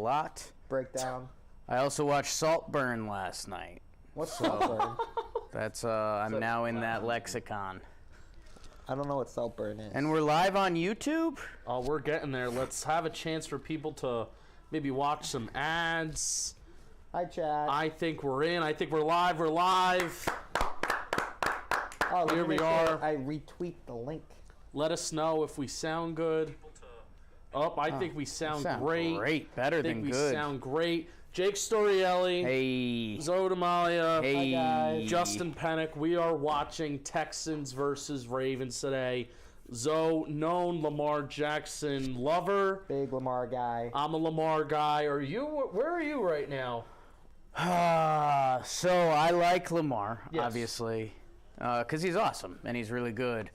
lot. Breakdown. I also watched Saltburn last night. What's Saltburn? That's I'm now in that lexicon. I don't know what Saltburn is. And we're live on YouTube? Oh, we're getting there. Let's have a chance for people to maybe watch some ads. Hi, Chad. I think we're in. I think we're live. We're live. Oh, Here we are. I retweet the link. Let us know if we sound good. I think we sound great. Great. Better than good. I think we sound great. Jake Storiale. Hey. DeMalia. Hey. Hi, guys. Justin Penik. We are watching Texans versus Ravens today. Zoe, known Lamar Jackson lover. Big Lamar guy. I'm a Lamar guy. Where are you right now? So I like Lamar, Yes. obviously, because he's awesome and he's really good.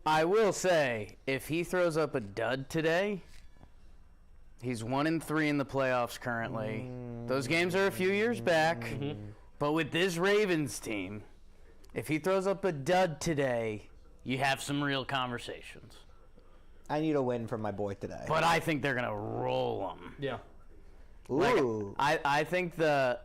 I will say, if he throws up a dud today, he's 1-3 in the playoffs currently. Those games are a few years back, but with this Ravens team, if he throws up a dud today, you have some real conversations. I need a win from my boy today. But I think they're gonna roll him. Yeah. Ooh. I think the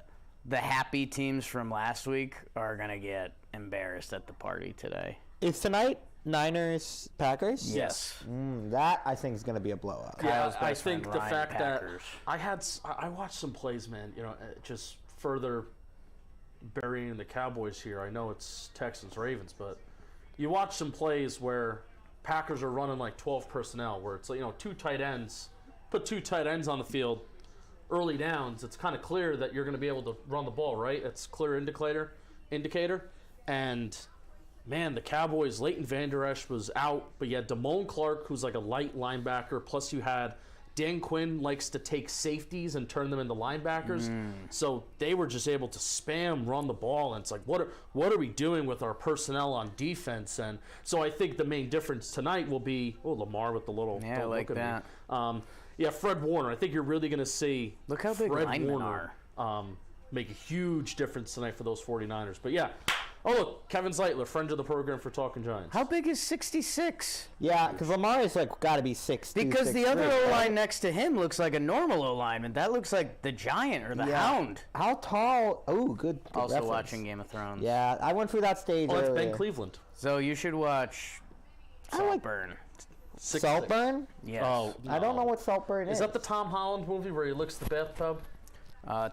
happy teams from last week are gonna get embarrassed at the party today. Is tonight Niners Packers? Yes. That I think is going to be a blowout. Kyle's I best think friend, the Ryan fact Packers. that I watched some plays, man. Just further burying the Cowboys here. I know it's Texans Ravens, but you watch some plays where Packers are running like 12 personnel, where it's like two tight ends, put two tight ends on the field, early downs. It's kind of clear that you're going to be able to run the ball, right? It's clear indicator, and. Man, the Cowboys, Leighton Vander Esch was out, but you had Damone Clark, who's like a light linebacker, plus you had Dan Quinn likes to take safeties and turn them into linebackers. So they were just able to spam run the ball, and it's like, what are we doing with our personnel on defense? And so I think the main difference tonight will be, Lamar with the little... Yeah, I like that. Fred Warner. I think you're really going to see Look how big Fred linemen Warner make a huge difference tonight for those 49ers. But yeah... Oh, look, Kevin Zeitler, friend of the program for Talking Giants. How big is 66? Yeah, because Lamar is got to be 6'2", Because the other 6'3", O-line next to him looks like a normal O-lineman. That looks like the Giant or the Hound. How tall? Oh, good Also reference. watching Game of Thrones. Yeah, I went through that stage Oh, it's earlier. Ben Cleveland. So you should watch Saltburn. Saltburn? Yes. Oh, I don't know what Saltburn is. Is that the Tom Holland movie where he licks the bathtub?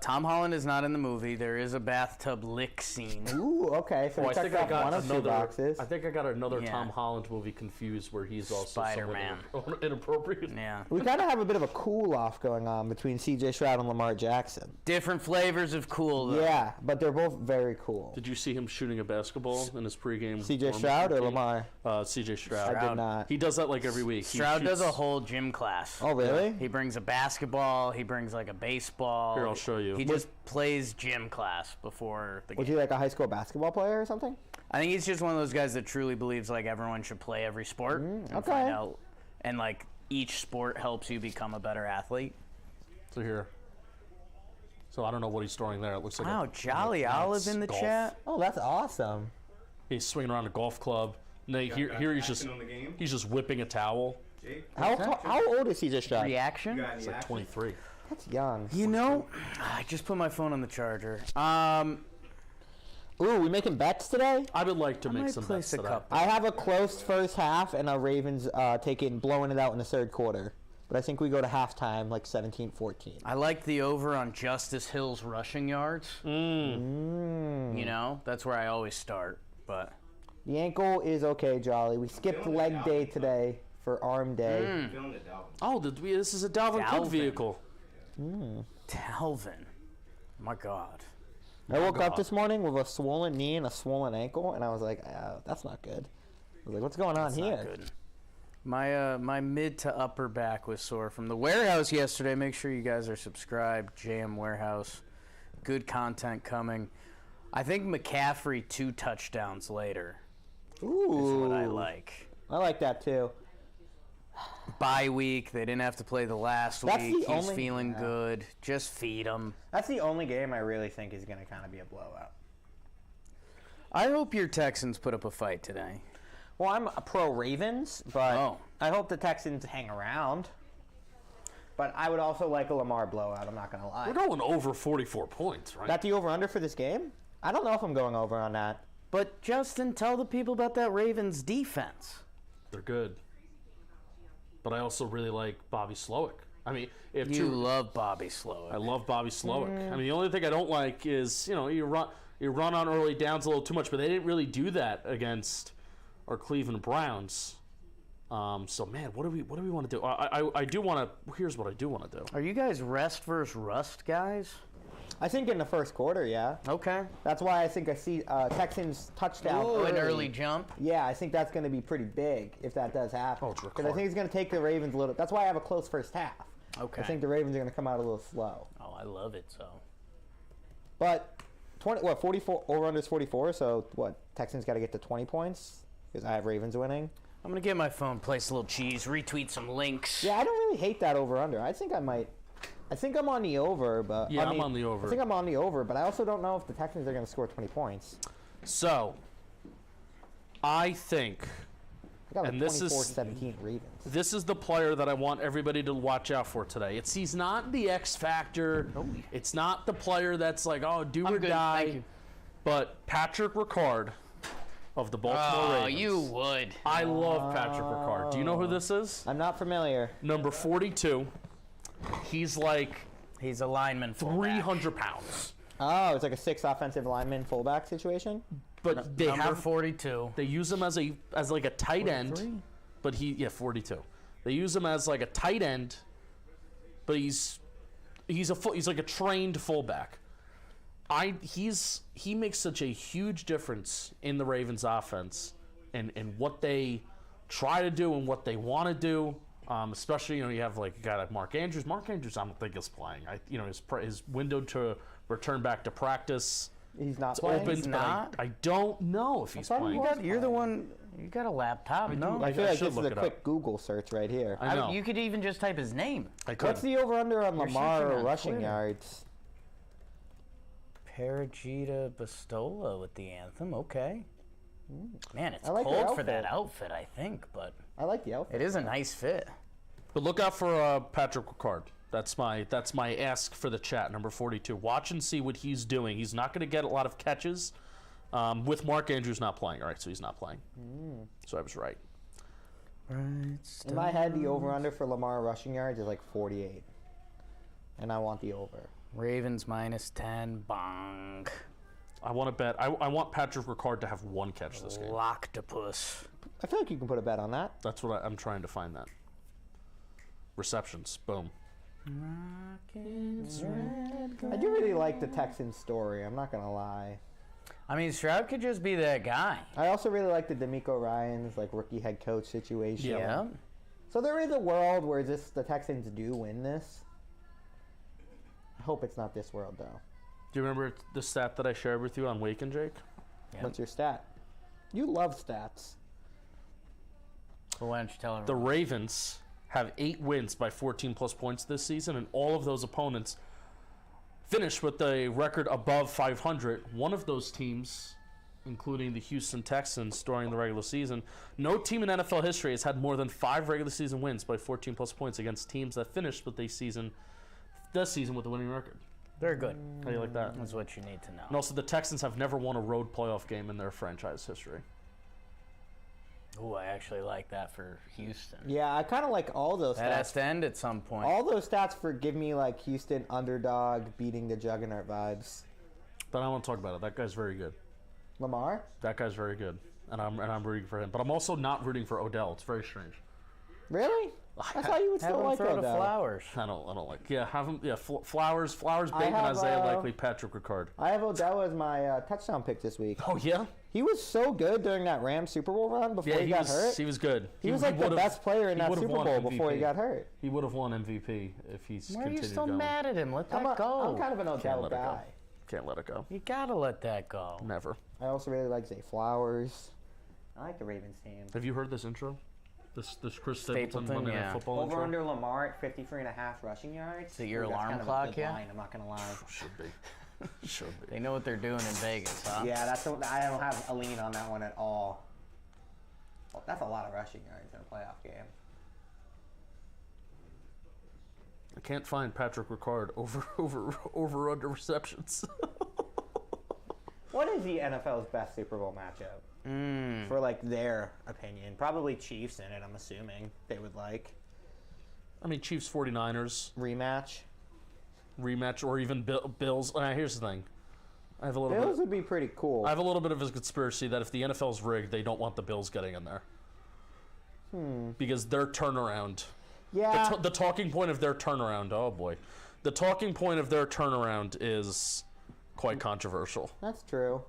Tom Holland is not in the movie. There is a bathtub lick scene. Ooh, okay. So we checked off one of two boxes. I think I got another Yeah. Tom Holland movie confused where he's also Spider-Man. somewhat inappropriate. Yeah. We kind of have a bit of a cool-off going on between C.J. Stroud and Lamar Jackson. Different flavors of cool, though. Yeah, but they're both very cool. Did you see him shooting a basketball in his pregame? C.J. Stroud or Lamar? C.J. Stroud. I did not. He does that like every week. Stroud does a whole gym class. Oh, really? He brings a basketball. He brings like a baseball. Here, I'll show you. He just plays gym class before the game. Was he like a high school basketball player or something? I think he's just one of those guys that truly believes like everyone should play every sport and okay. find out, and like each sport helps you become a better athlete. So here. So I don't know what he's throwing there. It looks like Wow, Jolly Olive in the golf. chat. Oh, that's awesome. He's swinging around a golf club. And then here he's just whipping a towel. How old is C.J. Stroud? Reaction? He's like 23. That's young. You know, I just put my phone on the charger. Ooh, we making bets today? I would like to make might some place bets a today. couple. I have a close first half and a Ravens blowing it out in the third quarter. But I think we go to halftime like 17-14. I like the over on Justice Hill's rushing yards. You know, that's where I always start. But The ankle is okay, Jolly. We skipped leg day today for arm day. Oh, this is a Dalvin Cook Dalvin. vehicle. Dalvin, my God. I woke up this morning with a swollen knee and a swollen ankle, and I was like, that's not good. I was like, what's going on here? Not good. My mid to upper back was sore from the warehouse yesterday. Make sure you guys are subscribed. JM Warehouse. Good content coming. I think McCaffrey 2 touchdowns later Ooh. is what I like. I like that too. Bye week. They didn't have to play the last That's week. the He's only- feeling good. Just feed him. That's the only game I really think is going to kind of be a blowout. I hope your Texans put up a fight today. Well, I'm a pro Ravens, but Oh. I hope the Texans hang around. But I would also like a Lamar blowout. I'm not going to lie. We're going over 44 points, right? That the over-under for this game? I don't know if I'm going over on that. But Justin, tell the people about that Ravens defense. They're good. But I also really like Bobby Slowick. I mean, You love Bobby Slowick. I love Bobby Slowick. I mean, the only thing I don't like is, you run on early downs a little too much, but they didn't really do that against our Cleveland Browns. So man, what do we want to do? I do want to. Here's what I do want to do. Are you guys rest versus rust guys? I think in the first quarter, yeah. Okay. That's why I think I see Texans touchdown An early jump. Yeah, I think that's going to be pretty big if that does happen. Oh, it's Because I think it's going to take the Ravens a little. That's why I have a close first half. Okay. I think the Ravens are going to come out a little slow. Oh, I love it so. But 44 over under is 44. So what? Texans got to get to 20 points because I have Ravens winning. I'm gonna get my phone, place a little cheese, retweet some links. Yeah, I don't really hate that over under. I think I might. I think I'm on the over, but Yeah, I'm on the over. I think I'm on the over, but I also don't know if the Texans are going to score 20 points. So, I think I got like And this is- 24-17 Ravens. this is the player that I want everybody to watch out for today. He's not the X factor. It's not the player that's like, oh, do I'm or good, die. thank you. But Patrick Ricard of the Baltimore Oh, Ravens. you would. I love Patrick Ricard. Do you know who this is? I'm not familiar. Number 42. He's like He's a lineman. fullback. 300 pounds. Oh, it's like a 6 offensive lineman fullback situation. But they Number have 42. they use him as like a tight end. 43? But 42. They use him as like a tight end, but he's like a trained fullback. He makes such a huge difference in the Ravens offense and what they try to do and what they want to do. Especially, you have like a guy like Mark Andrews. Mark Andrews, I don't think is playing. His window to return back to practice. He's not It's playing. open. He's but not? I don't know if he's thought he playing. was. You're the one. You got a laptop, no? I feel I like should this is look a it quick up. Google search right here. I know. You could even just type his name. I could. What's the over/under on Lamar searching on rushing Twitter. yards? Paragita Bastola with the anthem. Okay. Man, it's I like the cold for that outfit. outfit, I think, but I like the outfit. it is a nice fit. But look out for Patrick Ricard. That's my ask for the chat, number 42. Watch and see what he's doing. He's not going to get a lot of catches with Mark Andrews not playing. All right, so he's not playing. So I was right. In my head, the over/under for Lamar rushing yards is like 48, and I want the over. Ravens minus 10. Bong. I want to bet. I want Patrick Ricard to have one catch this game. Loctopus. I feel like you can put a bet on that. That's what I'm trying to find that. Receptions. Boom. I do really like the Texans story. I'm not gonna lie. I mean, Stroud could just be that guy. I also really like the D'Amico Ryans like rookie head coach situation. Yeah. So there is a world where the Texans do win this. I hope it's not this world though. Do you remember the stat that I shared with you on Waken, Jake? Yeah. What's your stat? You love stats. Well, why don't you tell The everyone? Ravens have 8 wins by 14-plus points this season, and all of those opponents finished with a record above 500. One of those teams, including the Houston Texans during the regular season, no team in NFL history has had more than 5 regular season wins by 14-plus points against teams that finished with this season with a winning record. They're good. How do you like that? That's what you need to know. And also, the Texans have never won a road playoff game in their franchise history. Ooh, I actually like that for Houston. Yeah, I kind of like all those That has stats. to end at some point. All those stats for give me like Houston underdog beating the juggernaut vibes. But I don't want to talk about it. That guy's very good. Lamar? That guy's very good, and I'm rooting for him. But I'm also not rooting for Odell. It's very strange. Really? I thought you would Have still him like throw to Odell. Flowers. I don't like. Yeah, have him. Yeah, Flowers, Bateman, have, Isaiah Likely, Patrick Ricard. I have Odell as my touchdown pick this week. Oh yeah, He was so good during that Rams Super Bowl run before yeah. he got hurt. He was good. He was like the best player in he that would've Super won Bowl before he MVP. got hurt. He would have won MVP if he's Why are you continued still going. mad at him? Let that go. I'm kind of an Can't Odell let it go. guy. Can't let it go. You gotta let that go. Never. I also really like Zay Flowers. I like the Ravens team. Have you heard this intro? This Chris Stapleton Stapleton, Monday Night yeah. Football Over intro? under Lamar at 53.5 rushing yards. Is it your Ooh, that's alarm kind of a clock good yet? line, I'm not gonna lie. Should be. Should be. They know what they're doing in Vegas, huh? Yeah, I don't have a lean on that one at all. Oh, that's a lot of rushing yards in a playoff game. I can't find Patrick Ricard over under receptions. What is the NFL's best Super Bowl matchup? For like their opinion, probably Chiefs in it. I'm assuming they would like I mean, Chiefs 49ers rematch. or even Bills. Here's the thing. I have a little Bills bit. would be pretty cool. I have a little bit of a conspiracy that if the NFL's rigged, they don't want the Bills getting in there. Because their turnaround. Yeah. The talking point of their turnaround. Oh boy, the talking point of their turnaround is quite controversial. That's true.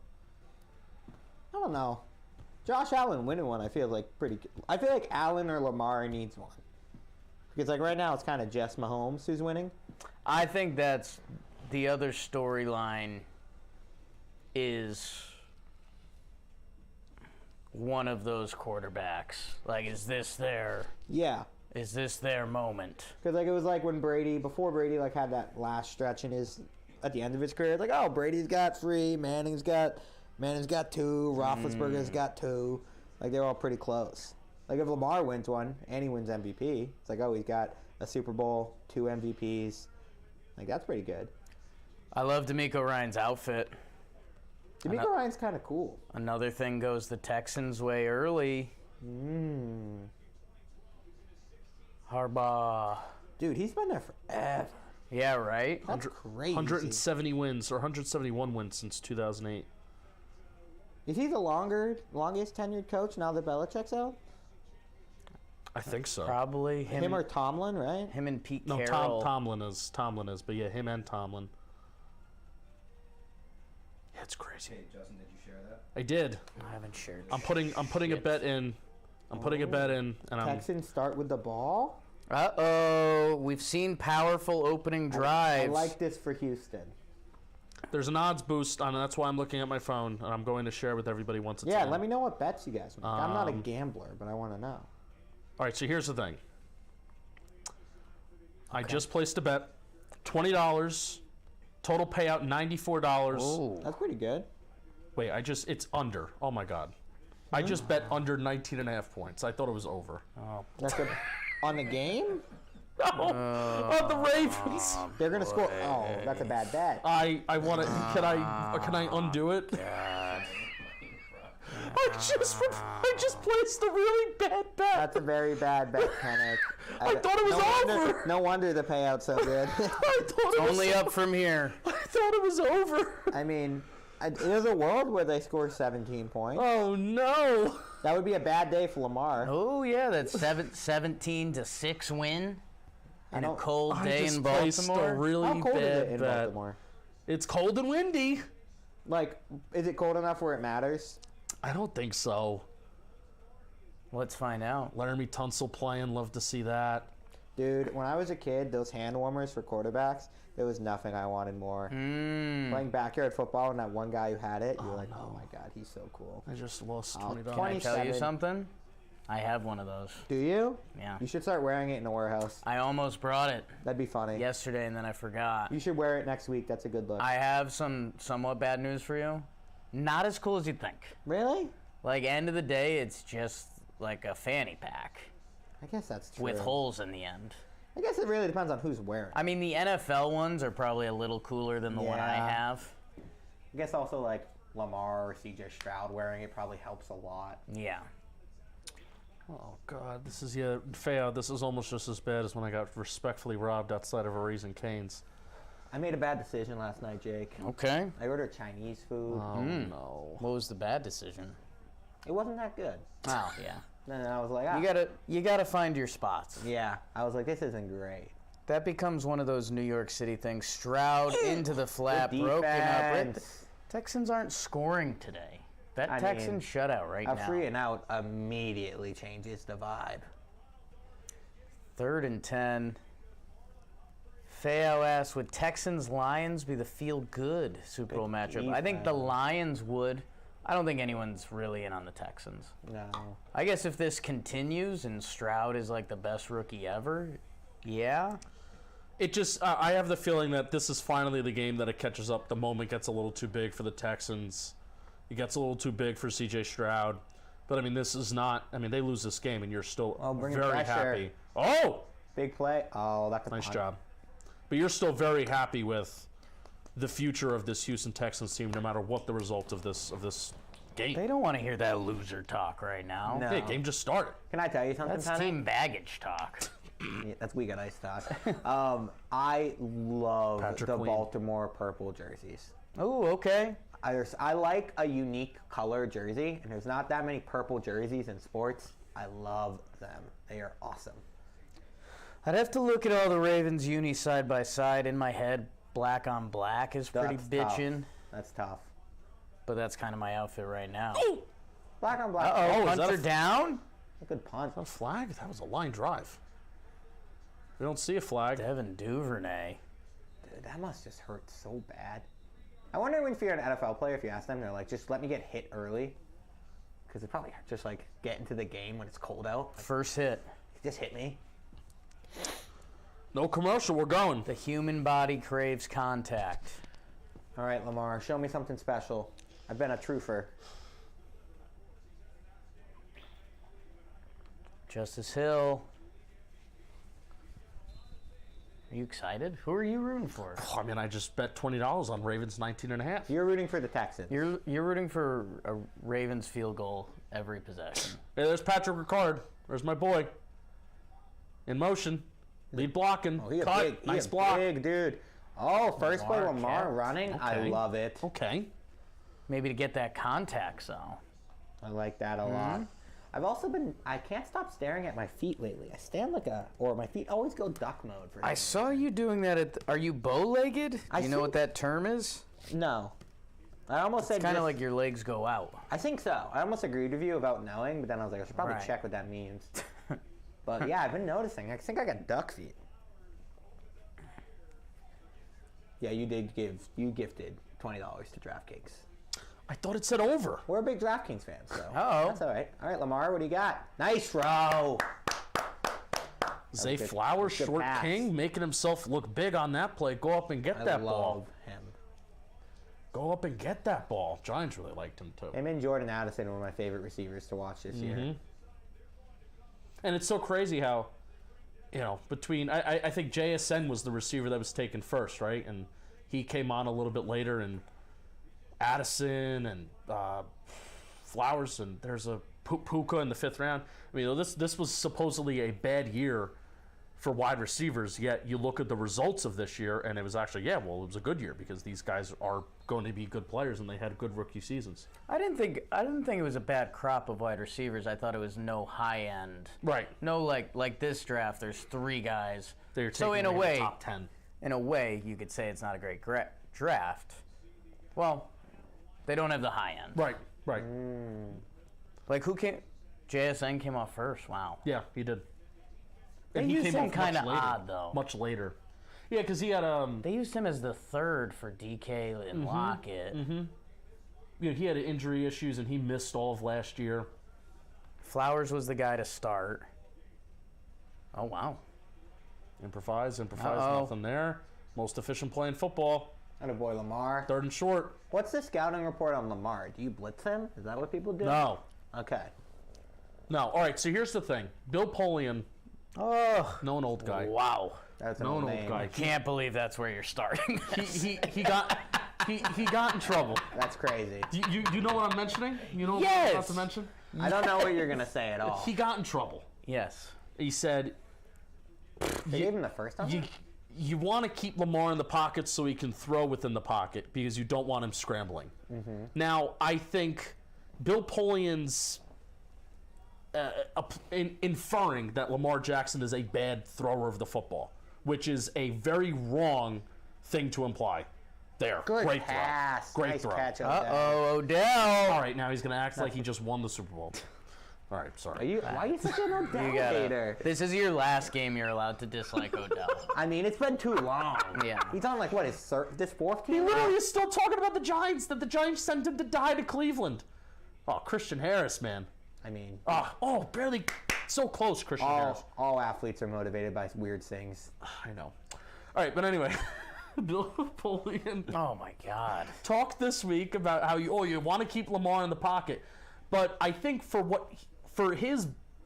I don't know. Josh Allen winning one, I feel like pretty. I feel like Allen or Lamar needs one. Because like right now, it's kind of Jess Mahomes who's winning. I think that's the other storyline. Is one of those quarterbacks. Like, is this their moment? Because like it was like when before Brady like had that last stretch at the end of his career, it's like, oh, Brady's got 3, Manning's got 2, Roethlisberger's got 2. Like they're all pretty close. Like if Lamar wins one and he wins MVP, it's like, oh, he's got a Super Bowl, 2 MVPs. Like that's pretty good. I love D'Amico Ryan's outfit. D'Amico Ryan's kind of cool. Another thing goes the Texans' way early. Harbaugh. Dude, he's been there forever. Yeah, right? That's crazy. 170 wins or 171 wins since 2008. Is he the longest tenured coach now that Belichick's out? I think so. Probably Him or Tomlin, right? him and Pete No, Carroll. Tomlin is, but yeah, him and Tomlin. Yeah, it's crazy. Hey, Justin, did you share that? I did. I haven't shared. I'm putting a bet in. And Texans start with the ball. Uh-oh. We've seen powerful opening drives. I like this for Houston. there's an odds boost on it. That's why I'm looking at my phone, and I'm going to share with everybody once it's Yeah, in. let me know what bets you guys make. I'm not a gambler, but I want to know. All right, so here's the thing. I just placed a bet, $20, total payout $94. Ooh. That's pretty good. Wait, it's under. Oh my God. I just bet under 19.5 points. I thought it was over. Oh. That's good. On the game? On the Ravens. They're going to score. Oh, that's a bad bet. I want to. Can I undo it? God. I just placed a really bad bet. That's a very bad bet, Penik. I thought it was over. No wonder the payout's so good. I thought it was Only up from here. I thought it was over. I mean, there's a world where they score 17 points. Oh no. That would be a bad day for Lamar. Oh, yeah, that's 17-6 win. And a don't- cold I day just in placed Baltimore. a really How cold is it bad in bet. Baltimore? It's cold and windy. Like, is it cold enough where it matters? I don't think so. Let's find out. Laramie Tunsil playing. Love to see that. Dude, when I was a kid, those hand warmers for quarterbacks, there was nothing I wanted more. Playing backyard football and that one guy who had it, you're like, oh my God, he's so cool. I just lost Oh, $20. Can I tell you 27. something? I have one of those. Do you? Yeah. You should start wearing it in the warehouse. I almost brought it That'd be funny. yesterday and then I forgot. You should wear it next week. That's a good look. I have some somewhat bad news for you. Not as cool as you'd think. Really? Like, end of the day, it's just like a fanny pack I guess that's true. with holes in the end. I guess it really depends on who's wearing it. I mean, the NFL ones are probably a little cooler than the one I Yeah. have. I guess also like Lamar or CJ Stroud wearing it probably helps a lot. Yeah. Oh God, this is Feo. This is almost just as bad as when I got respectfully robbed outside of a Raising Cane's. I made a bad decision last night, Jake. Okay. I ordered Chinese food. Oh no. What was the bad decision? It wasn't that good. Oh, yeah. And I was like, You gotta find your spots. Yeah. I was like, this isn't great. That becomes one of those New York City things. Stroud into the flat, The broken up. defense. Texans aren't scoring today. That I Texan mean, shutout right A now. free and out immediately changes the vibe. 3rd and 10. Feo asks, would Texans-Lions be the feel-good Super Bowl matchup? I think the defense. Lions would. I don't think anyone's really in on the Texans. No. I guess if this continues and Stroud is like the best rookie ever, yeah. It just, I have the feeling that this is finally the game that it catches up. The moment gets a little too big for the Texans. It gets a little too big for CJ Stroud. But I mean, this is not, I mean, they lose this game and you're still Oh, bring very pressure. happy. Oh! Big play. Oh, that's a Nice punt. job. But you're still very happy with the future of this Houston Texans team, no matter what the result of this game. They don't want to hear that loser talk right now. No. Hey, game just started. Can I tell you something, That's Penik? team baggage talk. Yeah, that's We Got Ice talk. I love Patrick the Queen. Baltimore purple jerseys. Oh, okay. I like a unique color jersey, and there's not that many purple jerseys in sports. I love them. They are awesome. I'd have to look at all the Ravens unis side by side. In my head, black on black is pretty That's bitchin'. tough. That's tough. But that's kind of my outfit right now. Black on black. Uh-oh, Oh, is that punter a- down? A good punt. A flag? That was a line drive. We don't see a flag. Devin Duvernay. Dude, that must just hurt so bad. I wonder if you're an NFL player, if you ask them, they're like, just let me get hit early. Because it's probably just like get into the game when it's cold out. Like, First hit. just hit me. No commercial, we're going. The human body craves contact. All right, Lamar, show me something special. I've been a truther. Justice Hill. Are you excited? Who are you rooting for? I mean, I just bet $20 on Ravens 19.5. You're rooting for the Texans. You're rooting for a Ravens field goal every possession. Hey, there's Patrick Ricard. There's my boy. In motion. Lead blocking. He a Cut. big, Nice he a block. big dude. Oh, first play Lamar Lamar kept. running. I Okay. love it. Okay. Maybe to get that contact zone. I like that a lot. I've also I can't stop staring at my feet lately. I stand or my feet always go duck mode for I some saw you doing that are you bow-legged? Do I you know what think- that term is? reason. No. I almost said It's kind of just- like your legs go out. I think so. I almost agreed with you about knowing, but then I was like, I should probably Right. check what that means. But yeah, I've been noticing. I think I got duck feet. Yeah, you gifted $20 to DraftKings. I thought it said over. We're a big DraftKings fans, so Uh-oh. that's all right. All right, Lamar, what do you got? Nice throw. Zay good- Flowers, good short pass. king, making himself look big on that play. Go up and get I that love ball. him. Go up and get that ball. Giants really liked him too. Him and Jordan Addison are one of my favorite receivers to watch this year. And it's so crazy how, between I think JSN was the receiver that was taken first, right? And he came on a little bit later, and Addison and Flowers, and there's a Puka in the 5th round. I mean, this was supposedly a bad year for wide receivers, yet you look at the results of this year, and it was actually, it was a good year because these guys are going to be good players, and they had good rookie seasons. I didn't think it was a bad crop of wide receivers. I thought it was no high end. Right. No, like this draft, there's 3 guys. They're So taking in a away the way, top 10. you could say it's not a great draft. Well, they don't have the high end. Right. Like who came? JSN came off first. Wow. Yeah, he did. They And he used came him off much kind of later. odd though. Much later. Yeah, because he had They used him as the 3rd for DK and Lockett. he had injury issues and he missed all of last year. Flowers was the guy to start. Oh wow. Improvise, Uh-oh. nothing there. Most efficient play in football. And a boy Lamar. 3rd and short. What's the scouting report on Lamar? Do you blitz him? Is that what people do? No. Okay. No. All right, so here's the thing. Bill Polian, Oh. known old guy. Wow. That's an Known old old name. guy. Can't believe that's where you're starting. He got he got in trouble. That's crazy. You know what I'm mentioning? You know what Yes. I'm about to mention? I don't know what you're going to say at all. He got in trouble. Yes. He said They gave him the first time? you want to keep Lamar in the pocket so he can throw within the pocket because you don't want him scrambling. Now, I think Bill Polian's inferring that Lamar Jackson is a bad thrower of the football, which is a very wrong thing to imply. There, Good great pass. throw, great Nice throw. catch, Odell. Uh-oh, Odell. All right, now he's going to act like he just won the Super Bowl. All right, sorry. Why are you such an Odell You gotta, hater? this is your last game you're allowed to dislike Odell. I mean, it's been too long. Yeah. He's on like what this 4th He team? literally is still talking about the Giants, that the Giants sent him to die to Cleveland. Oh, Christian Harris, man. I mean, Barely so close, Christian Harris. all athletes are motivated by weird things. I know. All right, but anyway, Bill Polian Oh my God. talked this week about how you want to keep Lamar in the pocket, but I think I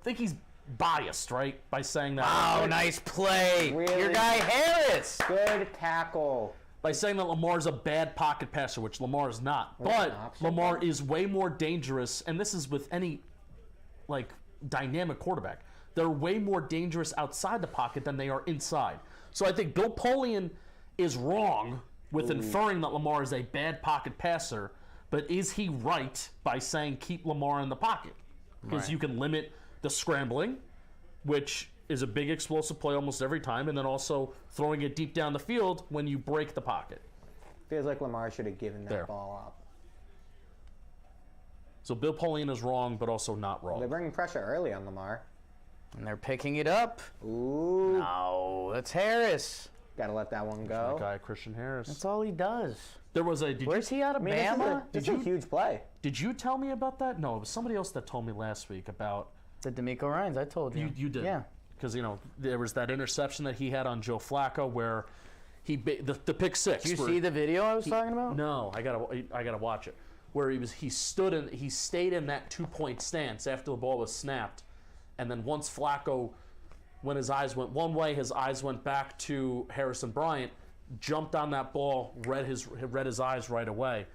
think he's biased, right? By saying that. Oh, nice play. Really? Your guy Harris. Good tackle. By saying that Lamar's a bad pocket passer, which Lamar is not. But option Lamar is way more dangerous, and this is with any, like, dynamic quarterback. They're way more dangerous outside the pocket than they are inside. So I think Bill Polian is wrong with inferring that Lamar is a bad pocket passer, but is he right by saying keep Lamar in the pocket? Because you can limit the scrambling, which is a big explosive play almost every time, and then also throwing it deep down the field when you break the pocket. Feels like Lamar should have given that There. ball up. So Bill Polian is wrong, but also not They're wrong. bringing pressure early on Lamar. And they're picking it up. Ooh. No, that's Harris. Gotta let that one That go. guy, Christian Harris. That's all he does. There was a. Did Where's he out of I mean, this is Bama? this is a huge play. Did you tell me about that? No, it was somebody else that told me last week about. The D'Amico Ryans, I told you. You did. Yeah. Because, there was that interception that he had on Joe Flacco where the pick six. Did you where see the video I was talking about? No, I gotta watch it. Where he stayed in that 2-point stance after the ball was snapped, and then once Flacco, when his eyes went one way, his eyes went back to Harrison Bryant, jumped on that ball, read his eyes right away.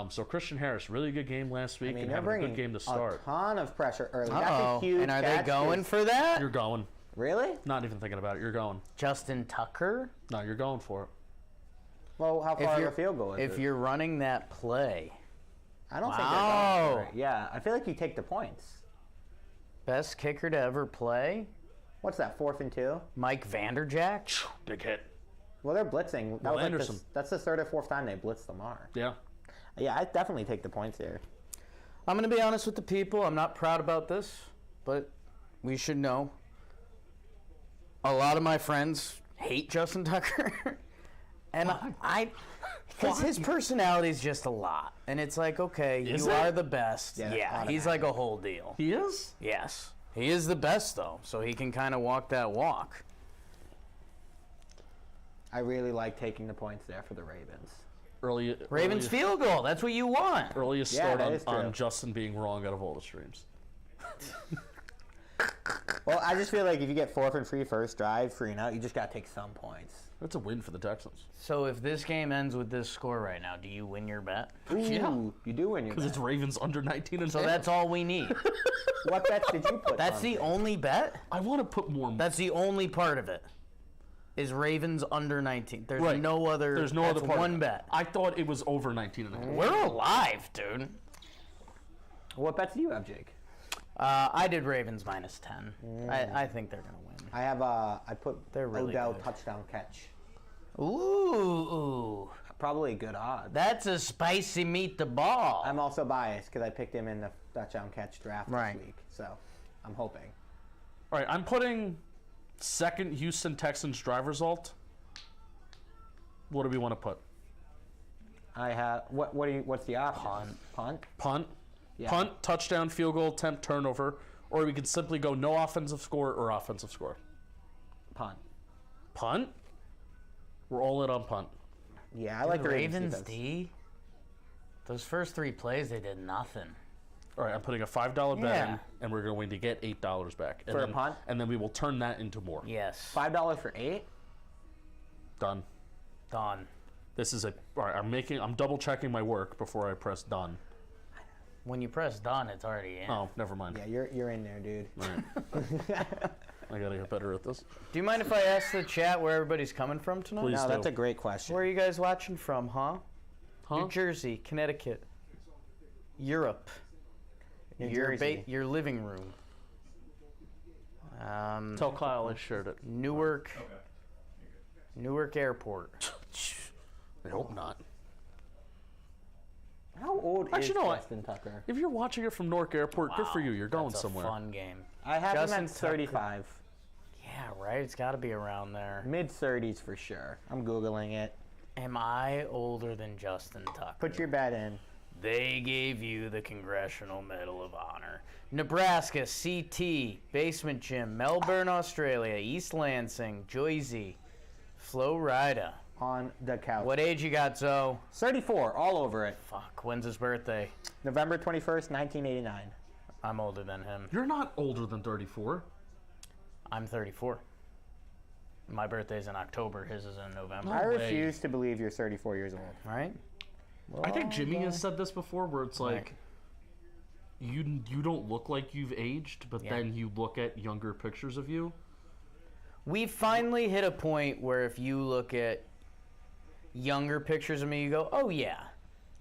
So Christian Harris, really good game last week, I mean, and they're having a bringing good game to a start. ton of pressure early. Uh-oh. That's a huge And are they catch, going 'cause- for that? You're going. Really? Not even thinking about it. You're going. Justin Tucker? No, you're going for it. Well, how far of a field goal is If it? you're running that play, I don't think they're Wow. going for it. Yeah, I feel like you take the points. best kicker to ever play, What's that, 4th and 2? Mike Vanderjack. Big hit. Well, they're blitzing. Will Like Anderson. that's the 3rd or 4th time they blitzed Lamar. Yeah. Yeah, I definitely take the points here. I'm going to be honest with the people. I'm not proud about this, but we should know. A lot of my friends hate Justin Tucker. And because his personality is just a lot. And it's like, okay, Is you it? are the best. Yeah, Yeah, he's automatic. like a whole deal. He is? Yes. He is the best, though, so he can kind of walk that walk. I really like taking the points there for the Ravens. Ravens earliest, field goal. That's what you want. earliest Yeah, start that is true. on Justin being wrong out of all the streams. Well, I just feel like if you get 4th and free first drive, free and out, you just got to take some points. That's a win for the Texans. So if this game ends with this score right now, do you win your bet? Ooh, you do win your Because bet. it's Ravens under 19 and So that's all we need. What bets did you put That's on the there? only bet? I want to put more. That's the only part of it. Is Ravens under 19. There's Right. no other. There's no that's other part. one of it. bet. I thought it was over 19 and a half. We're alive, dude. What bets do you have, Jake? I did Ravens minus 10. I think they're gonna win. I have I put They're really Odell good. touchdown catch. Ooh, Probably a good odds. that's a spicy meat the ball. I'm also biased because I picked him in the touchdown catch draft Right. this week, so I'm hoping. All right, I'm putting second Houston Texans drive result. What do we want to put? I have what's the option? Punt. Punt, Yeah. punt, touchdown, field goal, attempt, turnover, or we could simply go no offensive score or offensive score. Punt. Punt. We're all in on punt. Yeah, I like the Ravens defense. D. Those first 3 plays, they did nothing. All right, I'm putting a $5 bet Yeah. in, and we're going to get $8 back. And For a then, punt? And then we will turn that into more. Yes. $5 for 8. Done. Done. This is a. All right, I'm double checking my work before I press done. When you press done, it's already in. Oh, never mind. Yeah, you're in there, dude. All right. I gotta get better at this. Do you mind if I ask the chat where everybody's coming from tonight? Please. No, do. that's a great question. Where are you guys watching from, huh? Huh? New Jersey, Connecticut, Europe, New your Jersey. your living room, Tell Kyle I shared it. Newark Airport. I hope not. How old is Actually, no, Justin Tucker? If you're watching it from Newark Airport, good for you. You're going That's somewhere. A fun game. I have Justin him at Tucker. 35. Yeah, right. It's got to be around there. Mid-30s for sure. I'm Googling it. Am I older than Justin Tucker? Put your bet in. They gave you the Congressional Medal of Honor. Nebraska, CT, Basement Gym, Melbourne, Australia, East Lansing, Jersey, Florida. On the couch. What age you got, Zoe? 34, all over it. Fuck, when's his birthday? November 21st, 1989. I'm older than him. You're not older than 34. I'm 34. My birthday's in October. His is in November. I refuse to believe you're 34 years old. Right? I think Jimmy has said this before, where it's like, you don't look like you've aged, but then you look at younger pictures of you. We finally hit a point where if you look at younger pictures of me, you go, oh yeah,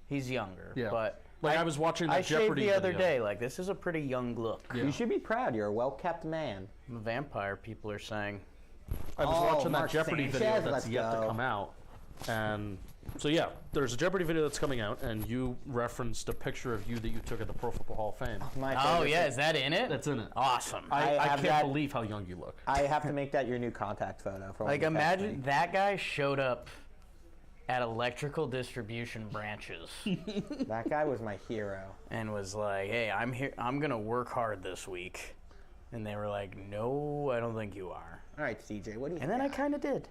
he's younger. Yeah. But Like I was watching that I Jeopardy shaved the other video. day. Like, this is a pretty young look. Yeah. You should be proud. You're a well-kept man. I'm a vampire, people are saying. I was watching that Mark Jeopardy Sanchez, video that's let's yet to go. come out. And so, yeah, there's a Jeopardy video that's coming out, and you referenced a picture of you that you took at the Pro Football Hall of Fame. My Oh, favorite yeah, thing. is that in it? That's in it. Awesome. I have can't that- believe how young you look. I have to make that your new contact photo. For Like, when you text imagine me. that guy showed up at electrical distribution branches That guy was my hero. and was like, hey, I'm here. I'm going to work hard this week. And they were like, no, I don't think you are. All right, CJ, what do you And then I kind of did.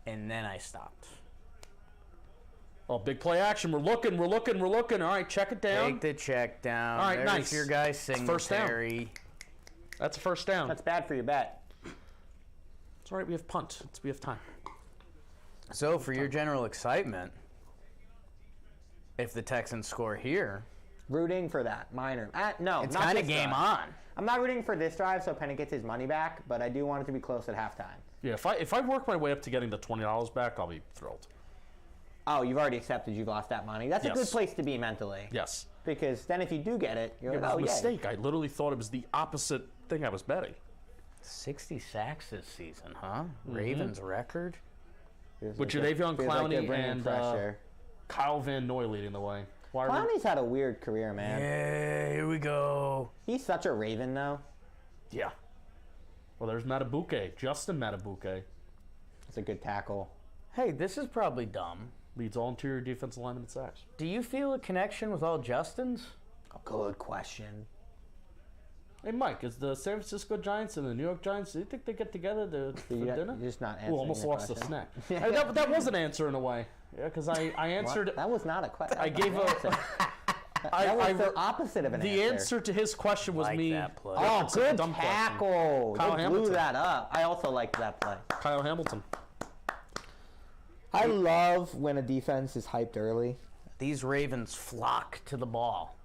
And then I stopped. Oh, big play action. We're looking. All right, check it down. Take the check down. All right, There's nice. your guy first down. Singletary. That's a first down. That's bad for your bet. It's all right. We have punt. We have time. So, for your general excitement, if the Texans score here, Rooting for that. Minor. No, it's not kind of this game drive. on. I'm not rooting for this drive so Penik gets his money back, but I do want it to be close at halftime. Yeah, if I work my way up to getting the $20 back, I'll be thrilled. Oh, you've already accepted you've lost that money. That's a Yes. good place to be mentally. Yes. Because then if you do get it, you're It like, was a oh, yay. mistake. I literally thought it was the opposite thing I was betting. 60 sacks this season, huh? Mm-hmm. Ravens record. Feels With like Jadeveon feels like they're Clowney bringing and pressure. Kyle Van Noy leading the way. Why are we- Clowney's had a weird career, man. Yeah, here we go. He's such a Raven, though. Yeah. Well, there's Matabuke. Justin Matabuke It's a good tackle. Hey, this is probably dumb. leads all interior defensive linemen in sacks. Do you feel a connection with all Justins? Good question. Hey, Mike, is the San Francisco Giants and the New York Giants, do you think they get together for You're dinner? just not answering Ooh, almost the lost a question. snack. That was an answer in a way. Yeah, because I answered. What? That was not a question. I gave a. That was the opposite of an The answer. answer to his question was Like me. that play. Oh, It's a good dumb question. tackle. Kyle They blew Hamilton. that up. I also liked that play. Kyle Hamilton. I love when a defense is hyped early. These Ravens flock to the ball.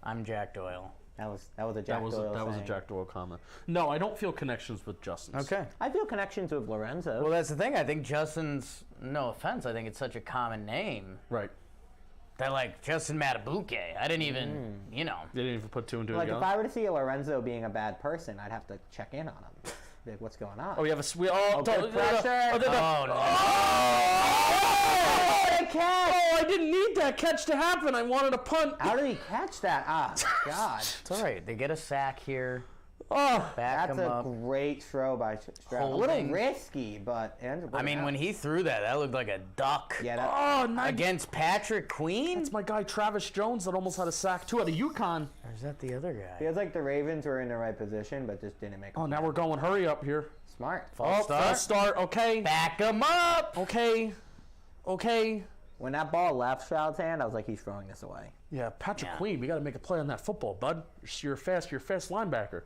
I'm Jack Doyle. That was a Jack That was Doyle a saying. Jack Doyle comment. No, I don't feel connections with Justin. Okay. I feel connections with Lorenzo. Well, that's the thing. I think Justin's, no offense, I think it's such a common name Right. that, like, Justin Matabuke, I didn't even, you know. They didn't even put two and two like if together. I were to see a Lorenzo being a bad person, I'd have to check in on him. Like, what's going on? Oh, we have a. We all. good pressure. Oh, no. Oh, I didn't need that catch to happen. I wanted a punt. How did he catch that? Ah, God. It's all right. They get a sack here. Oh, Back That's him a up. great throw by Stroud. A little Holding. risky, but it ended up I mean, working when out. he threw that, that looked like a duck. Yeah, that, oh, nice. Against Patrick Queen? That's my guy Travis Jones that almost had a sack too out of UConn. Or is that the other guy? feels like the Ravens were in the right position, but just didn't make Oh, it. now we're going. Hurry up here. Smart. False start. False start. Okay. Back him up! Okay. Okay. When that ball left Stroud's hand, I was like, he's throwing this away. Yeah, Patrick Yeah. Queen. We got to make a play on that football, bud. You're a fast linebacker.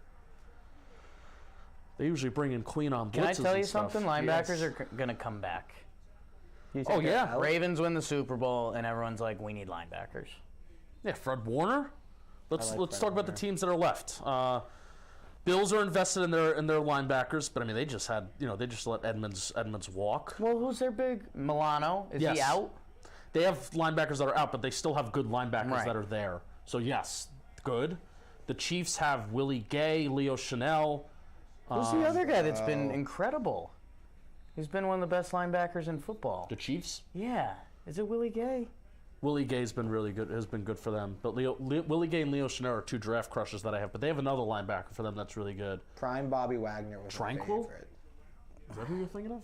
They usually bring in Queen on blitzes. Can I tell you and stuff. something? Linebackers Yes. are going to come back. You Oh, said they're yeah. out? Ravens win the Super Bowl, and everyone's like, we need linebackers. Yeah, Fred Warner. Let's like talk Fred about the Warner. teams that are left. Bills are invested in their linebackers, but I mean they just let Edmonds walk. Well, who's their big? Milano? Is Yes. he out? They have linebackers that are out, but they still have good linebackers Right. that are there. So yes, good. The Chiefs have Willie Gay, Leo Chanel. Who's the other guy that's been incredible? He's been one of the best linebackers in football. The Chiefs. Yeah. Is it Willie Gay? Willie Gay's been really good. Has been good for them. But Willie Gay and Leo Chanel are two draft crushes that I have. But they have another linebacker for them that's really good. Prime Bobby Wagner was my Tranquil? favorite. Is that who you're thinking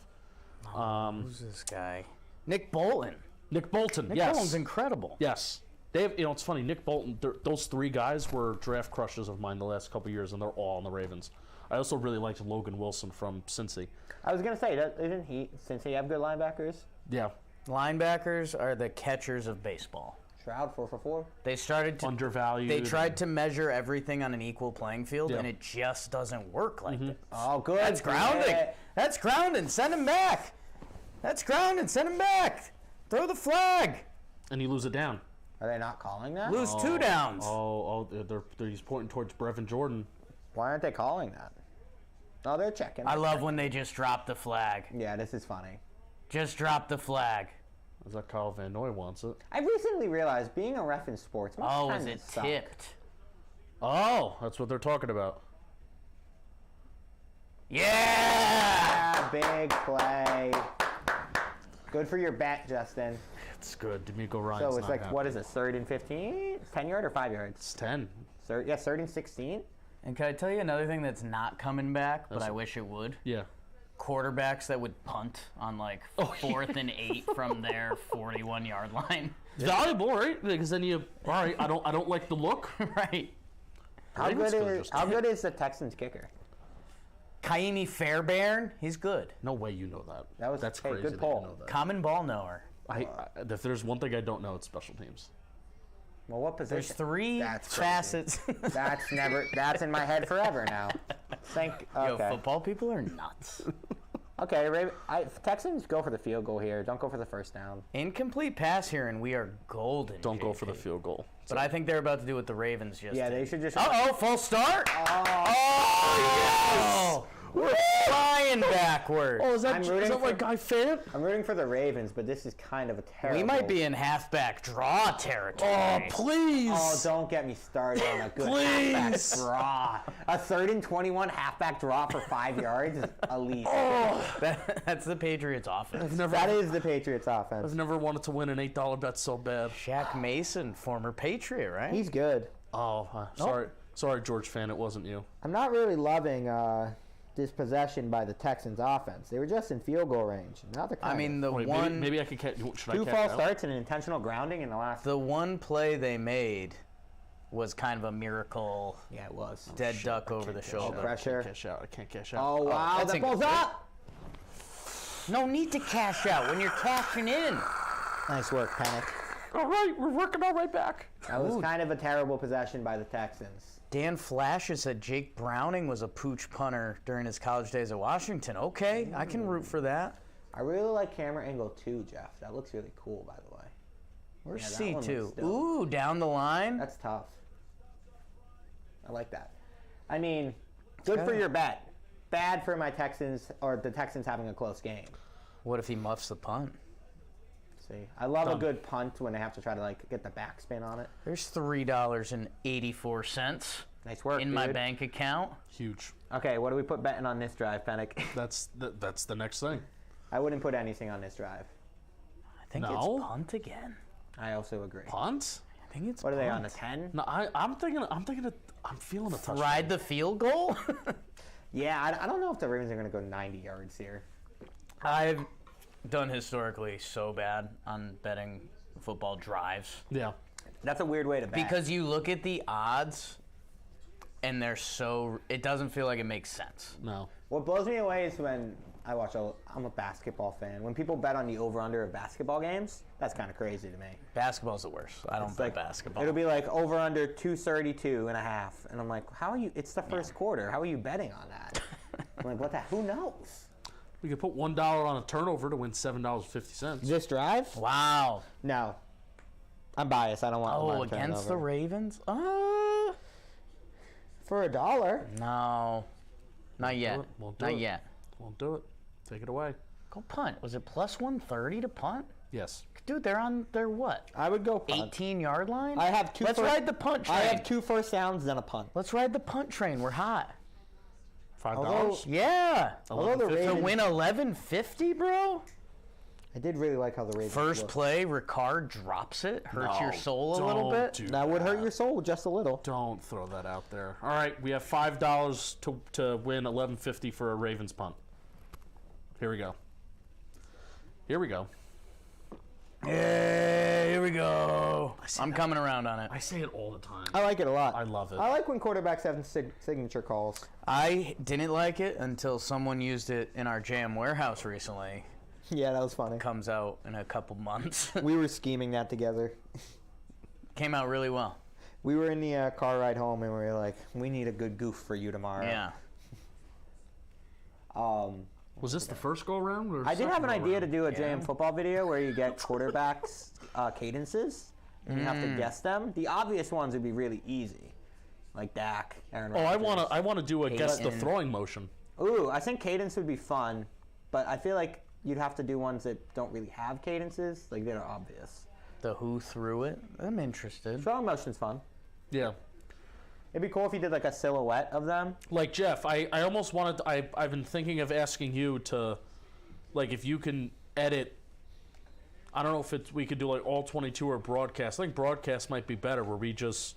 of? Who's this guy? Nick Bolton. Nick Bolton. Nick yes. Bolton's incredible. Yes. They have, it's funny, Nick Bolton, those three guys were draft crushes of mine the last couple of years, and they're all on the Ravens. I also really liked Logan Wilson from Cincy. I was going to say, since he have good linebackers? Yeah. Linebackers are the catchers of baseball. Stroud 4 for 4. They started to Undervalued. They tried to measure everything on an equal playing field, Yeah. and it just doesn't work like that. Oh, good. That's grounding. Yeah. That's grounding. Send him back. That's grounding. Send him back. Throw the flag. And you lose it down. Are they not calling that? Lose 2 downs. He's pointing towards Brevin Jordan. Why aren't they calling that? Oh, they're checking. I love when they just drop the flag. Yeah, this is funny. Just drop the flag. Is that Kyle Van Noy wants it? I recently realized being a ref in sports must Oh, is kinda it suck. tipped? Oh, that's what they're talking about. Yeah! Big play. Good for your bet, Justin. It's good. D'Amico Ryan's So it's not like, happy. what is it, 3rd and 15? 10 yard or 5 yards? It's 10. Yeah, 3rd and 16. And can I tell you another thing that's not coming back, but That's- I wish it would? Yeah. Quarterbacks that would punt on like 4th and 8 from their 41-yard line. It's valuable, right? Because then you, all right, I don't like the look. Right. How Ravens good could is just- how good is the Texans kicker? Kaimi Fairbairn, he's good. No way you know that. That was- That's hey, crazy good that poll. you know that. Common ball knower. If there's one thing I don't know, it's special teams. Well, what There's position? 3 That's crazy. facets. That's in my head forever now. Yo, Okay. football people are nuts. Okay, Texans go for the field goal here. Don't go for the first down. Incomplete pass here, and we are golden. Don't go JP. for the field goal. But I think they're about to do what the Ravens just Yeah, did. they should just. Uh-oh, full start. Oh, Oh, we're flying backward. Oh, is I'm rooting that for- like Guy Fan? I'm rooting for the Ravens, but this is kind of a terrible. We might be in halfback draw territory. Oh, please. Oh, don't get me started on a good Please. halfback draw. A 3rd and 21 halfback draw for 5 yards is elite. That's the Patriots' offense. That is the Patriots' I've offense. never wanted to win an $8 bet so bad. Shaq Mason, former Patriot, right? He's good. Oh, sorry, George Fan, it wasn't you. I'm not really loving this possession by the Texans' offense. They were just in field goal range. Now they're kind I mean, of the Wait, one maybe I could catch. Should I two catch false out? starts and an intentional grounding in the last. the one play they made was kind of a miracle Yeah, it was. dead duck over the Cash shoulder. out. Pressure. I can't cash out. I can't cash out. Oh wow, that's that a ball's good- up. No need to cash out when you're cashing in. Nice work, Penik. All right, we're working our way back. That was kind of a terrible possession by the Texans. Dan Flash has said Jake Browning was a pooch punter during his college days at Washington. Okay, I can root for that. I really like camera angle 2, Jeff. That looks really cool, by the way. Where's Yeah, that one C2? looks dope. Ooh, down the line. That's tough. I like that. I mean, good for good. your bet. Bad for my Texans, or the Texans having a close game. What if he muffs the punt? See, I love a Done. good punt when they have to try to like get the backspin on it. There's $3.84 Nice work, in my dude. bank account. Huge. Okay, what do we put betting on this drive, Penik? That's the next thing. I wouldn't put anything on this drive. I think No. it's punt again. I also agree. Punt? I think it's What are they punt. on, a 10? No, I'm feeling a touchdown. Ride the field goal? Yeah, I don't know if the Ravens are going to go 90 yards here. I've done historically so bad on betting football drives. Yeah. That's a weird way to bet. Because you look at the odds and they're so, it doesn't feel like it makes sense. No. What blows me away is when I'm a basketball fan. When people bet on the over-under of basketball games, that's kind of crazy to me. Basketball's the worst. I don't It's bet like, basketball. It'll be like over-under 232 and a half. And I'm like, how are you? It's the first quarter. How are you betting on that? I'm like, what the? Who knows? We could put $1 on a turnover to win $7.50. This drive? Wow. No. I'm biased. I don't want Oh, Lamar against the turnover. Ravens? For $1. No. Not yet. Won't do Not it. yet. Won't do it. Take it away. Go punt. Was it plus 130 to punt? Yes. Dude, they're on their what? I would go punt. 18-yard line? I have two. Let's ride the punt train. I have 2 first downs, then a punt. Let's ride the punt train. We're hot. $5. Although- Yeah. Although the To Ravens, win 1150, bro? I did really like how the Ravens First looked. play, Ricard drops it. Hurts your No, soul a little don't bit. do That would hurt your soul just a little. Don't throw that out there. All right, we have $5 to win $11.50 for a Ravens punt. Here we go. Here we go. Yeah, here we go. I'm coming around on it. I say it all the time. I like it a lot. I love it. I like when quarterbacks have signature calls. I didn't like it until someone used it in our jam warehouse recently. Yeah, that was funny. Comes out in a couple months. We were scheming that together. came out really well. We were in the car ride home, and we were like, we need a good goof for you tomorrow. Yeah. Was this the first go-around? Or I did have an idea to second do a JM football video where you get quarterbacks' cadences, and you have to guess them. The obvious ones would be really easy, like Dak, Aaron go-around? Rodgers. I want to do a guess the Peyton. throwing motion. Ooh, I think cadence would be fun, but I feel like you'd have to do ones that don't really have cadences, like that are obvious. The who threw it. I'm interested. Throwing motion's fun. Yeah. It'd be cool if you did like a silhouette of them. Like Jeff, I almost wanted to, I've been thinking of asking you to, like, if you can edit. I don't know if we could do like all 22 or broadcast. I think broadcast might be better, where we just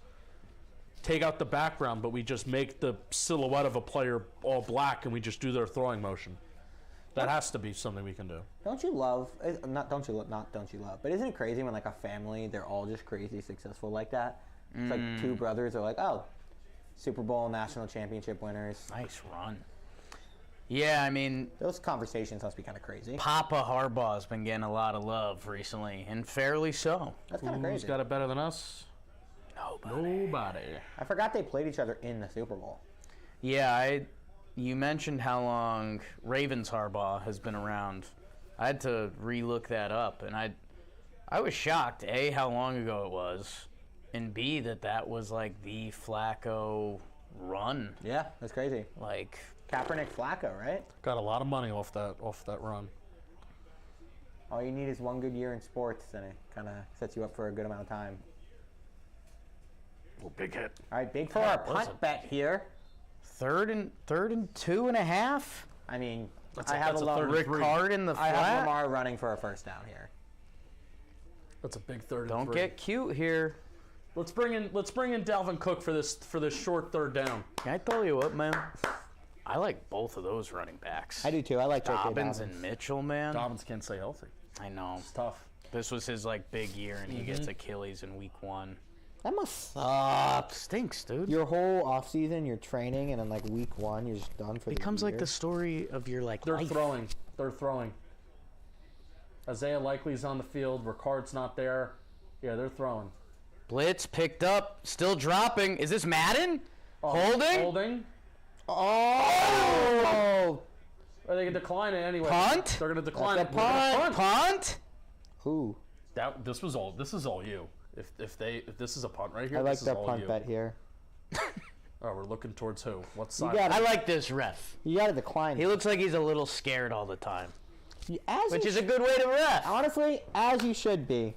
take out the background, but we just make the silhouette of a player all black, and we just do their throwing motion. That has to be something we can do. Don't you love? Not don't you love? But isn't it crazy when like a family, they're all just crazy successful like that? It's like two brothers are like, oh, Super Bowl national championship winners. Nice run. Yeah, I mean, Those conversations must be kind of crazy. Papa Harbaugh's been getting a lot of love recently, and fairly so. That's kind of Who's crazy. got it better than us? Nobody. I forgot they played each other in the Super Bowl. Yeah, you mentioned how long Ravens Harbaugh has been around. I had to relook that up, and I was shocked, A, how long ago it was, and B, that was like the Flacco run. Yeah, that's crazy. Like, Kaepernick, Flacco, right? Got a lot of money off that run. All you need is one good year in sports, and it kind of sets you up for a good amount of time. Oh, big hit. All right, big for our punt bet here. third and 2.5. I mean, That's I have a a third and three. Ricard in the I have flat. Lamar running for a first down here. That's a big third. Don't and three. get cute here. Let's bring in Dalvin Cook for this short third down. Can I tell you what, man? I like both of those running backs. I do too. I like J.K. Dobbins Dobbins. and Mitchell, man. Dobbins can't stay healthy. I know. It's tough. This was his like big year, and he gets Achilles in week 1. That must suck. Stinks, dude. Your whole offseason, you're training, and then like week 1, you're just done for the Becomes year. like the story of your like They're life. throwing. They're throwing. Isaiah Likely's on the field. Ricard's not there. Yeah, they're throwing. Blitz picked up, still dropping. Is this Madden? Holding? Holding. Oh! Or they can decline it anyway. Punt? They're gonna decline That's it. a punt. Punt? Ooh. This is all you. If this is a punt right here, I like this is that all punt you. bet here. Oh, we're looking towards who? What side? got I like this ref. You got to decline. He looks like he's a little scared all the time, As which you is a good way to ref. honestly, as you should be.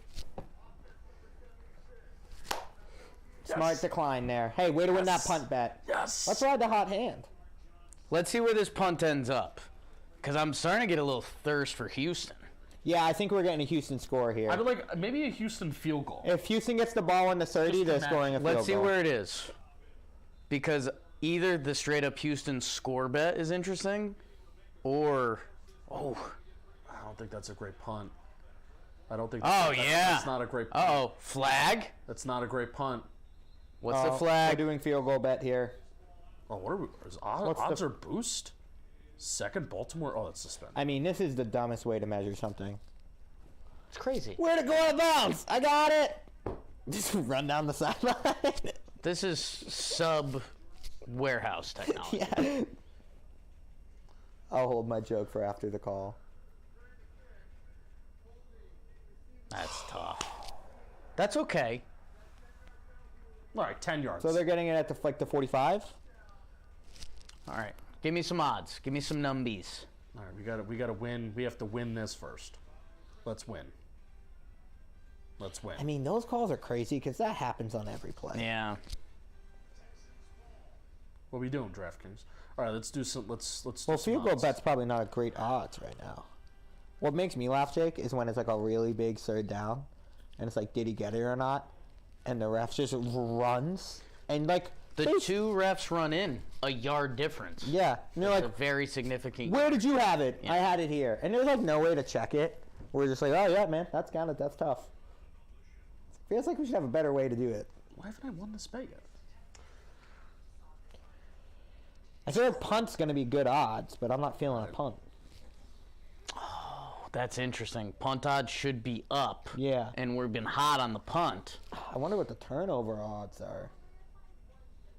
Smart decline there. Hey, way to win that punt bet. Yes. Let's ride the hot hand. Let's see where this punt ends up, because I'm starting to get a little thirst for Houston. Yeah, I think we're getting a Houston score here. I would like maybe a Houston field goal. If Houston gets the ball in the 30, Just they're to scoring a field Let's see goal. where it is, because either the straight up Houston score bet is interesting, or I don't think that's a great punt. I don't think. Oh, that's, yeah. That's not a great punt. uh-oh, flag. That's not a great punt. What's the We're flag? doing field goal bet here. Oh, what are we? Is odds are boost. Second Baltimore. Oh, that's suspended. I mean, this is the dumbest way to measure something. It's crazy. Where'd it go out of bounds? I got it. Just run down the sideline. This is sub warehouse technology. Yeah. I'll hold my joke for after the call. That's tough. That's okay. All right, 10 yards. So they're getting it at the 45. All right. Give me some odds. Give me some numbies. All right, we gotta win. We have to win this first. Let's win. Let's win. I mean, those calls are crazy because that happens on every play. Yeah. What are we doing, DraftKings? All right, let's do some. Let's do Well, some field goal odds. bet's probably not a great odds right now. What makes me laugh, Jake, is when it's like a really big third down, and it's like, did he get it or not? And the ref just runs, and like The two refs run in a yard difference. yeah, and they're It's like, a very significant. where did you have it? I had it here, and there's like no way to check it. We're just like, oh yeah, man, that's tough. Feels like we should have a better way to do it. Why haven't I won this bet yet? I feel like punt's gonna be good odds, but I'm not feeling a punt. That's interesting. Punt odds should be up. Yeah. And we've been hot on the punt. I wonder what the turnover odds are.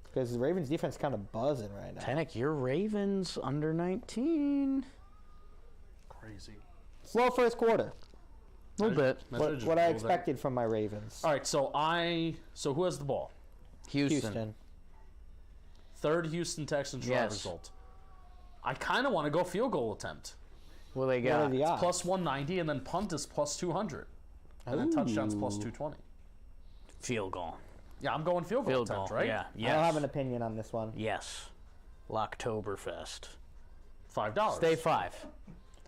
Because the Ravens defense is kind of buzzing right now. Penik, your Ravens under 19. Crazy. Slow first quarter. A little bit. What I expected from my Ravens. All right, so who has the ball? Houston. Third Houston Texans drive Yes. result. I kind of want to go field goal attempt. What they What got? are the odds? Plus 190, and then punt is plus 200. And then touchdowns plus 220. Field goal. Yeah, I'm going field goal Field attempt, goal. right? Yeah. I don't have an opinion on this one. Yes. Locktoberfest. $5. Stay 5.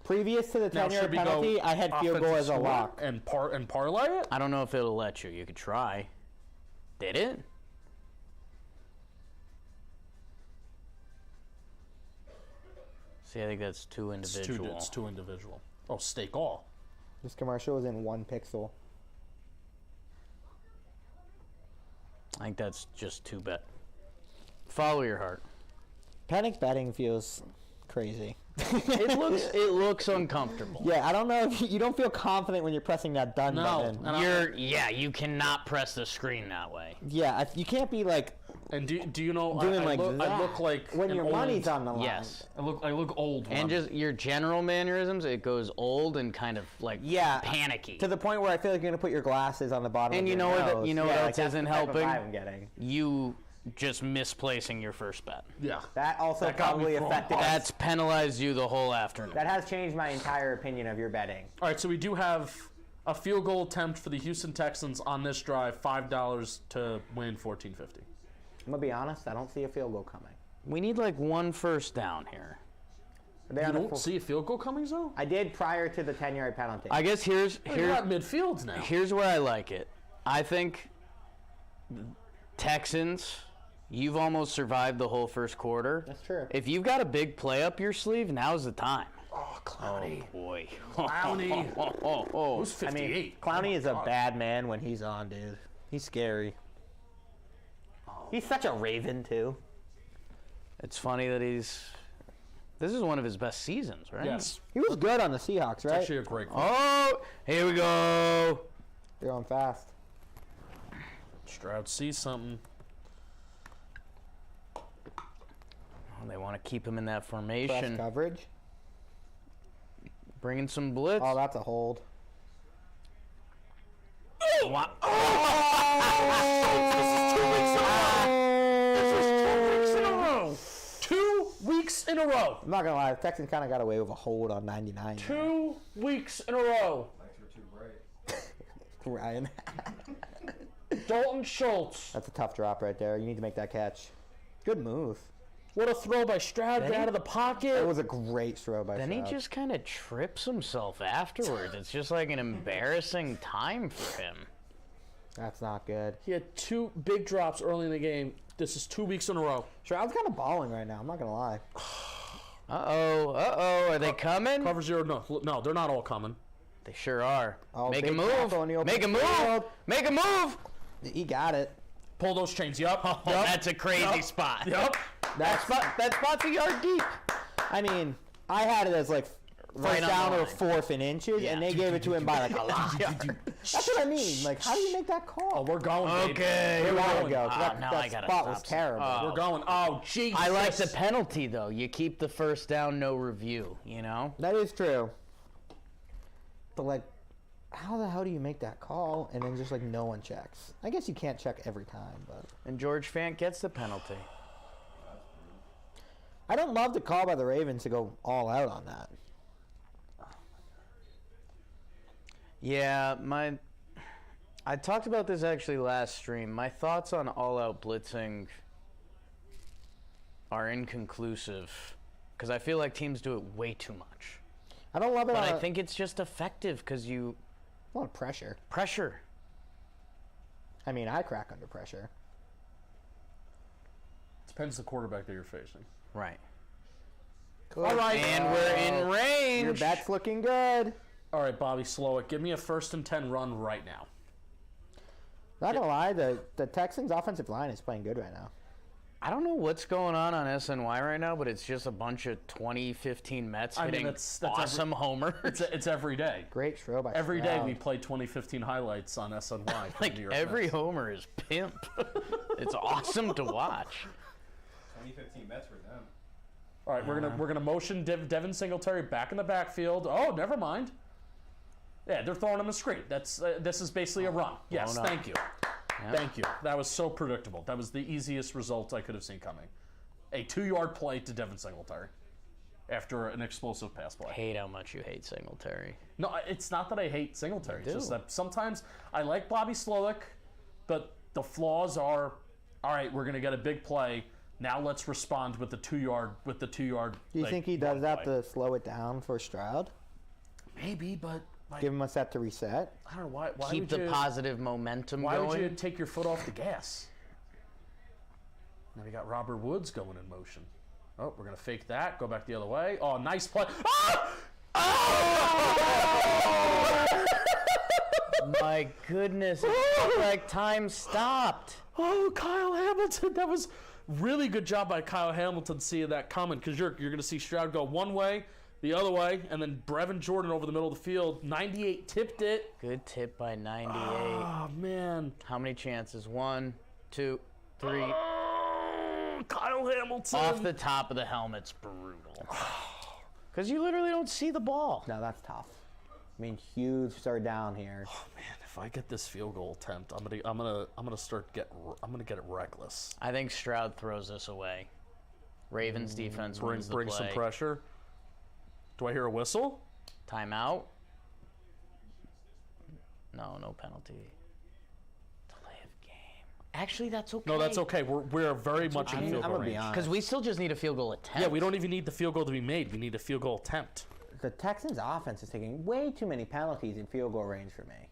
Previous to the Now, 10-yard should we go penalty, I had field goal offensive as a score lock. and parlay it. I don't know if it'll let you. You could try. Did it? See, I think that's two individual. It's two individual. Oh, stake all. This commercial is in 1 pixel. I think that's just two bet. Follow your heart. Panic betting feels crazy. It looks uncomfortable. Yeah, I don't know if you don't feel confident when you're pressing that done button. And You cannot press the screen that way. Yeah, you can't be like And do you know doing I like look, that I look like when an your old, money's on the line. Yes. I look old. when And I'm- just your general mannerisms, it goes old and kind of like panicky. To the point where I feel like you're gonna put your glasses on the bottom. And of you your know what? nose. You know what Yeah, else like that's isn't the type of helping? vibe I'm getting. You just misplacing your first bet. yeah. That also That got me probably thrown affected. off. That's penalized you the whole afternoon. That has changed my entire opinion of your betting. All right, so we do have a field goal attempt for the Houston Texans on this drive. $5 to win $14.50. I'm gonna be honest. I don't see a field goal coming. We need like one first down here. They You on the don't see a field goal coming, though? I did prior to the 10-yard penalty. I guess here's You're at midfield now. here's where I like it. I think Texans, you've almost survived the whole first quarter. That's true. If you've got a big play up your sleeve, now's the time. Oh, Clowney. Oh boy. Clowney. Who's 58? I mean, Clowney is a bad man when he's on, dude. He's scary. He's such a Raven too. It's funny that this is one of his best seasons, right? Yes. He was good on the Seahawks, right? Actually a great call. Oh, here we go. They're going fast. Stroud sees something. Oh, they want to keep him in that Press formation. coverage. Bringing some blitz. Oh, that's a hold. Wa- This is 2 weeks in a row. 2 weeks in a row. I'm not gonna lie, the Texans kind of got away with a hold on 99. 2 weeks in a row. Ryan. Dalton Schultz. That's a tough drop right there. You need to make that catch. Good move. What a throw by Stroud. Get Then out of the It pocket. was a great throw by Then he Stroud. just kind of trips himself afterwards. It's just like an embarrassing time for him. That's not good. He had 2 big drops early in the game. This is 2 weeks in a row. Stroud's kind of balling right now. I'm not gonna lie. Uh-oh. Are they coming? Cover 0. No, they're not all coming. They sure are. Oh, Make a big move. tackle in the open Make a move. field. Make a move. He got it. Pull those chains. Yup. Oh, that's a crazy spot. Yep. That spot's a yard deep. I mean, I had it as like Right first on down the or line. fourth and inches, Yeah. and they gave it to him by like a lot. That's what I mean. Like, how do you make that Oh, call? we're going. baby. Okay. Here we going. go. Ah, That, now that I gotta spot was stop. terrible. Oh. We're going. Oh, jeez. I like the penalty, though. You keep the first down, no review, you know? That is true. But like, how the hell do you make that call and then just like no one checks? I guess you can't check every time, but And George Fant gets the penalty. I don't love the call by the Ravens to go all out on that. Yeah, I talked about this actually last stream. My thoughts on all-out blitzing are inconclusive because I feel like teams do it way too much. I don't love it But on I think it's just effective because you a lot of pressure. pressure. I mean, I crack under pressure. Depends the quarterback that you're facing. Right. All right, And we're in range. Your bet's looking good. All right, Bobby, slow it. Give me a 1st and 10 run right now. Not gonna lie, the Texans' offensive line is playing good right now. I don't know what's going on SNY right now, but it's just a bunch of 2015 Mets hitting that's awesome homers. It's every day. Great throw by Every day Stroud. we play 2015 highlights on SNY. for Like New York every Mets. homer is pimp. It's awesome to watch. 2015 Mets were them. All right, we're gonna motion Devin Singletary back in the backfield. Oh, never mind. Yeah, they're throwing him a screen. This is basically a run. Yes, Blown up. thank you. Thank you. That was so predictable. That was the easiest result I could have seen coming. A 2-yard play to Devin Singletary after an explosive pass play. I hate how much you hate Singletary. No, it's not that I hate Singletary. It's do. just that sometimes I like Bobby Slowick, but the flaws are, all right, we're going to get a big play. Now let's respond with the 2-yard. Do you think he does that to slow it down for Stroud? Maybe, but like, Give him a set to reset? I don't know why. Keep would the you, positive momentum Why going. would you take your foot off the gas? Now we got Robert Woods going in motion. Oh, we're gonna fake that. Go back the other way. Oh, nice play. Ah! My goodness, it felt like time stopped. Oh, Kyle Hamilton. That was really good job by Kyle Hamilton seeing that coming, because you're going to see Stroud go one way, the other way, and then Brevin Jordan over the middle of the field. 98 tipped it. Good tip by 98. Oh, man. How many chances? 1, 2, 3. Oh, Kyle Hamilton. Off the top of the helmet's brutal. Because you literally don't see the ball. No, that's tough. I mean, huge third down here. Oh, man, if I get this field goal attempt, I'm gonna get it reckless. I think Stroud throws this away. Ravens defense wins the Bring play. some pressure. Do I hear a whistle? Timeout. No penalty. Delay of game. Actually, that's okay. No, that's okay. We're very much in field I'm goal gonna be range. honest. Because we still just need a field goal attempt. Yeah, we don't even need the field goal to be made. We need a field goal attempt. The Texans' offense is taking way too many penalties in field goal range for me.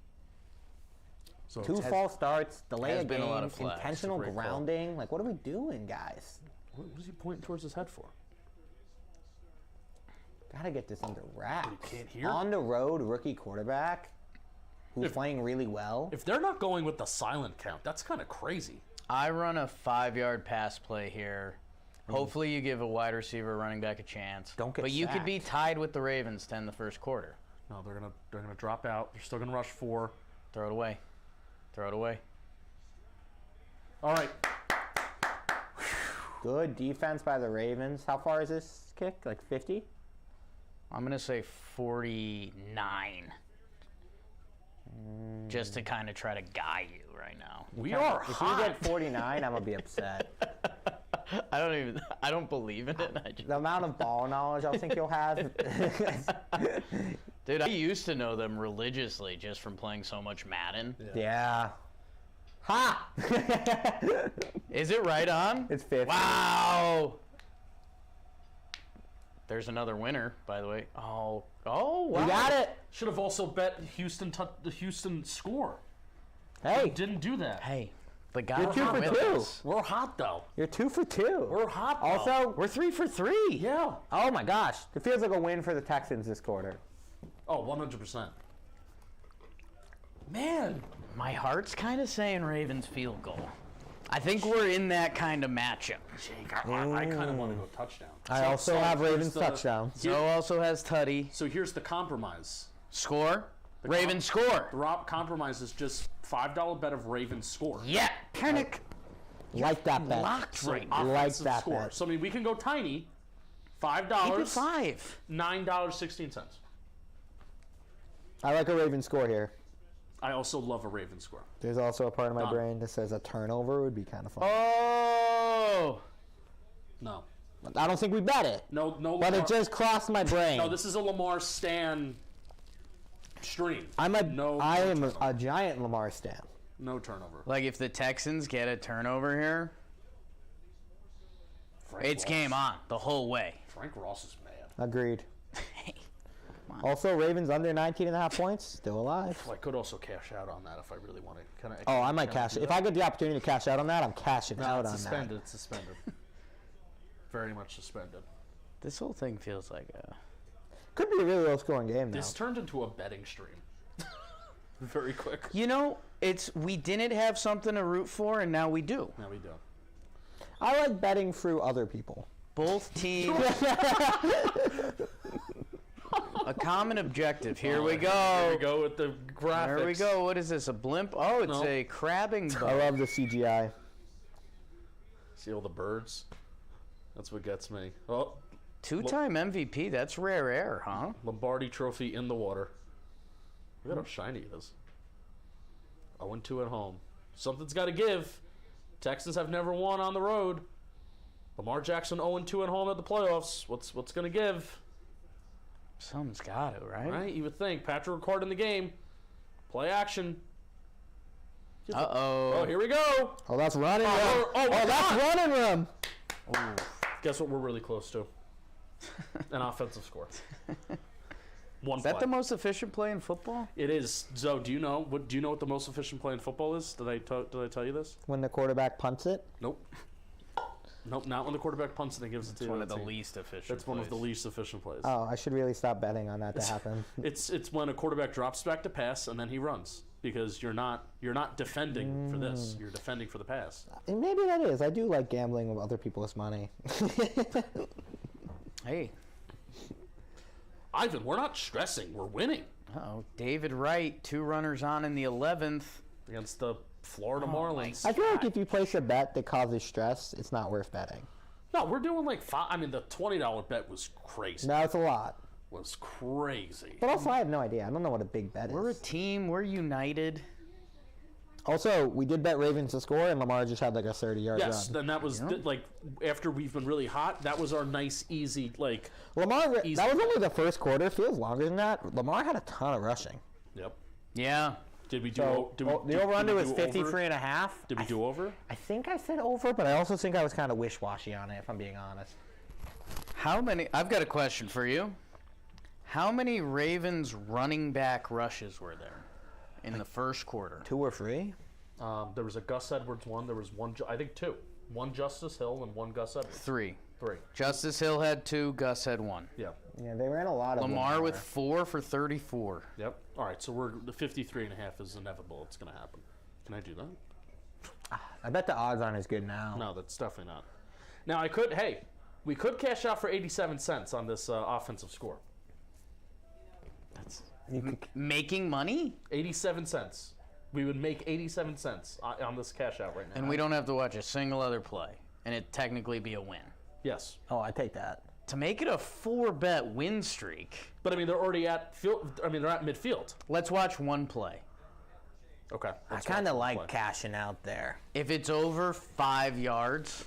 So 2 false starts, delay has of been a lot games, of flags. intentional Great call. grounding. Like, what are we doing, guys? What is he pointing towards his head for? Gotta get this under wraps. You can't hear? On the road, rookie quarterback who's If- playing really well. If they're not going with the silent count, that's kind of crazy. I run a 5-yard pass play here. Hopefully you give a wide receiver, running back a chance. Don't get But you could be sacked. tied with the Ravens to end the first quarter. No, they're gonna drop out. They're still gonna rush 4. Throw it away. Throw it away. All right. Good defense by the Ravens. How far is this kick? Like 50? I'm going to say 49. Just to kind of try to guy you right now. We are If you hot. get 49, I'm gonna be upset. I don't believe in it. The amount of ball knowledge I think you'll have. Dude, I used to know them religiously just from playing so much Madden. Yeah. Ha! Is it right on? It's 50. Wow. There's another winner, by the way. Oh, wow. You got it. Should have also bet the Houston score. Hey, Didn't do that. Hey, the guy You're 2 for 2. We're hot though. You're 2 for 2. We're hot though. Also, We're 3 for 3. yeah. oh my gosh, it feels like a win for the Texans this quarter. Oh, 100%. Man. My heart's kind of saying Ravens field goal. I think we're in that kind of matchup. Jake, I kind of want to go touchdown. I So- also so have here's Ravens the- touchdown. Zoe also has Tutty. So here's the compromise. Score. Ravens score. The compromise is just $5 bet of Ravens score. Yeah. Penik. Like that bet. Locked right now. Like Offensive that score. bet. So I mean, we can go tiny. Keep it $5, 5. $9.16. I like a Ravens score here. I also love a Ravens score. There's also a part of my Done. brain that says a turnover would be kind of fun. Oh. No, I don't think we bet it, no, but Lamar, it just crossed my brain. no. This is a Lamar Stan stream. I am no a giant Lamar stan. No turnover. Like if the Texans get a turnover here, Frank it's Ross. game on the whole way. Frank Ross is mad. Agreed. Hey, Also, Ravens under 19.5 points, still alive. Well, I could also cash out on that if I really want to. Can I? Oh, I might cash it. If I get the opportunity to cash out on that, I'm cashing out it's on suspended. that. It's suspended. Very much suspended. this whole thing feels like a. Could be a really low-scoring game now. This turned into a betting stream. Very quick. You know, we didn't have something to root for, and now we do. Now we do. I like betting through other people. Both teams. A common objective. Here we go. Here we go with the graphics. There we go. What is this? A blimp? Oh, it's No. a crabbing I bug. love the CGI. See all the birds? That's what gets me. Oh, Two-time MVP. That's rare air, huh? Lombardi Trophy in the water. Look at how shiny it is. 0-2 at home. Something's got to give. Texans have never won on the road. Lamar Jackson 0-2 at home at the playoffs. What's going to give? Something's got it, right? Right? You would think. Patrick Ricard in the game. Play action. Uh-oh. Oh, here we go. Oh, that's running room. oh, That's running room. Guess what we're really close to? An offensive score. One Is that play. the most efficient play in football? It is. Zoe, do you know what the most efficient play in football is? Did I tell you this? When the quarterback punts it. Nope. Nope, not when the quarterback punts and gives it to It's the one other of the team. least efficient That's one of the plays. least efficient plays. Oh, I should really stop betting on that to happen. It's when a quarterback drops back to pass and then he runs because you're not defending for this. You're defending for the pass. And maybe that is. I do like gambling with other people's money. Hey. Ivan, we're not stressing. We're winning Uh-oh. David Wright, 2 runners on in the 11th. against the Florida Marlins. I feel like if you place a bet that causes stress, it's not worth betting. No, we're doing like five. I mean, the $20 bet was crazy. No, it's a lot. Was crazy. But also, I have no idea. I don't know what a big bet We're a is. team. We're united. Also, we did bet Ravens to score, and Lamar just had like a 30-yard Yes, run. then that was like after we've been really hot. That was our nice, easy like. Lamar, Easy. that was only the first quarter. Feels longer than that. Lamar had a ton of rushing. Yep. Yeah. Did we do? So did we, the did- over-under did we was do over? 53 and a half. Did we do over? I think I said over, but I also think I was kind of wish-washy on it, if I'm being honest. How many? I've got a question for you. How many Ravens running back rushes were there in the first quarter? 2 or 3? There was a Gus Edwards one. There was one. I think 2. One Justice Hill and one Gus Edwards. 3. 3. Justice Hill had 2. Gus had 1. Yeah. Yeah, they ran a lot of Lamar with 4 for 34. Yep. All right. So the 53 and a half is inevitable. It's going to happen. Can I do that? I bet the odds aren't as good now. No, that's definitely not. Now I could. Hey, we could cash out for 87 cents on this offensive score. That's You could, making money, 87 cents. We would make 87 cents on this cash out right now. and we don't have to watch a single other play, and it technically be a win. Yes. oh, I take that. To make it a 4-bet win streak, But I mean, they're already at field. I mean, they're at midfield. let's watch one play. Okay. I kind of like cashing out there. If it's over 5 yards,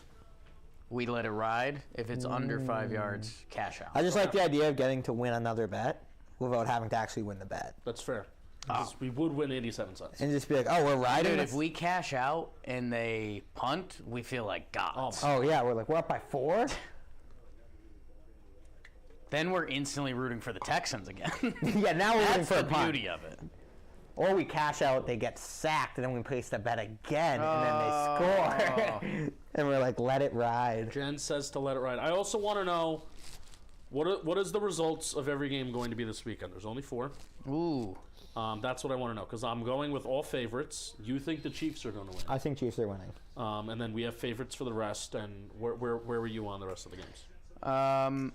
we let it ride. If it's under 5 yards, cash out. I just like the idea of getting to win another bet without having to actually win the bet. That's fair. Because we would win 87 cents. And just be like, oh, we're riding. Dude, this- if we cash out and they punt, we feel like gods. Oh, yeah, we're like, we're up by 4? Then we're instantly rooting for the Texans again. Yeah, now we're rooting That's for the a punt. beauty of it. Or we cash out, they get sacked, and then we place the bet again, and then they score. And we're like, let it ride. Jen says to let it ride. I also want to know what is the results of every game going to be this weekend? There's only 4. Ooh. That's what I want to know because I'm going with all favorites. You think the Chiefs are going to win, I think Chiefs are winning. and then we have favorites for the rest. And where were you on the rest of the games?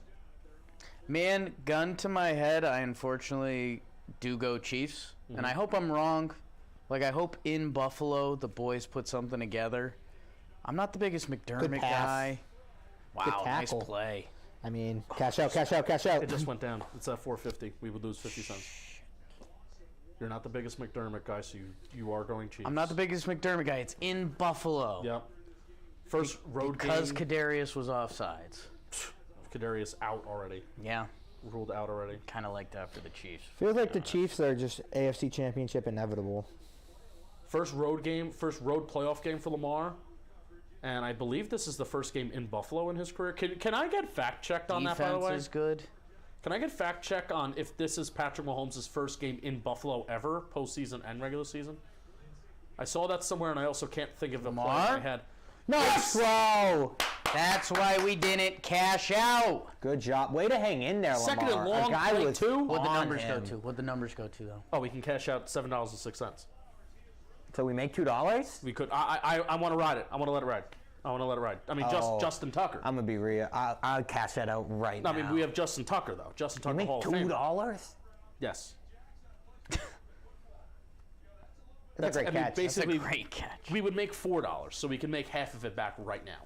Man, gun to my head, I unfortunately do go Chiefs. And I hope I'm wrong. Like, I hope in Buffalo the boys put something together. I'm not the biggest McDermott pass. guy. Wow, nice tackle. play. I mean, cash out, cash out, cash out. It just went down. It's at 450. We would lose 50 cents. You're not the biggest McDermott guy, so you are going Chiefs. I'm not the biggest McDermott guy. It's in Buffalo. Yep. First road Because game. Kadarius was offsides. Kadarius out already. Yeah, Ruled out already. kind of like that for the Chiefs. Feels like the Chiefs are just AFC Championship inevitable. First road playoff game for Lamar. And I believe this is the first game in Buffalo in his career. Can I get fact checked on that, by the Defense way? is good. Can I get fact check on if this is Patrick Mahomes' first game in Buffalo ever, postseason and regular season? I saw that somewhere, and I also can't think of the play in Lamar? my head. Nice throw! That's why we didn't cash out. Good job. Way to hang in there, Second Lamar. and long, A guy play was 2. What'd the on numbers him. go to? What'd the numbers go to, though? Oh, we can cash out $7.06. So we make $2? We could. I want to ride it. I want to let it ride. I want to let it ride. I mean, Oh. Justin Tucker. I'm gonna be real. I'll cash that out right No, now. I mean, we have Justin Tucker, though. Justin Tucker, make Hall of Famer. $2. Yes. That's a great catch. That's a Basically, great catch. we would make $4, so we can make half of it back right now.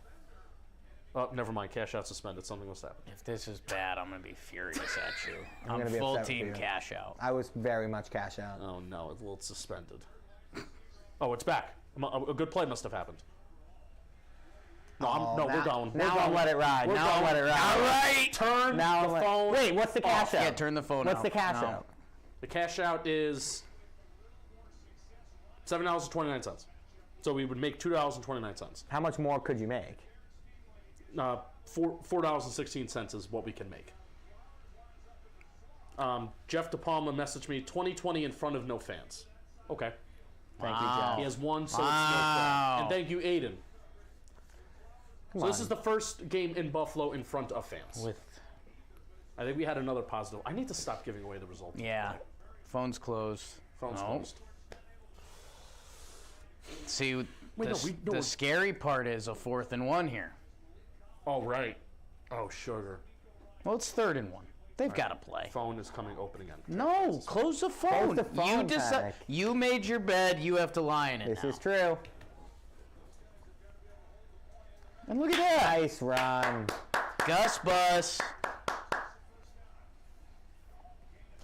Oh, never mind. Cash out suspended. Something must happen. If this is bad, I'm going to be furious at you. I'm I'm gonna be full upset with team you. cash out. I was very much cash out. Oh, no. It's suspended. Oh, it's back. A good play must have happened. No, we're going. Now I'll let it ride. We're Now I'll let it going. ride. All right. Turn Now the I'll phone. Wait, what's the cash off. out? Yeah, turn the phone What's out. the cash No. out? The cash out is $7.29. So we would make $2.29. How much more could you make? $4.16 is what we can make. Jeff DePalma messaged me 2020 in front of no fans. Okay. Thank you, Wow. Jeff. He has one, so it's no Wow. problem. And thank you, Aiden. Come So this on. is the first game in Buffalo in front of fans. With I think we had another positive. I need to stop giving away the results. Yeah. Phone's closed. Phone's No. closed. See, Wait, the, no, the scary part is a 4th and 1 here. Oh, right. Oh, sugar. Well, it's 3rd and 1. They've got to play. Phone is coming open again. No, close the phone. the phone, you Penik. You made your bed. You have to lie in it This now. is true. And look at that. Nice run. Gus Bus.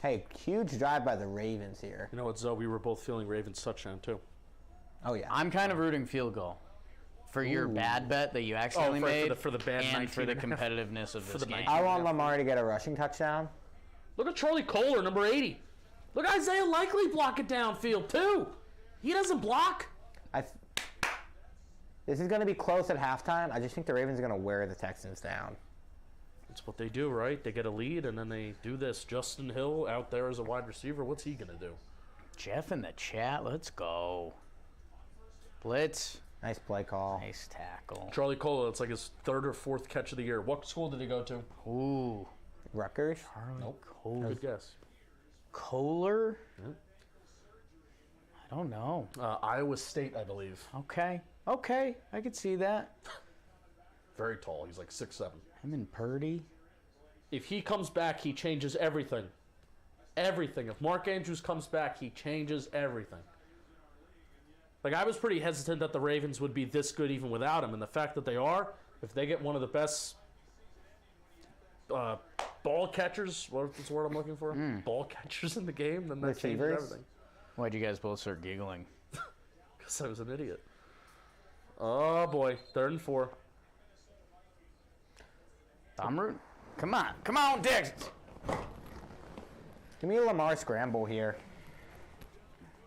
Hey, huge drive by the Ravens here. You know what, Zoe? We were both feeling Ravens touchdown, too. Oh, yeah. I'm kind of rooting field goal for your bad bet that you accidentally for made, the bad and for the 19.5. competitiveness of this the game. 19. I want Lamar to get a rushing touchdown. Look at Charlie Kohler, number 80. Look, Isaiah Likely block it downfield, too. He doesn't block. This is going to be close at halftime. I just think the Ravens are going to wear the Texans down. That's what they do, right? They get a lead, and then they do this. Justin Hill out there as a wide receiver. What's he going to do? Jeff in the chat. Let's go. Blitz. Nice play call. Nice tackle. Charlie Kohler, it's like his 3rd or 4th catch of the year. What school did he go to? Ooh. Rutgers? Nope. Kohler. Good guess. Kohler? I don't know. Iowa State, I believe. Okay. Okay. I could see that. Very tall. He's like 6'7". Him and Purdy. If he comes back, he changes everything. Everything. If Mark Andrews comes back, he changes everything. Like, I was pretty hesitant that the Ravens would be this good even without him. And the fact that they are, if they get one of the best ball catchers, what's the word I'm looking for? Ball catchers in the game, then that changes Receivers? everything. Why'd you guys both start giggling? Because I was an idiot. Oh, boy. 3rd and 4. I'm rooting. Come on. Come on, Texans. Give me a Lamar scramble here.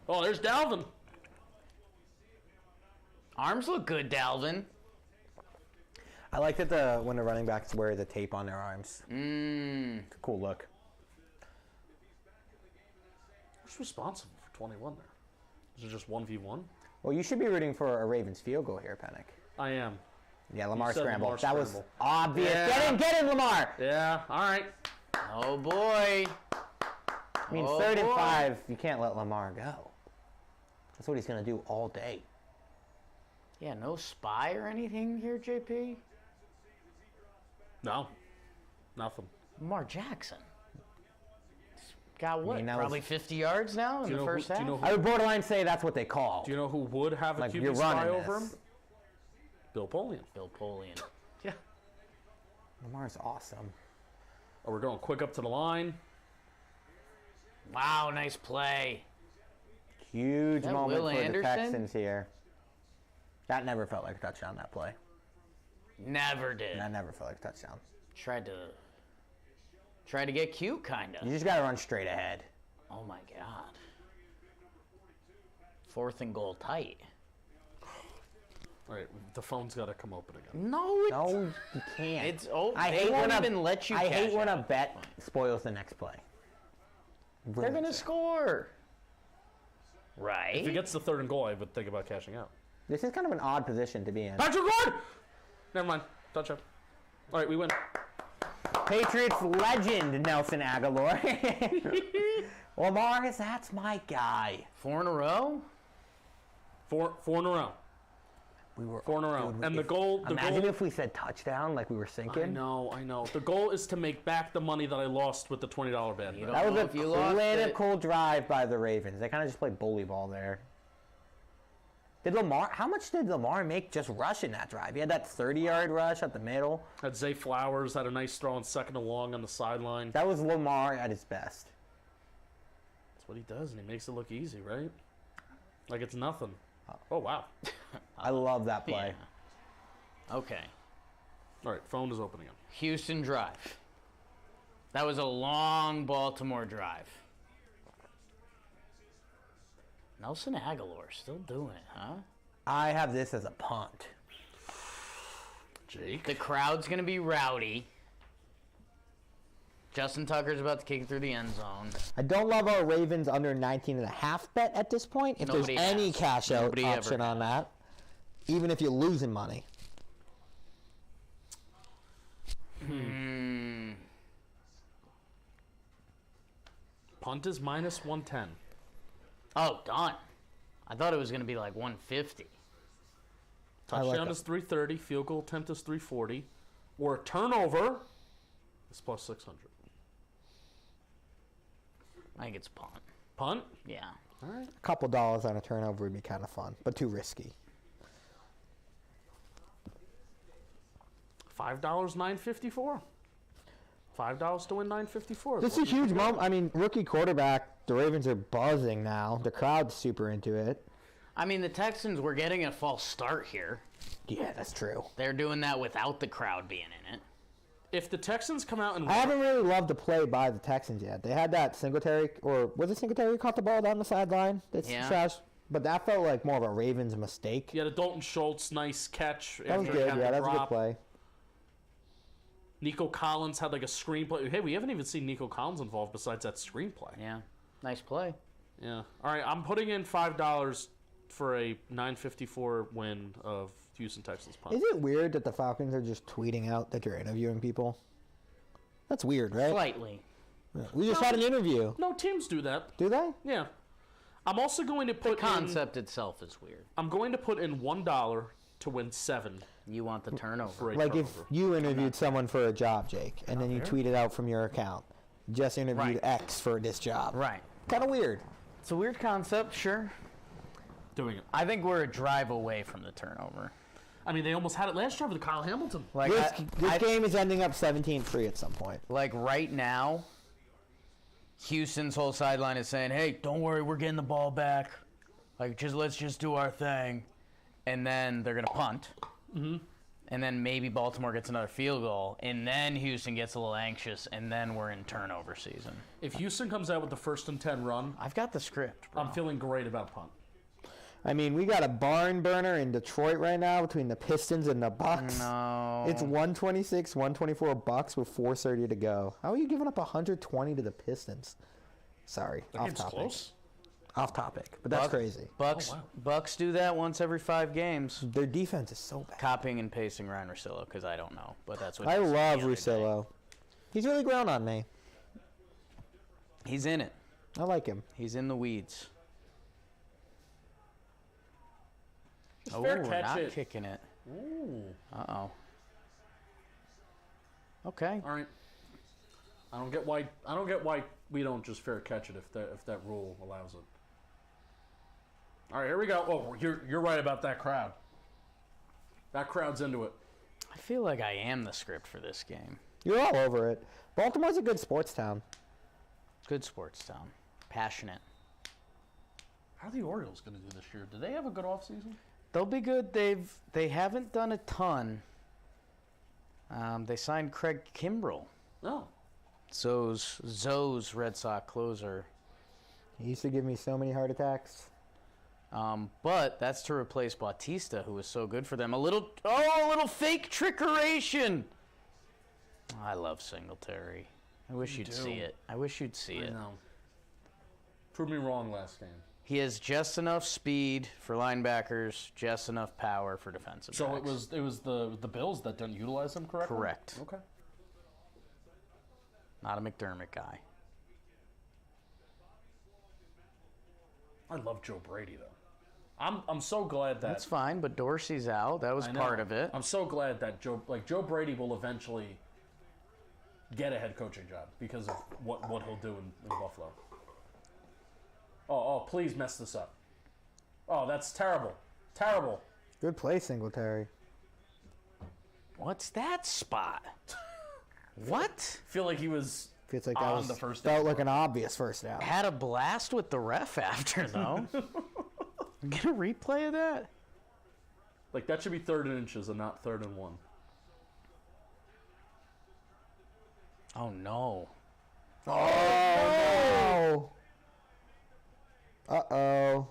Oh, there's Dalvin. Arms look good, Dalvin. I like that when the running backs wear the tape on their arms. It's a cool look. Who's responsible for 21 there? Is it just 1v1? Well, you should be rooting for a Ravens field goal here, Penik. I am. Yeah, Lamar said scramble. Lamar That was scramble. obvious. Yeah. Get in, Lamar. Yeah, all right. Oh, boy. I mean, Oh, 3rd and boy. 5, you can't let Lamar go. That's what he's going to do all day. Yeah, no spy or anything here, JP? No, nothing. Lamar Jackson. Got what? mean, that Probably was- 50 yards now in Do you the know first who- do half? you know I would borderline say that's what they call. Do you know who would have a Like, QB you're spy running over this. him? Bill Polian. Bill Polian. Yeah. Lamar's awesome. Oh, we're going quick up to the line. Wow, nice play. Huge that moment Will for Anderson? the Texans here. That never felt like a touchdown, that play. Never did. That never felt like a touchdown. Tried to get cute, kind You of. just got to run straight ahead. Oh, my God. 4th and goal tight. All right, the phone's got to come open again. No, it's... No, you can't. It's oh, I they hate won't when even let you I hate cash when a out. bet spoils the next play. They're Ruins going to it. score. Right? If it gets the 3rd and goal, I would think about cashing out. This is kind of an odd position to be in. Patrick Ward! Never mind. Touchdown. All right, we win. Patriots legend Nelson Aguilar. Lamar, that's my guy. 4 in a row? Four in a row. We were 4 in a row. dude, And the goal. Imagine if we said touchdown like we were sinking. I know. The goal is to make back the money that I lost with the $20 bet. You don't That was know a if you lost it. clinical drive by the Ravens. They kind of just played bully ball there. How much did Lamar make just rushing that drive? He had that 30-yard rush at the middle. Had Zay Flowers had a nice throw on 2nd and long on the sideline. That was Lamar at his best. That's what he does, and he makes it look easy, right? Like it's nothing. Oh, wow. I love that play. Yeah. Okay. All right, phone is open again. Houston drive. That was a long Baltimore drive. Nelson Aguilar still doing it, huh? I have this as a punt. Jake? The crowd's going to be rowdy. Justin Tucker's about to kick it through the end zone. I don't love our Ravens under 19.5 bet at this point. If Nobody there's any has. cash out Nobody ever option on has. that, even if you're losing money. Punt is minus 110. Oh, done. I thought it was going to be like 150. I like Touchdown that. is 330. Field goal attempt is 340. Or a turnover is plus 600. I think it's a punt. Punt? Yeah. All right. A couple dollars on a turnover would be kind of fun, but too risky. $5, $9.54. $5 to win $9.54. This is a huge moment. I mean, rookie quarterback, the Ravens are buzzing now. The crowd's super into it. I mean, the Texans were getting a false start here. Yeah, that's true. They're doing that without the crowd being in it. If the Texans come out and I haven't really loved the play by the Texans yet. They had that Singletary, or was it Singletary who caught the ball down the sideline? That's Yeah. trash. But that felt like more of a Ravens mistake. you had a Dalton Schultz nice catch. That was after he good. had Yeah, the that's a good drop. play. Nico Collins had like a screenplay. Hey, we haven't even seen Nico Collins involved besides that screenplay. Yeah. Nice play. Yeah. All right, I'm putting in $5 for a 9.54 win of Houston Texans punt. Is it weird that the Falcons are just tweeting out that you're interviewing people? That's weird, right? Slightly. We just had an interview. No, teams do that. Do they? Yeah. I'm also going to The put concept itself is weird. I'm going to put in $1 to win 7 You want the turnover. for a Like if turnover. you interviewed someone for a job, Jake, and then you tweeted out from your account, just interviewed Right. X for this job. Right. Kind of weird. It's a weird concept, sure. Doing it. I think we're a drive away from the turnover. I mean, they almost had it last year with Kyle Hamilton. Like This game is ending up 17-3 at some point. like right now, Houston's whole sideline is saying, "Hey, don't worry, we're getting the ball back. Like, let's just do our thing," and then they're gonna punt, and then maybe Baltimore gets another field goal, and then Houston gets a little anxious, and then we're in turnover season. If Houston comes out with the 1st and 10 run, I've got the script, bro. I'm feeling great about punt. I mean, we got a barn burner in Detroit right now between the Pistons and the Bucks. No. It's 126, 124 Bucks with 4:30 to go. How are you giving up 120 to the Pistons? Sorry, That off game's topic. close. Off topic, but that's Buck- crazy. Bucks. Oh, wow. Bucks do that once every 5 games. Their defense is so bad. Copying and pasting Ryan Russillo because I don't know, but that's what I he said love the other day. Russillo. He's really grown on me. He's in it. I like him. He's in the weeds. Oh, fair we're catch not it. kicking it. Ooh. Uh-oh. Okay. All right. I don't get why we don't just fair catch it if that rule allows it. All right, here we go. Oh, you're right about that crowd. That crowd's into it. I feel like I am the script for this game. You're all over it. Baltimore's a good sports town. Good sports town. Passionate. How are the Orioles going to do this year? Do they have a good offseason? They'll be good. They haven't done a ton. They signed Craig Kimbrell. No. Zoe's Red Sox closer. He used to give me so many heart attacks. But that's to replace Bautista, who was so good for them. A little fake trickeration. I love Singletary. I wish you'd see it. I wish you'd see it. know. Prove me wrong last game. He has just enough speed for linebackers, just enough power for defensive So backs. it was the Bills that didn't utilize him correctly? Correct. Okay. Not a McDermott guy. I love Joe Brady, though. I'm so glad that That's fine, but Dorsey's out. That was I know. part of it. I'm so glad that Joe Brady will eventually get a head coaching job because of what he'll do in Buffalo. Oh, please mess this up. Oh, that's terrible. Terrible. Good play, Singletary. What's that spot? What? I feel like he was Feels like that on was the first felt down. like an obvious first down. Had a blast with the ref after, though. Get a replay of that? Like, that should be 3rd and inches and not 3rd and 1. Oh, no. Oh! Uh-oh.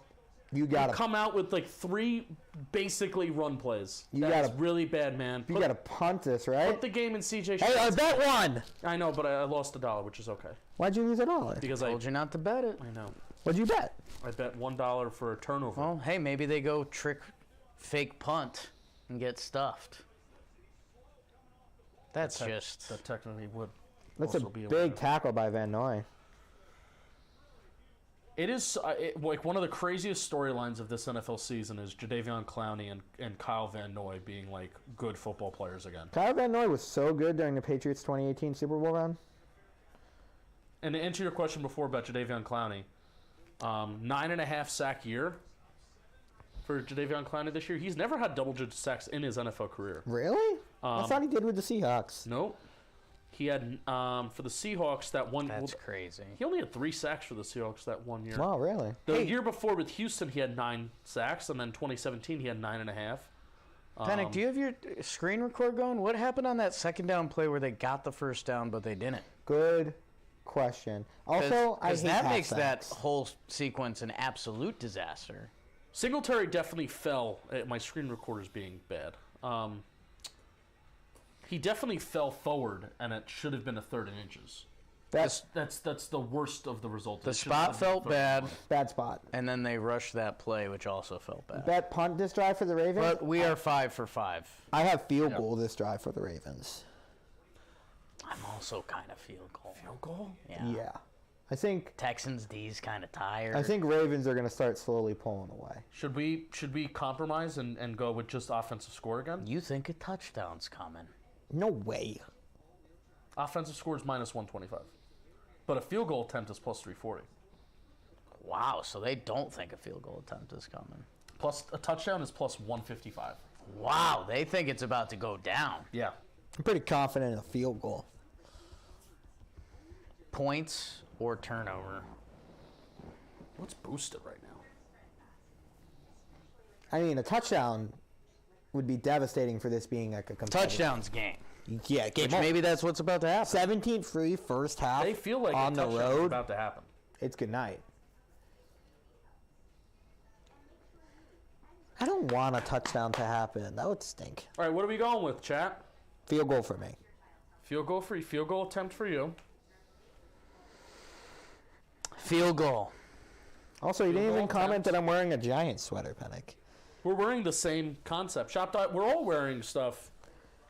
You got to Come out with, like, 3 basically run plays. You That's gotta- really bad, man. you got to punt this, right? Put the game in CJ Hey, I Stroud's. bet one. I know, but I lost $1, which is okay. Why'd you lose it all? Because Told you not to bet it. I know. What'd you bet? I bet $1 for a turnover. Well, hey, maybe they go trick fake punt and get stuffed. That's just... That technically would That's a also be big tackle by Van Noy. It is like one of the craziest storylines of this NFL season is Jadeveon Clowney and Kyle Van Noy being like good football players again. Kyle Van Noy was so good during the Patriots 2018 Super Bowl run. And to answer your question before about Jadeveon Clowney, 9.5 sack year for Jadeveon Clowney this year. He's never had double-digit sacks in his NFL career. Really? I thought he did with the Seahawks. Nope. He had for the Seahawks that one. That's crazy. He only had 3 sacks for the Seahawks that 1 year. Wow, really? The year before with Houston, he had 9 sacks, and then 2017 he had 9.5. Penik, do you have your screen record going? What happened on that second down play where they got the first down but they didn't? Good question. Also, I hate that half makes that sacks. whole sequence an absolute disaster. Singletary definitely fell at my screen recorder's being bad. He definitely fell forward, and it should have been a 3rd and inches. That's That's the worst of the result. The It should have spot been felt 3rd and bad, 1. bad spot. and then they rushed that play, which also felt bad. Bet punt this drive for the Ravens. But we are 5 for 5. I have field goal this drive for the Ravens. I'm also kind of field goal. Field goal? Yeah. I think Texans D's kind of tired. Ravens are going to start slowly pulling away. Should we compromise and go with just offensive score again? You think a touchdown's coming? No way. Offensive score is minus 125, but a field goal attempt is plus 340. Wow, so they don't think a field goal attempt is coming. Plus a touchdown is plus 155. Wow, they think it's about to go down. Yeah. I'm pretty confident in a field goal. Points or turnover. What's boosted right now? I mean, a touchdown would be devastating for this being like a competitive. Touchdowns game. Yeah, game Which on. maybe that's what's about to happen. 17 free first half. They feel like on a the touchdown is road. about to happen. It's good night. I don't want a touchdown to happen. That would stink. All right, what are we going with, chat? Field goal for me. Field goal attempt for you. Field goal. Also, you didn't goal even comment attempt. that I'm wearing a Giant sweater, Penik. We're wearing the same concept. We're all wearing stuff.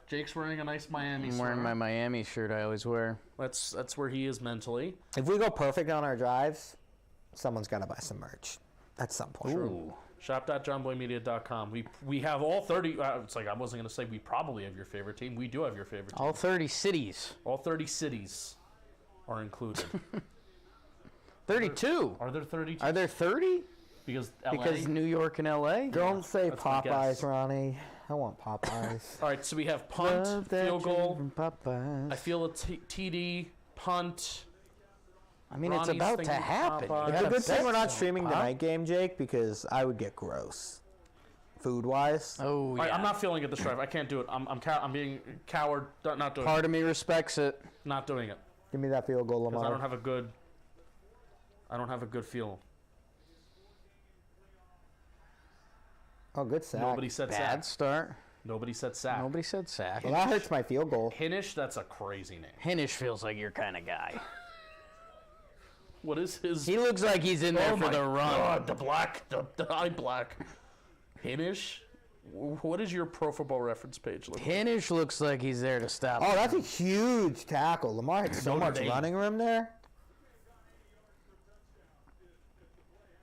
Jake's wearing a nice Miami I'm wearing sweater. my Miami shirt I always wear. That's where he is mentally. If we go perfect on our drives, someone's got to buy some merch at some point. Ooh. Shop.johnboymedia.com. We have all 30. It's like I wasn't going to say we probably have your favorite team. We do have your favorite team. All 30 cities. All 30 cities are included. 32. Are there 32? Are there 30? Because LA. Because New York and LA? Don't say That's my guess. Popeyes, Ronnie. I want Popeyes. All right, so we have punt, Love that field goal. dream from Popeyes. I feel a TD, punt. I mean, it's Ronnie's about to thinking happen. Popeyes. You It's a gotta good thing bet we're not some, streaming the huh? night game, Jake, because I would get gross. Food-wise. Oh, All yeah. right, I'm not feeling it this drive. I can't do it. I'm being coward. Not doing Part it. of me respects it. Not doing it. Give me that field goal, Because Lamar. I don't have a good feel. Oh, good sack. Nobody said Bad sack. start. Nobody said sack. Nobody said sack. Well, that hurts my field goal. Hinish, that's a crazy name. Hinish feels like your kind of guy. What is his? He looks like he's in there Oh for my the run. God, the eye black. Hinish? What is your Pro Football Reference page look like? Hinish looks like he's there to stop. Oh, that's a huge tackle. Lamar had so Notre much Dame. running room there.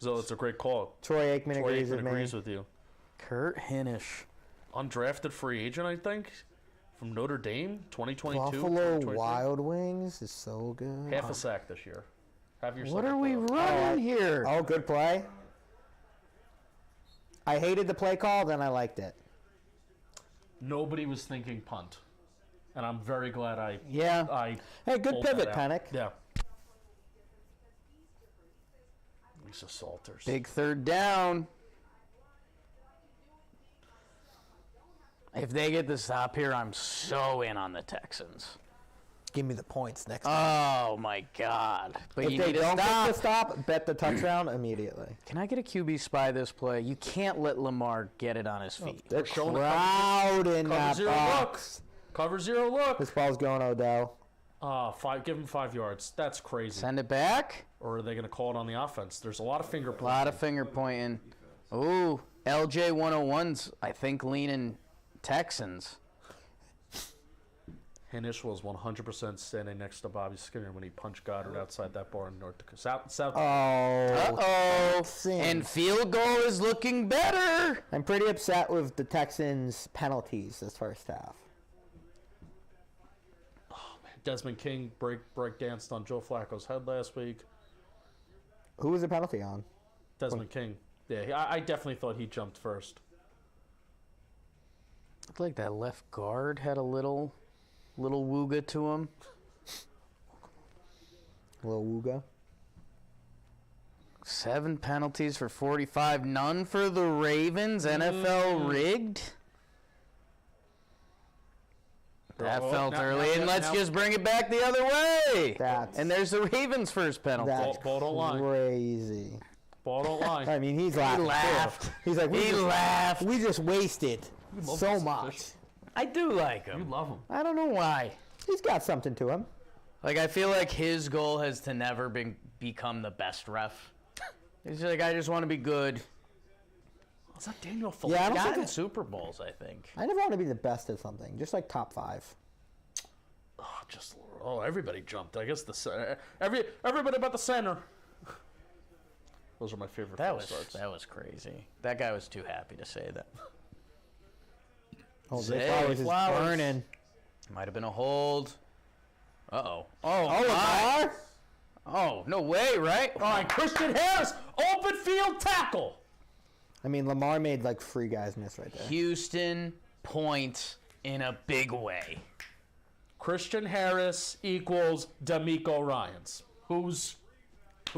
So it's a great call. Troy Aikman Troy agrees Aikman with me. agrees with you. Kurt Hinish. Undrafted free agent, I think, from Notre Dame, 2022. Buffalo 2023. Wild Wings is so good. Half a sack this year. Have yourself What a are we playoff. running here? Oh, good play. I hated the play call, then I liked it. Nobody was thinking punt, and I'm very glad I Yeah. Hey, good pulled pivot, that out. Penik. Yeah. Lisa Salters. Big third down. If they get the stop here, I'm so in on the Texans. Give me the points next time. Oh, my God. But If you they need to don't stop. get the stop, bet the touchdown immediately. Can I get a QB spy this play? You can't let Lamar get it on his feet. They're showing the crowding Cover that zero box. Cover zero look. This ball's going Odell. Give him 5 yards. That's crazy. Send it back. Or are they going to call it on the offense? There's a lot of finger A pointing. lot of finger pointing. Ooh, LJ 101's, I think, leaning Texans. Hinish was 100% standing next to Bobby Skinner when he punched Goddard outside that bar in North Dakota. South. Oh. Uh-oh. Texans. And field goal is looking better. I'm pretty upset with the Texans' penalties this first half. Desmond King break danced on Joe Flacco's head last week. Who was the penalty on? Desmond King. Yeah, I definitely thought he jumped first. Looked like that left guard had a little wooga to him. Lil Wooga. 7 penalties for 45. None for the Ravens. NFL rigged. That felt early, and let's just bring it back the other way. And there's the Ravens' first penalty. That's Ball don't lie. crazy. Ball don't lie. I mean, he's laughing. He laughed. Too. He's like, He laughed. We just wasted love so this much. fish. I do like You him. love him. I don't know why. He's got something to him. Like, I feel like his goal has to never become the best ref. He's like, I just want to be good. Was that Daniel Yeah, I He's don't gotten think Super Bowls, I think. I never want to be the best at something. Just like top 5. Everybody jumped. I guess everybody but the center. Those are my favorite. That false starts. was crazy. That guy was too happy to say that. Oh, Zay Zay Flowers is Flowers. burning. Might have been a hold. Uh-oh. Oh, my. Lamar? Oh, no way, right? All right, Christian Harris, open field tackle. I mean, Lamar made like 3 guys miss right there. Houston points in a big way. Christian Harris equals D'Amico Ryans. Who's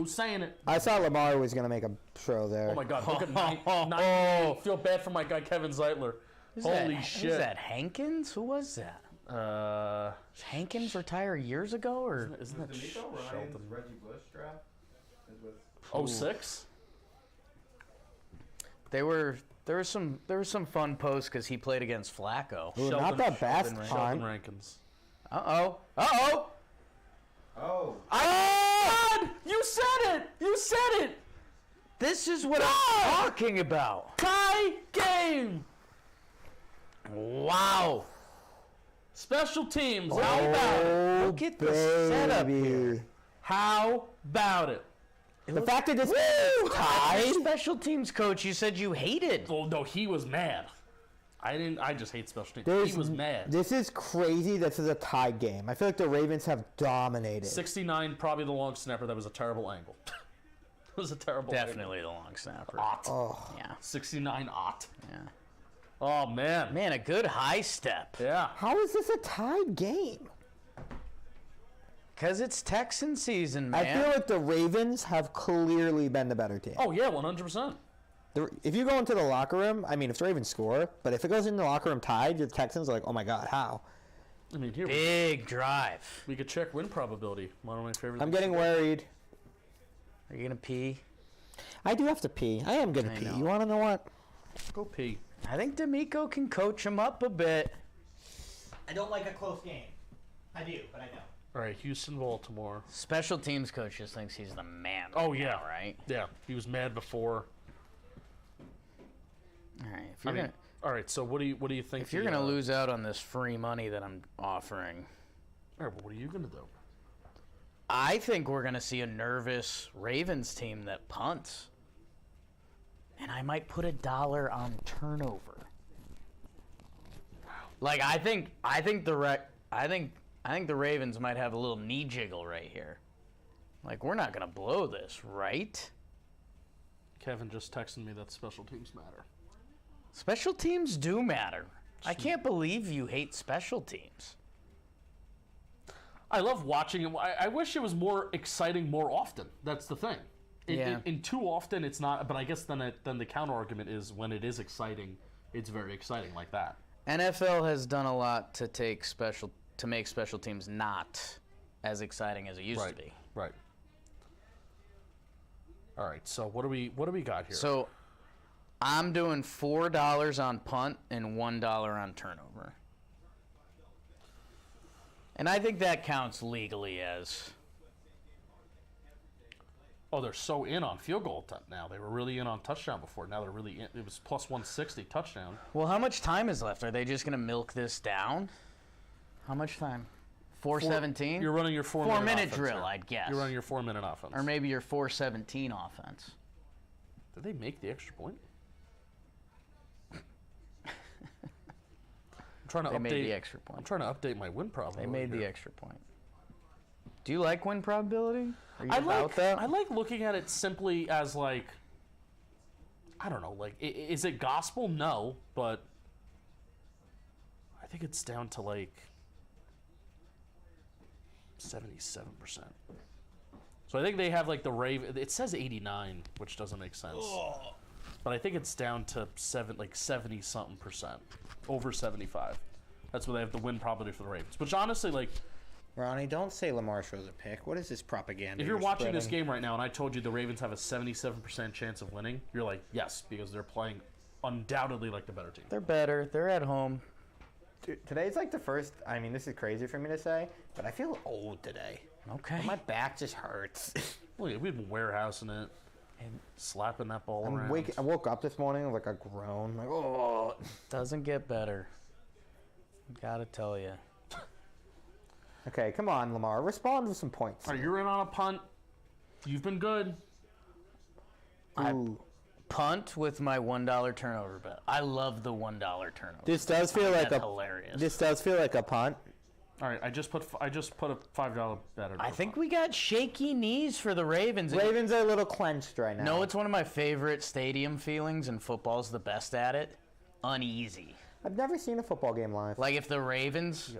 saying it? I saw Lamar was going to make a throw there. Oh my God! Look at nine. Feel bad for my guy Kevin Zeitler. Holy shit! Who's that, Hankins? Who was that? Did Hankins retire years ago, or? Isn't that D'Amico Ryan's Shelton? Reggie Bush draft is with 06? There were some fun posts because he played against Flacco. Ooh, not the best Sheldon time. Rankins. Uh-oh. oh God! You said it! You said it! This is what I'm talking about. Tie game! Wow. Special teams. How about it? Look at the setup here. How about it? The fact that this Your tied. special teams coach, you said you hated. Well, no, he was mad. I just hate special teams. There's- He was mad. This is crazy. This is a tie game. I feel like the Ravens have dominated. 69, probably the long snapper. That was a terrible angle. It was a terrible Definitely the long snapper. Oh, Yeah. 69 ot. Yeah. Oh, man. Man, a good high step. Yeah. how is this a tied game? Because it's Texan season, I man. feel like the Ravens have clearly been the better team. Oh, yeah, 100%. If you go into the locker room, I mean, if the Ravens score, but if it goes in the locker room tied, the Texans are like, oh my God, how? I mean, here Big drive. we could check win probability. One of my favorite I'm things. getting worried. Are you going to pee? I do have to pee. I am going to I pee. know. You want to know what? Go pee. I think D'Amico can coach him up a bit. I don't like a close game. I do, but I don't. All right, Houston, Baltimore. Special teams coach just thinks he's the man. Oh, right yeah. now, right? Yeah, he was mad before. All right. If you're All right, so what do you think? if you're gonna lose out on this free money that I'm offering, All right, well, what are you gonna do? I think we're gonna see a nervous Ravens team that punts. I might put $1 on turnover. Like I think the Ravens might have a little knee jiggle right here. Like we're not gonna blow this, right? Kevin just texted me that special teams matter. Special teams do matter. I can't believe you hate special teams. I love watching it. I wish it was more exciting more often. That's the thing. And too often it's not. But I guess then the counter argument is when it is exciting, it's very exciting like that. NFL has done a lot to make special teams not as exciting as it used to be. Right. All right. So what do we got here? So I'm doing $4 on punt and $1 on turnover. And I think that counts legally as. Oh, they're so in on field goal attempt now. They were really in on touchdown before. Now they're really in. It was plus 160 touchdown. Well, how much time is left? Are they just going to milk this down? How much time? 4:17? You're running your 4-minute drill, here. I'd guess. You're running your 4-minute offense. Or maybe your 4:17 offense. Did they make the extra point? They made the extra point. I'm trying to update my win probability. They made here. the extra point. Do you like win probability? Are you I about that? I like looking at it simply as like, I don't know, like, is it gospel? No, but I think it's down to like 77%. So I think they have like the Raven. It says 89, which doesn't make sense. But I think it's down to 70-something%, over 75. That's where they have the win probability for the Ravens. Which honestly, like, Ronnie, don't say Lamar throws a pick. What is this propaganda? if you're watching this game right now and I told you the Ravens have a 77% chance of winning, you're like, yes, because they're playing undoubtedly like the better team. They're better. They're at home. Dude, today's like the first. I mean, this is crazy for me to say, but I feel old today. Okay. My back just hurts. Look, we've been warehousing it and slapping that ball around. I woke up this morning with like a groan. Like, oh. Doesn't get better. Gotta tell you. Okay, come on, Lamar. Respond with some points. All right, you're in on a punt. You've been good. Ooh. Punt with my $1 turnover bet. I love the $1 turnover. This does feel like That's a hilarious. This does feel like a punt. All right, I just put a $5 bet. I think we got shaky knees for the Ravens. Ravens are a little clenched right now. No, it's one of my favorite stadium feelings, and football's the best at it. Uneasy. I've never seen a football game live. Like if the Ravens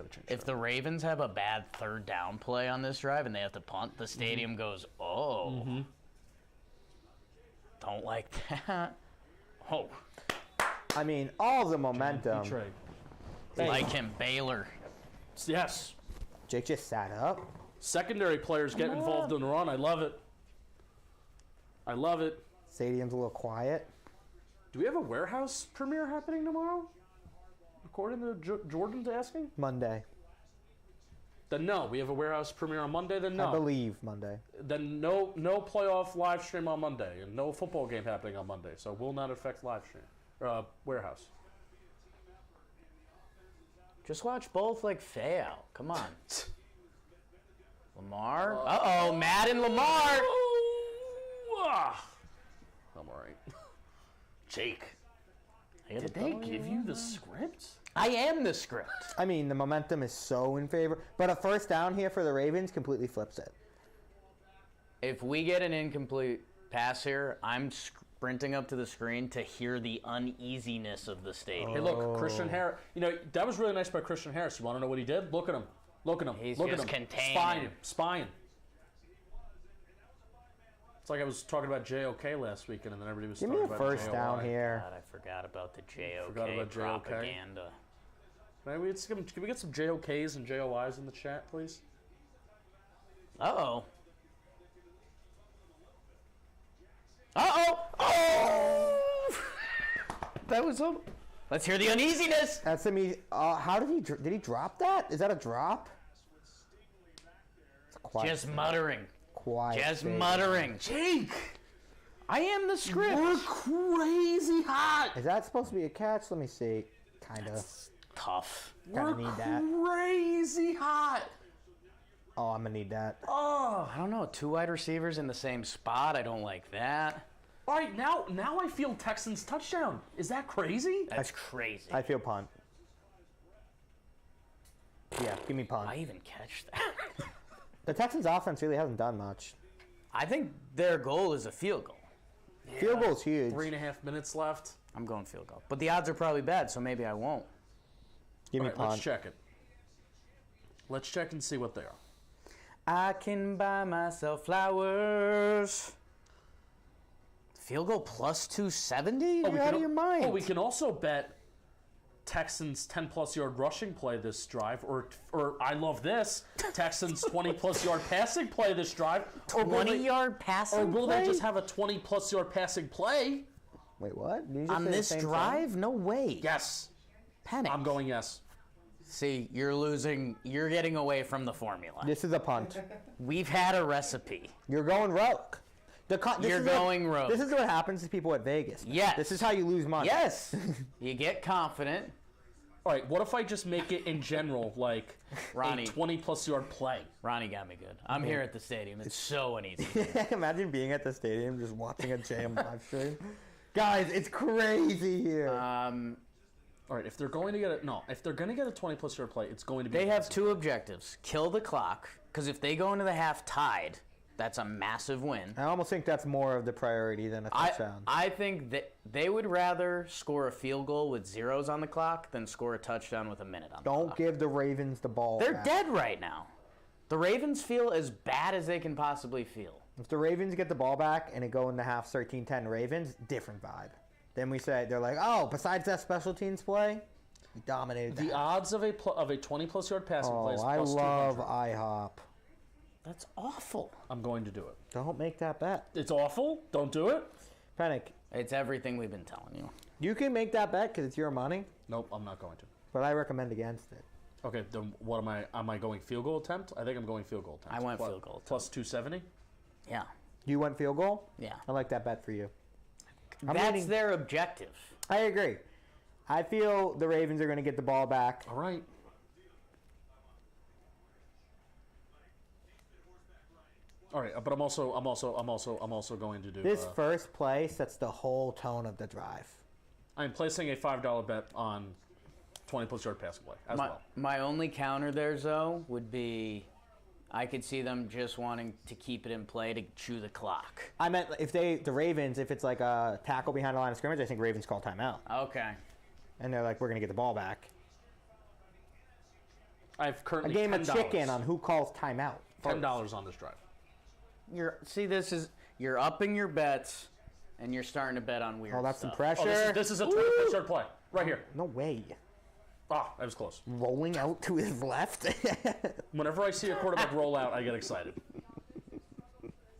have a bad third down play on this drive and they have to punt, the stadium goes, oh. Mm-hmm. Don't like that. Oh. I mean, all the momentum. Like him, Baylor. Yes. Jake just sat up. Secondary players get involved in the run. I love it. I love it. Stadium's a little quiet. Do we have a warehouse premiere happening tomorrow? According to Jordan's asking? Monday. Then no. We have a warehouse premiere on Monday, then no. I believe Monday. Then no playoff live stream on Monday, and no football game happening on Monday, so will not affect live stream. Warehouse. Just watch both like Fayal. Come on. Lamar. Uh-oh, Madden Lamar. I'm all right. Jake. Did they give you the script? I am the script. I mean, the momentum is so in favor. But a first down here for the Ravens completely flips it. If we get an incomplete pass here, I'm sprinting up to the screen to hear the uneasiness of the stadium. Hey, look, Christian Harris. You know, that was really nice by Christian Harris. You want to know what he did? Look at him. Look at him. He's Look just at him. containing. Spying. It's like I was talking about JOK last weekend, and then everybody was Give talking me a about first JOI. down here. God, I forgot about the JOK Forgot about JOK. propaganda. Can we get some JOKs and JOIs in the chat, please? Uh-oh. Uh-oh. Oh! That was a... Let's hear the uneasiness. That's how did he drop that? Is that a drop? It's a quiet. Just muttering. Quiet. Just stadium. muttering. Jake! I am the script. We're crazy hot! Is that supposed to be a catch? Let me see. Kinda. Tough. Kinda need that. Crazy hot! Oh, I'm gonna need that. Oh! I don't know. 2 wide receivers in the same spot. I don't like that. All right, now I feel Texans touchdown. Is that crazy? That's crazy. I feel punt. Yeah, give me punt. I even catch that. The Texans' offense really hasn't done much. I think their goal is a field goal. Field goal's huge. 3.5 minutes left. I'm going field goal. But the odds are probably bad, so maybe I won't. Give me All right, punt. let's check it. Let's check and see what they are. I can buy myself flowers. Field goal plus 270? You're out of your mind. Oh, we can also bet Texans 10-plus yard rushing play this drive, or I love this, Texans 20-plus yard passing play this drive. 20-yard passing Or will play? they just have a 20-plus yard passing play? Wait, what? Did you just On say the this same drive? No way. Yes. Penik. I'm going yes. See, you're losing. You're getting away from the formula. thing? This is a punt. We've had a recipe. You're going rogue. You're going rogue. This is what happens to people at Vegas. Yes. This is how you lose money. Yes. You get confident. All right, what if I just make it in general like Ronnie. a 20-plus yard play? Ronnie got me good. I'm here at the stadium. It's so uneasy. Imagine being at the stadium just watching a jam live stream. Guys, it's crazy here. All right, if they're going to get a 20-plus yard play, it's going to be. They have two objectives: kill the clock, because if they go into the half tied, that's a massive win. I almost think that's more of the priority than a touchdown. I think that they would rather score a field goal with zeros on the clock than score a touchdown with a minute on the Don't clock. give the Ravens the ball. They're back. dead right now. The Ravens feel as bad as they can possibly feel. If the Ravens get the ball back and it go in the half 13-10 Ravens, different vibe. Then we say, they're like, oh, besides that special teams play, we dominated The that. odds of a 20-plus yard passing play is I plus love 200. IHOP. That's awful. I'm going to do it. Don't make that bet. It's awful. Don't do it. Penik, It's everything we've been telling you. you can make that bet because it's your money, Nope, I'm not going to. but I recommend against it. Okay, then what am I? Am I going field goal attempt? I think I'm going field goal attempt. I went field goal attempt. Plus 270. Yeah. You went field goal? Yeah. I like that bet for you. That's leaning- their objective. I agree. I feel the Ravens are going to get the ball back. All right. All right, but I'm also going to do. This first play sets the whole tone of the drive. I'm placing a $5 bet on 20-plus yard passing play as well. My only counter there, Zoe, would be I could see them just wanting to keep it in play to chew the clock. I meant if the Ravens, if it's like a tackle behind the line of scrimmage, I think Ravens call timeout. Okay. And they're like, we're going to get the ball back. I've A currently game $10. of chicken on who calls timeout. $10 on this drive. You're upping your bets, and you're starting to bet on weird Oh, that's some stuff. pressure. Oh, this is a 20-plus yard play right here. No way. Ah, that was close. Rolling out to his left. Whenever I see a quarterback roll out, I get excited.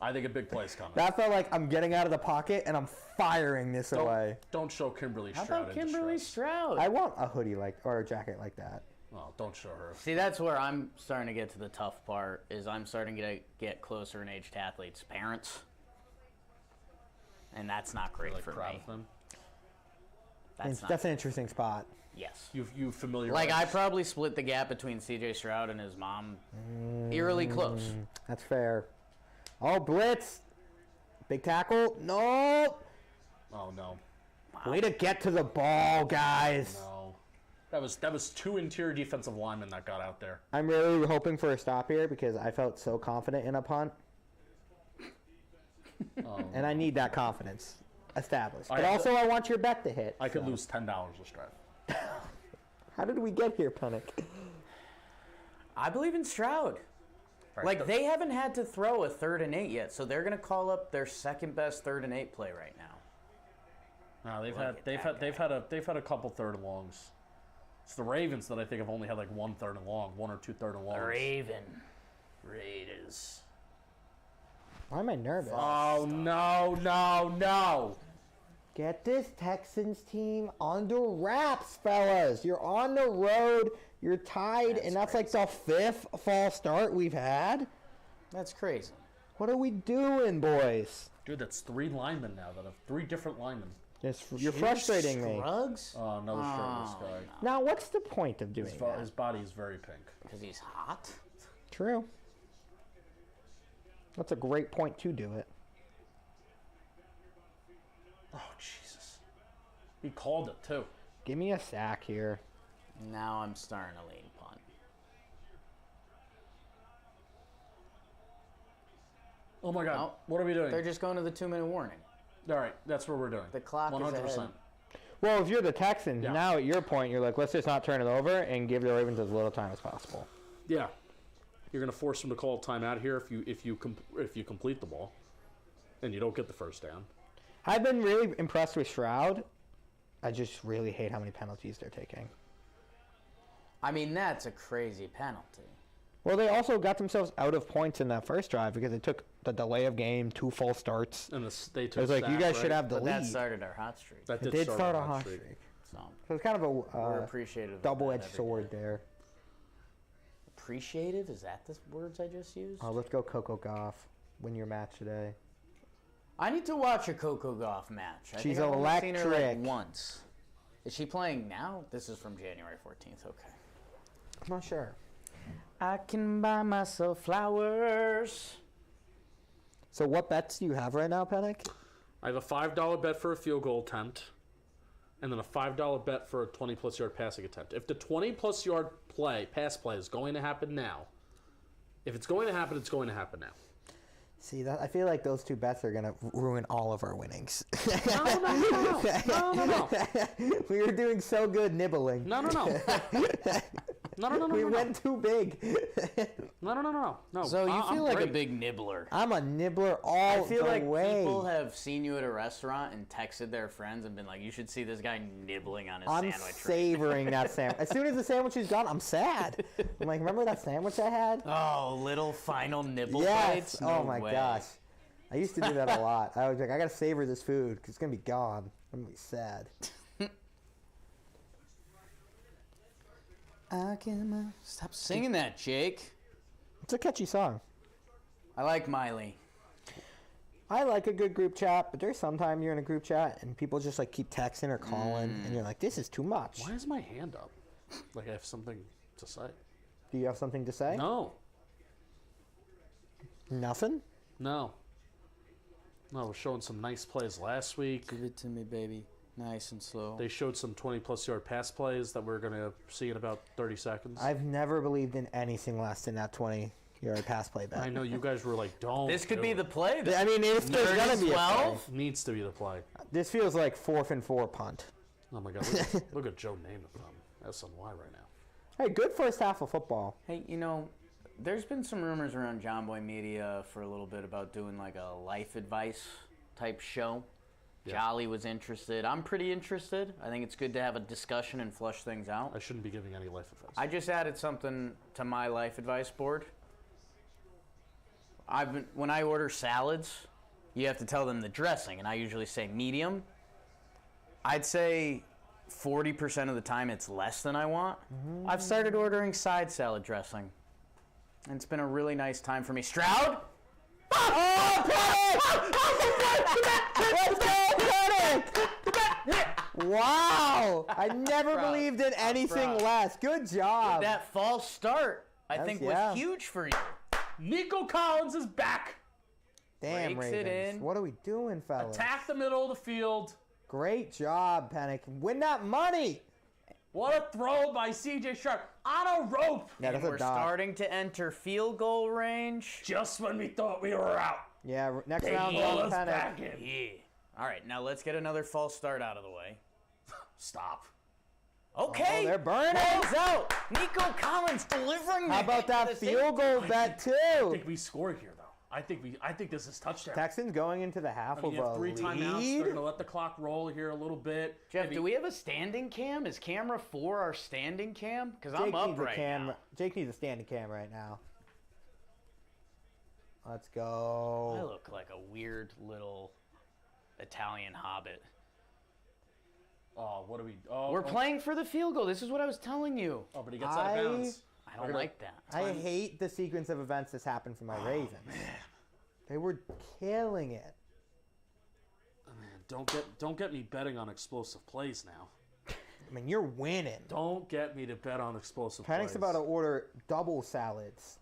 I think a big play is coming. That felt like I'm getting out of the pocket and I'm firing this away. Don't show Kimberly How Stroud about in Kimberly distress. Stroud? I want a hoodie or a jacket like that. Oh, don't show her. See, that's where I'm starting to get to the tough part, is I'm starting to get closer in age to athletes' parents. And that's not great Like for proud me. of them. That's an interesting spot. yes. You familiar? Like, I probably split the gap between C.J. Stroud and his mom eerily close. That's fair. Oh, blitz. Big tackle. No. Oh no. Way to get to the ball, guys. No. That was two interior defensive linemen that got out there. I'm really hoping for a stop here because I felt so confident in a punt. And I need that confidence established. But also, I want your bet to hit. I could so. lose $10 this drive. How did we get here, Penik? I believe in Stroud. Right, Like, they haven't had to throw a 3rd and 8 yet, so they're going to call up their second best 3rd and 8 play right now. No, they've had a couple third and longs. It's the Ravens that I think have only had like 1 3rd and long, 1 or 2 3rd and longs. Raiders. Why am I nervous? Oh no! Get this Texans team under wraps, fellas. You're on the road. You're tied, and that's like the 5th false start we've had. That's crazy. What are we doing, boys? Dude, that's 3 linemen now that have 3 different linemen. You're frustrating me. Scruggs? Oh, another shirtless guy. Now, what's the point of doing that? His body is very pink. Because he's hot? True. That's a great point to do it. Oh, Jesus. He called it, too. Give me a sack here. Now I'm starting to lean punt. Oh, my God. No. What are we doing? They're just going to the 2-minute warning. All right, that's what we're doing. The clock is 100%. ahead. Well, if you're the Texans, Yeah. now at your point, you're like, let's just not turn it over and give the Ravens as little time as possible. Yeah. You're going to force him to call a timeout here if you complete the ball and you don't get the first down. I've been really impressed with Stroud. I just really hate how many penalties they're taking. I mean, that's a crazy penalty. Well, they also got themselves out of points in that first drive because they took the delay of game, 2 full starts. And they It took was like, you sack, guys right? should have the But lead. that started our hot streak. That It did start a hot streak. So So it's kind of we're a appreciative of double-edged that every sword day. there. Appreciative? Is that the words I just used? Oh, let's go Coco Goff. Win your match today. I need to watch a Coco Gauff match. I She's think I've only seen her electric. like once. Is she playing now? This is from January 14th. Okay. I'm not sure. I can buy myself flowers. So what bets do you have right now, Penik? I have a $5 bet for a field goal attempt and then a $5 bet for a 20-plus yard passing attempt. If the 20-plus yard pass play is going to happen now, if it's going to happen, it's going to happen now. See, that I feel like those 2 bets are going to ruin all of our winnings. No. We were doing so good nibbling. No. We went too big. No. So you I'm feel like great. a big nibbler. I'm a nibbler all I feel the like way. people have seen you at a restaurant and texted their friends and been like, you should see this guy nibbling on his I'm sandwich. savoring that sandwich. As soon as the sandwich is gone, I'm sad. I'm like, remember that sandwich I had? Oh, little final nibble Yes. bites? No Oh my way. gosh. I used to do that a lot. I was like, I gotta savor this food because it's gonna be gone. I'm gonna be sad. I can stop singing that, Jake. It's a catchy song. I like Miley. I like a good group chat, but there's sometimes you're in a group chat and people just like keep texting or calling, and you're like, this is too much. Why is my hand up? Like I have something to say. Do you have something to say? No. Nothing? No, we're showing some nice plays last week. Give it to me, baby. Nice and slow. They showed some 20-plus yard pass plays that we're going to see in about 30 seconds. I've never believed in anything less than that 20-yard pass play bet. I know you guys were like, don't. This could do be it. the play. I mean, if there's gonna be a play, 12? Needs to be the play. this feels like 4th and 4 punt. Oh my God, look at Joe Namath from SNY right now. Hey, good first half of football. Hey, you know, there's been some rumors around John Boy Media for a little bit about doing like a life advice type show. Yeah. Jolly was interested. I'm pretty interested. I think it's good to have a discussion and flush things out. I shouldn't be giving any life advice. I just added something to my life advice board. When I order salads, you have to tell them the dressing, and I usually say medium. I'd say 40% of the time it's less than I want. I've started ordering side salad dressing, and it's been a really nice time for me. Stroud? Let's go, Penik! Wow! I never proud. believed in anything proud. less. Good job. That false start, I That's- think, yeah. was huge for you. Nico Collins is back. Damn, breaks it Ravens. in. What are we doing, fellas? Attack the middle of the field. Great job, Penik. Win that money. What a throw by C.J. Sharp on a rope. Yeah, And that's a we're dot. starting to enter field goal range. Just when we thought we were out. Yeah, next They round pull on us back Penik. in. Yeah. All right, now let's get another false start out of the way. Stop. Okay. Oh, they're burning. Balls out. Nico Collins delivering. How about that field goal bet I too? think we scored here, though. I think this is touchdown. Texans going into the half I mean, of you have a 3 timeouts. They're lead. going to let the clock roll here a little bit. Jeff, Maybe- do we have a standing cam? Is camera 4 our standing cam? Because I'm up right now. Jake needs a standing cam right now. Let's I go. look like a weird little Italian hobbit. Oh, what are we? Oh, We're playing for the field goal. This is what I was telling you. Oh, but he gets out of bounds. I don't like that. I hate the sequence of events that's happened for my Ravens. They were killing it. Man, don't get me betting on explosive plays now. I mean, you're winning. Don't get me to bet on explosive Penik's plays. about to order double salads.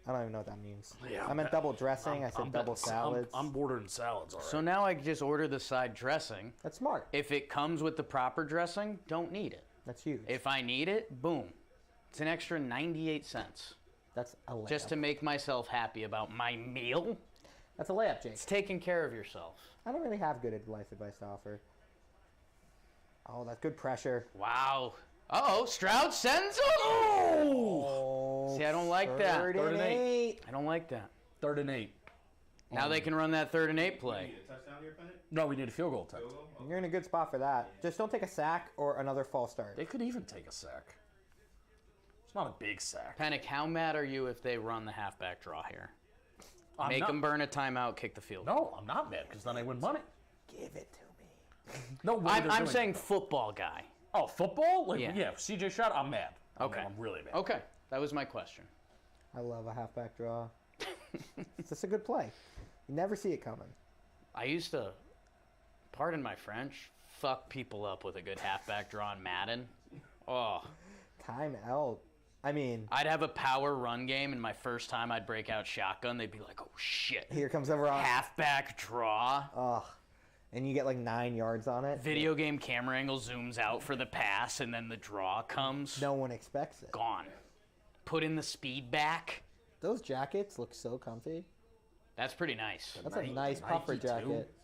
I don't even know what that means. Yeah, I meant double dressing. I said double salads. I'm ordering salads already. So now I can just order the side dressing. That's smart. If it comes with the proper dressing, don't need it. That's huge. If I need it, boom. It's an extra 98 cents. That's a layup. Just to make myself happy about my meal. That's a layup, Jake. It's taking care of yourself. I don't really have good life advice to offer. Oh, that's good pressure. Wow. Uh-oh, Stroud sends him. Oh, See, I don't like that. Third Third and and 8. I don't like that. 3rd and 8. Now they can run that 3rd and 8 You play. need a touchdown here, Penik? No, we need a field goal attempt. Field goal? You're in a good spot for that. Just don't take a sack or another false start. They could even take a sack. It's not a big sack. Penik, how mad are you if they run the halfback draw here? I'm Make not- them burn a timeout, kick the field goal. No, I'm not mad because then I win money. Give it to me. No way. I'm they're doing saying it. football guy. Oh, football? Like, Yeah. yeah. CJ shot. I'm mad. Okay. I'm really mad. Okay, that was my question. I love a halfback draw. It's just a good play. You never see it coming. I used to, pardon my French, fuck people up with a good halfback draw in Madden. Oh, Time out. I mean, I'd have a power run game, and my first time I'd break out shotgun, they'd be like, oh shit. here comes the run. Halfback draw. Ugh. And you get like 9 yards on it. Video game camera angle zooms out for the pass, and then the draw comes. No one expects it. Gone. Put in the speed back. Those jackets look so comfy. That's pretty nice. That's a nice puffer Nike, too. jacket.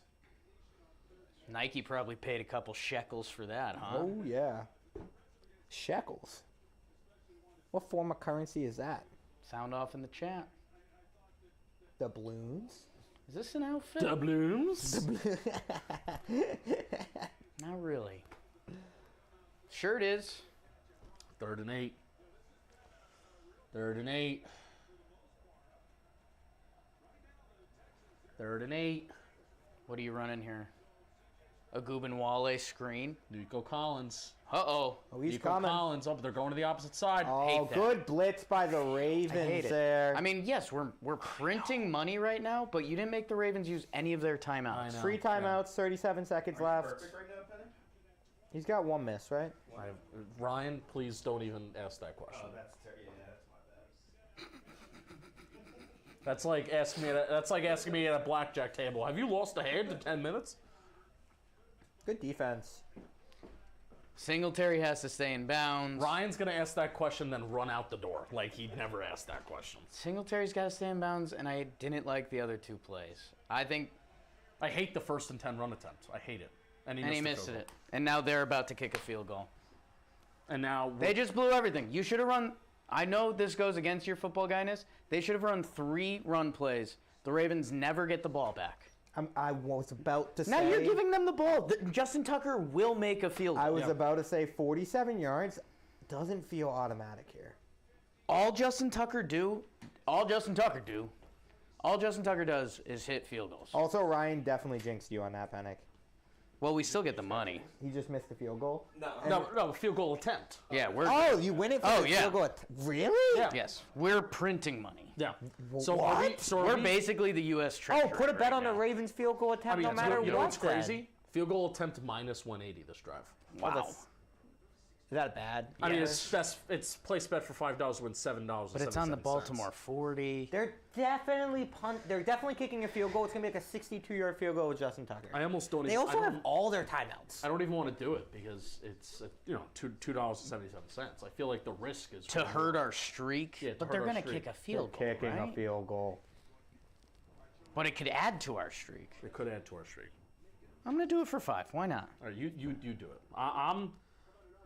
Nike probably paid a couple shekels for that, huh? Oh, yeah. Shekels. What form of currency is that? Sound off in the chat. Doubloons? Is this an outfit? Doubloons. Not really. Sure it is. 3rd and 8. 3rd and 8. 3rd and 8. What are you running here? A Gubinwale screen? Nico Collins. Uh-oh. Oh, he's Nico coming. Collins. Oh, but they're going to the opposite side. Oh, hate that. good blitz by the Ravens Hate it. there. I mean, yes, we're printing money right now, but you didn't make the Ravens use any of their timeouts. I know. 3 timeouts, 37 seconds Are you left. perfect right now, Penik? He's got 1 miss, right? Ryan, please don't even ask that question. Oh, that's my bad. That's like asking me at a blackjack table. Have you lost a hand in 10 minutes? Good defense. Singletary has to stay in bounds. Ryan's gonna ask that question, then run out the door. Like he'd never asked that question. Singletary's got to stay in bounds, and I didn't like the other 2 plays. I think, I hate the 1st and 10 run attempt. I hate it. And he the missed field it. And now they're about to kick a field goal. goal. And now They just blew everything. You should have run. I know this goes against your football guyness. They should have run 3 run plays. The Ravens never get the ball back. I was about to say. Now you're giving them the ball. Justin Tucker will make a field goal. I was about to say 47 yards. Doesn't feel automatic here. All Justin Tucker does is hit field goals. Also, Ryan definitely jinxed you on that, Penik. Well, we still get the money. He just missed the field goal. no field goal attempt. Yeah, we're. Oh, you win it for Oh, the yeah. field goal. Really? Yeah. Yes, we're printing money. Yeah. What? We're basically the U.S. Treasury. Oh, put a bet right on the now. Ravens field goal attempt no you know- matter you know what. what's crazy? Field goal attempt minus 180 this drive. Wow. that's- Is that bad? I mean, it's place bet for $5 to win $7. But it's on the Baltimore 40. They're definitely kicking a field goal. It's gonna be like a 62-yard field goal with Justin Tucker. I almost don't. They even, also I have don't, all their timeouts. I don't even want to do it because it's $2.77. I feel like the risk is To hurt our streak. Yeah, to but hurt they're our going to streak. kick a field goal, right? field goal. But it could add to our streak. It could add to our streak. I'm going to do it for 5. Why not? All right, you do it.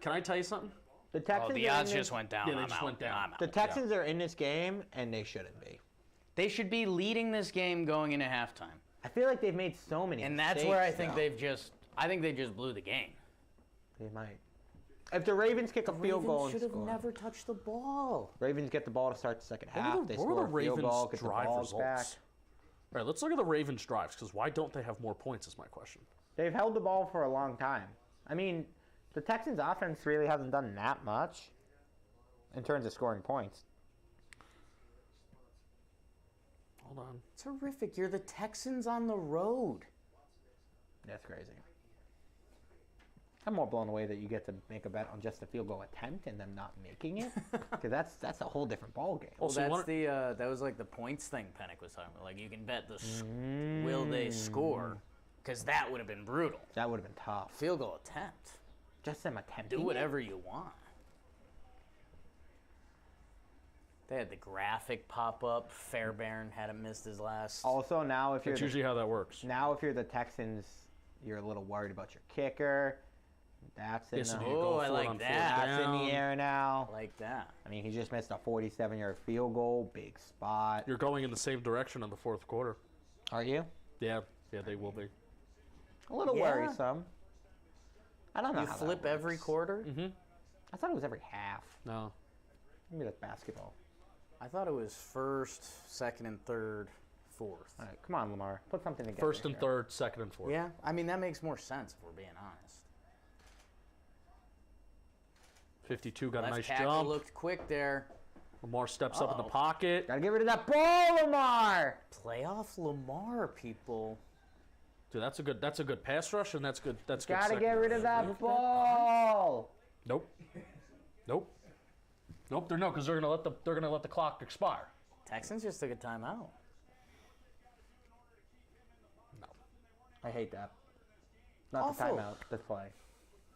Can I tell you something? The Texans. Oh, the are in odds this- just went down. Yeah, they I'm just out. went down. I'm out. The Texans are in this game, and they shouldn't be. They should be leading this game going into halftime. I feel like they've made so many. And that's where I mistakes, think though. I think they just blew the game. They might. If the Ravens kick a field goal and should have score, never touched the ball. Ravens get the ball to start the second half. What They were the score a field Ravens' goal, get the drive ball results? back. All right, let's look at the Ravens' drives because why don't they have more points? Is my question. They've held the ball for a long time. I mean, the Texans' offense really hasn't done that much in terms of scoring points. Hold on. Terrific. You're the Texans on the road. That's crazy. I'm more blown away that you get to make a bet on just a field goal attempt and them not making it, because that's a whole different ball game. Well, Also, you that's wanna- that was like the points thing Penik was talking about. Like you can bet will they score, because that would have been brutal. That would have been tough. Field goal attempt. Just them attempting. Do it? whatever you want. They had the graphic pop up. Fairbairn hadn't missed his last. Also, now if you're That's the, usually how that works. now if you're the Texans, you're a little worried about your kicker. That's in Yes, the, and you Oh, go I for it like on fourth that. that's in down. the air now. I like that. I mean, he just missed a 47-yard field goal, big spot. You're going in the same direction in the fourth quarter. Are you? Yeah, they will be. A little Yeah. worrisome. I don't know. You how that flip every works. quarter. Mm-hmm. I thought it was every half. No. Maybe that's basketball. I thought it was first, second, and third, fourth. All right, come on, Lamar. Put something together. First and here. third, second and fourth. Yeah, I mean that makes more sense if we're being honest. 52 got a Left nice tackle jump. looked quick there. Lamar steps up in the Uh-oh. pocket. Gotta get rid of that ball, Lamar. Playoff Lamar, people. Dude, that's a good pass rush, and that's good. That's good. Gotta second get rid rush. of that ball. Nope. Nope. They're because they're gonna let the clock expire. Texans just took a timeout. No. I hate that. Not Awful. the timeout. The play.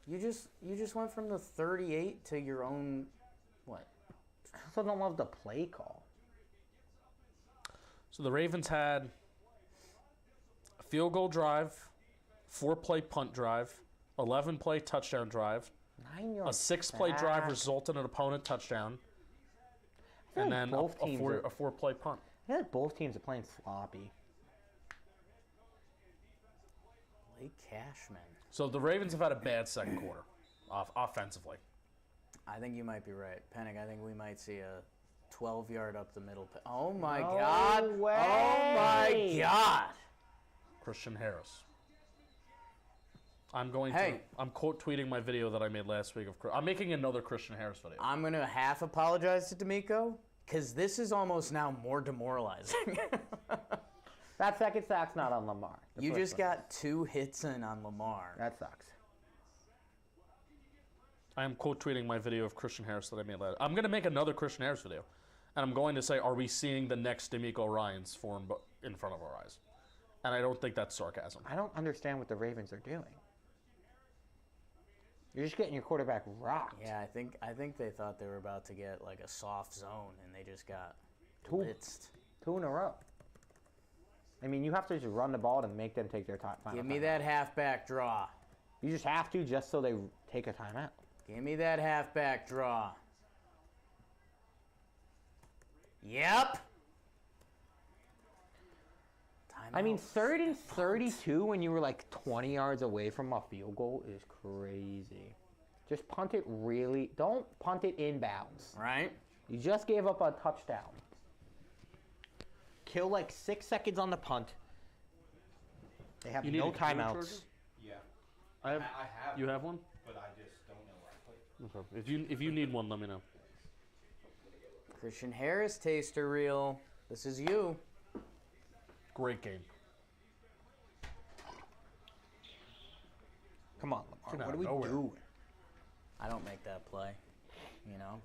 You just went from the 38 to your own what? I also don't love the play call. So the Ravens had a field goal drive, 4-play punt drive, 11-play touchdown drive, 9 a yards. 6-play drive back. resulted in an opponent touchdown, I feel and like then both teams are, a 4-play punt. I feel like both teams are playing sloppy. Blake Cashman. So the Ravens have had a bad second quarter, offensively. I think you might be right, Penik. I think we might see a 12-yard up the middle. Oh my No God! way. Oh my God! Christian Harris. I'm Hey. quote tweeting my video that I made last week I'm making another Christian Harris video. I'm gonna half apologize to D'Amico because this is almost now more demoralizing. That second sack's not on Lamar. The You first just one. got 2 hits in on Lamar. That sucks. I am quote tweeting my video of Christian Harris that I made last. I'm going to make another Christian Harris video, and I'm going to say, are we seeing the next D'Amico Ryans form in front of our eyes? And I don't think that's sarcasm. I don't understand what the Ravens are doing. You're just getting your quarterback rocked. Yeah, I think they thought they were about to get like a soft zone, and they just got Two. blitzed. 2 in a row. I mean, you have to just run the ball and make them take their time. Give me that halfback draw. You just have to, just so they take a timeout. Give me that halfback draw. Yep. I mean, Timeout. 3rd and 32 when you were like 20 yards away from a field goal is crazy. Just punt it really. Don't punt it inbounds. Right? You just gave up a touchdown. Kill like 6 seconds on the punt. They have You need no a computer timeouts. charger? Yeah. I have. I have. You have one? But I just don't know where I put it. Okay. If you need one, let me know. Christian Harris, taster reel. This is you. Great game. Come on, Came Lamar. out What of are we nowhere. doing? I don't make that play. You know?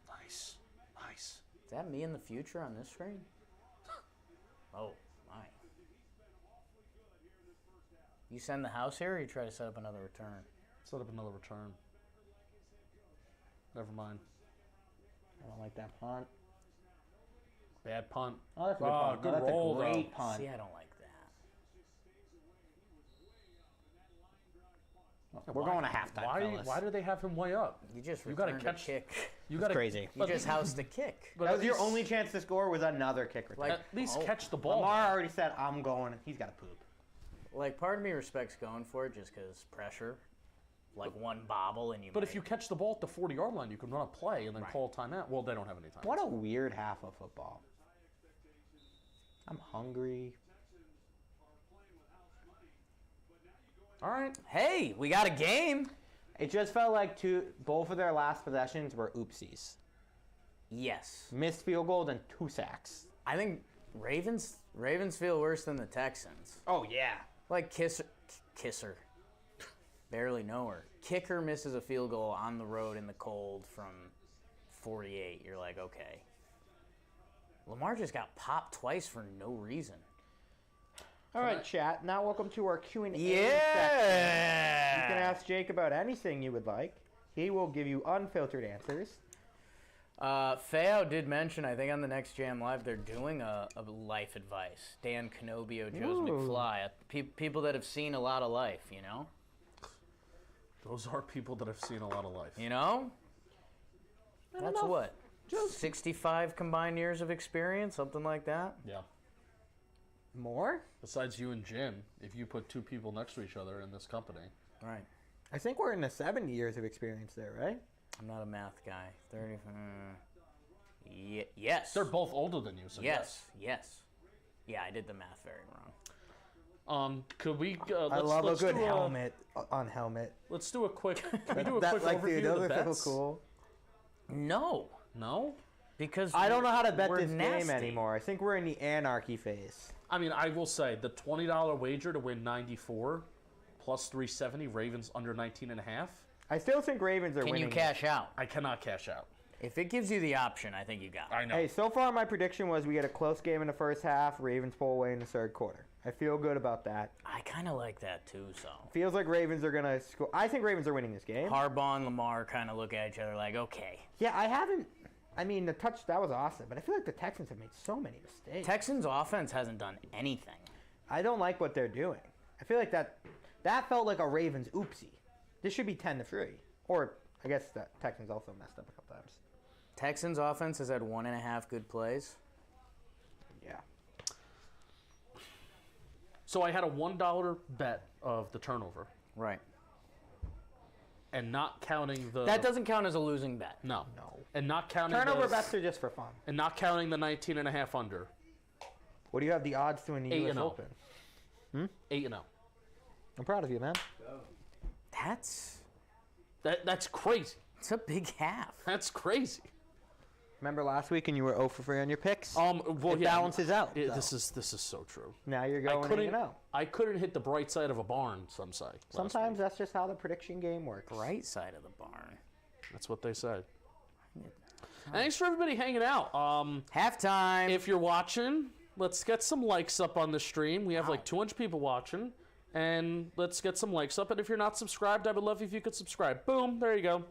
Nice. Is that me in the future on this screen? Oh, my. You send the house here or you try to set up another return? Set up another return. Never mind. I don't like that punt. Bad punt. Oh, that's a good Ah, punt. good That's roll, a great though. punt. See, I don't like that. We're going to halftime, fellas. Why do they have him way up? You just You gotta returned a catch- kick. You got crazy. You just housed a kick. But That at was your least- only chance to score was another kick return. Like, At least oh, catch the ball. Lamar already said, I'm going. He's got to poop. Like, part of me respects going for it just because pressure. Like one bobble and you But might- if you catch the ball at the 40-yard line, you can run a play and then Right. call a timeout. Well, they don't have any time. What a weird half of football. I'm hungry. All right. Hey, we got a game. It just felt like both of their last possessions were oopsies. Yes. Missed field goal and 2 sacks. I think Ravens feel worse than the Texans. Oh, yeah. Like Kisser. Barely know her. Kicker misses a field goal on the road in the cold from 48. You're like, okay. Lamar just got popped twice for no reason. All right, chat. Now welcome to our Q&A section. Yeah! You can ask Jake about anything you would like. He will give you unfiltered answers. Feo did mention, I think on the next Jam Live, they're doing a life advice. Dan Canobio, Joe's McFly. People that have seen a lot of life, you know? Those are people that have seen a lot of life. You know? That's what? 65 combined years of experience, something like that? Yeah. More? Besides you and Jim, if you put two people next to each other in this company. Right. I think we're in the 70 years of experience there, right? I'm not a math guy. 30. Yes. They're both older than you, so Yes. Yeah, I did the math very wrong. Could we? I love a good helmet on helmet. Let's do a quick. Can we do a quick like, overview dude, of those the are bets? cool. No, No. because I don't know how to bet we're this nasty. game anymore. I think we're in the anarchy phase. I mean, I will say the $20 wager to win 94 plus 370 Ravens under 19.5. I still think Ravens are Can winning. you cash out? I cannot cash out. If it gives you the option, I think you got it. I know. Hey, so far my prediction was we get a close game in the first half. Ravens pull away in the third quarter. I feel good about that. I kind of like that too. So Feels like Ravens are gonna score. I think Ravens are winning this game. Harbaugh and Lamar kind of look at each other like, okay. Yeah, I haven't. I mean, the touch that was awesome, but I feel like the Texans have made so many mistakes. Texans offense hasn't done anything. I don't like what they're doing. I feel like that felt like a Ravens oopsie. This should be 10-3, or I guess the Texans also messed up a couple times. Texans offense has had 1.5 good plays. Yeah. So I had a $1 bet of the turnover, Right. and not counting the. That doesn't count as a losing bet. No. No. And not counting Turnover the, bets are just for fun. And not counting the 19.5 under. What do you have the odds to in the 8-0. U.S. Open? 8-0. I'm proud of you, man. That's crazy. It's a big half. That's crazy. Remember last week and you were 0 for 3 on your picks? Well, it yeah, balances out. It, though. this is so true. Now you're going 8-0. I couldn't hit the bright side of a barn. Some say. last Sometimes week. that's just how the prediction game works. Right side of the barn. That's what they said. Thanks for everybody hanging out. Halftime. If you're watching, let's get some likes up on the stream. We have like 200 people watching, and let's get some likes up. And if you're not subscribed, I would love if you could subscribe. Boom, there you go.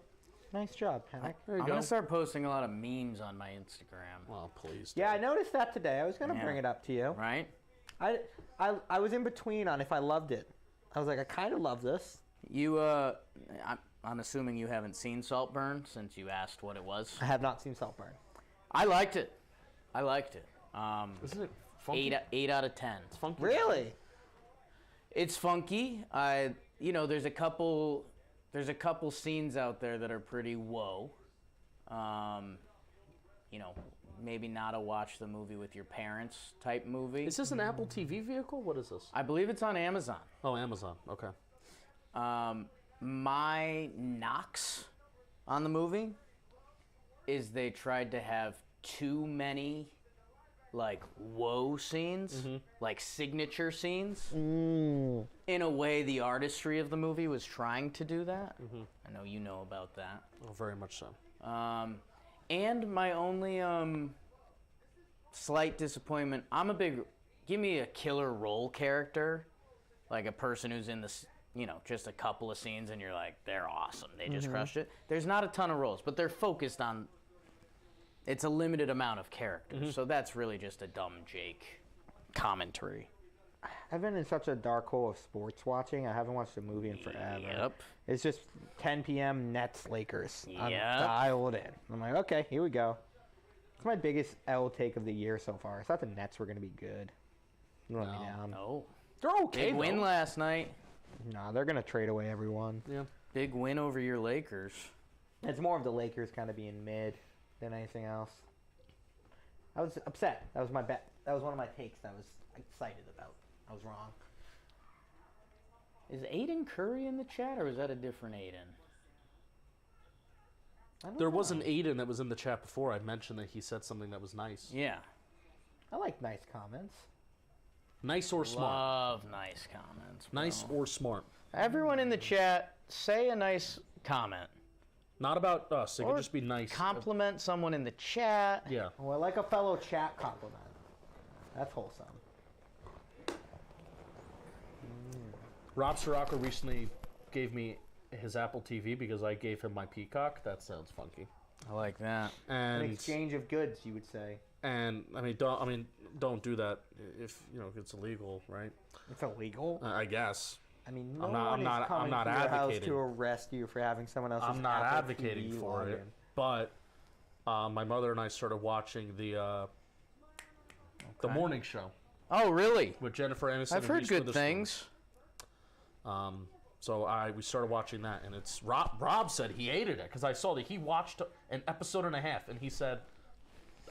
Nice job, Penik. There you I'm go. going to start posting a lot of memes on my Instagram. Oh, please. Yeah, I noticed that today. I was going to Yeah. bring it up to you. Right? I was in between on if I loved it. I was like, I kind of love this. You, I'm assuming you haven't seen Saltburn since you asked what it was. I have not seen Saltburn. I liked it. Isn't it funky? 8 out of 10. It's funky. Really? It's funky. There's a couple scenes out there that are pretty whoa. Maybe not a watch the movie with your parents type movie. Is this an Apple TV vehicle? What is this? I believe it's on Amazon. Oh, Amazon. Okay. My knocks on the movie is they tried to have too many like whoa scenes, like signature scenes. In a way, the artistry of the movie was trying to do that. I know you know about that. Oh, very much so. And my only slight disappointment, give me a killer role character, like a person who's in this, just a couple of scenes and you're like, they're awesome. They just crushed it. There's not a ton of roles, but they're focused on, it's a limited amount of characters. So that's really just a dumb Jake commentary. I've been in such a dark hole of sports watching. I haven't watched a movie in forever. Yep. It's just 10 p.m. Nets Lakers. I'm Yep. dialed in. I'm like, okay, here we go. It's my biggest L take of the year so far. I thought the Nets were going to be good. Let me down. No. They're okay. Big win though. last night. Nah, they're going to trade away everyone. Yeah. Big win over your Lakers. It's more of the Lakers kind of being mid than anything else. I was upset. That was my bet. That was one of my takes that I was excited about. I was wrong. Is Aiden Curry in the chat, or was that a different Aiden? I don't There know. was an Aiden that was in the chat before. I mentioned that he said something that was nice. Yeah. I like nice comments. Nice or smart? Love nice comments. Bro. Nice or smart? Everyone in the chat, say a nice comment. Not about us. It Or could just be nice. Compliment someone in the chat. Yeah. Well, like a fellow chat compliment. That's wholesome. Rob Sirocco recently gave me his Apple TV because I gave him my Peacock. That sounds funky. I like that. An And exchange of goods, you would say. and don't do that if it's illegal, right? It's illegal. I guess. I mean, I'm no not- one I'm not- is coming I'm not to your house advocating. to arrest you for having someone else's I'm not Apple advocating TV for it, login. but my mother and I started watching the morning show Oh, really? with Jennifer Aniston. I've and heard Reese good Witherspoon. things. So we started watching that, and it's Rob said he hated it because I saw that he watched an episode and a half, and he said,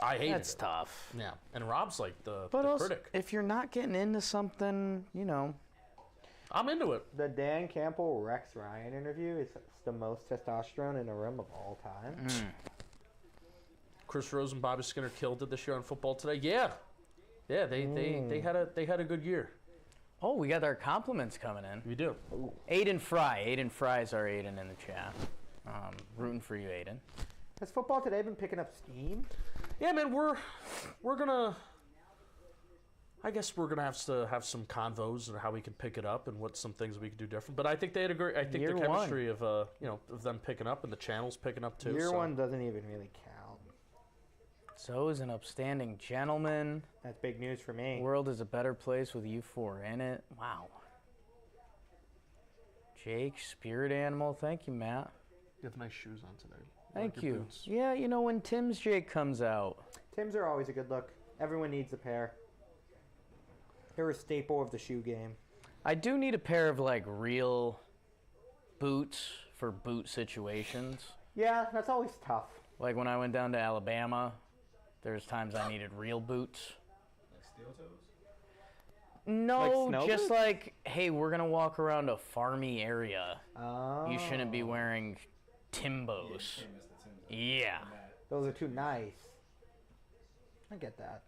"I hated That's it." tough. Yeah, and Rob's like the But also, critic. if you're not getting into something, I'm into it. The Dan Campbell Rex Ryan interview is the most testosterone in a room of all time. Chris Rose and Bobby Skinner killed it this year on Football Today. Yeah, they had a good year. oh, we got our compliments coming in. We do. Aiden Fry. Aiden Fry's our Aiden in the chat. Rooting for you, Aiden. Has football today been picking up steam? Yeah, man, we're gonna. I guess we're gonna have to have some convos on how we can pick it up and what some things we could do different. But I think they had a great. I think Year the one. chemistry of of them picking up and the channels picking up too. Year so. one doesn't even really count. Zoe's an upstanding gentleman. That's big news for me. The world is a better place with you four in it. Wow. Jake, spirit animal. Thank you, Matt. You have nice shoes on today. I Thank like your you. boots. Yeah, when Tim's Jake comes out. Tim's are always a good look. Everyone needs a pair. They're a staple of the shoe game. I do need a pair of real boots for boot situations. Yeah, that's always tough. Like when I went down to Alabama, there's times I needed real boots. Like steel toes? No, Like snow just boots? hey, we're gonna walk around a farmy area. Oh. You shouldn't be wearing Timbos. Can't miss the Timbs. Yeah. Those are too nice. I get that.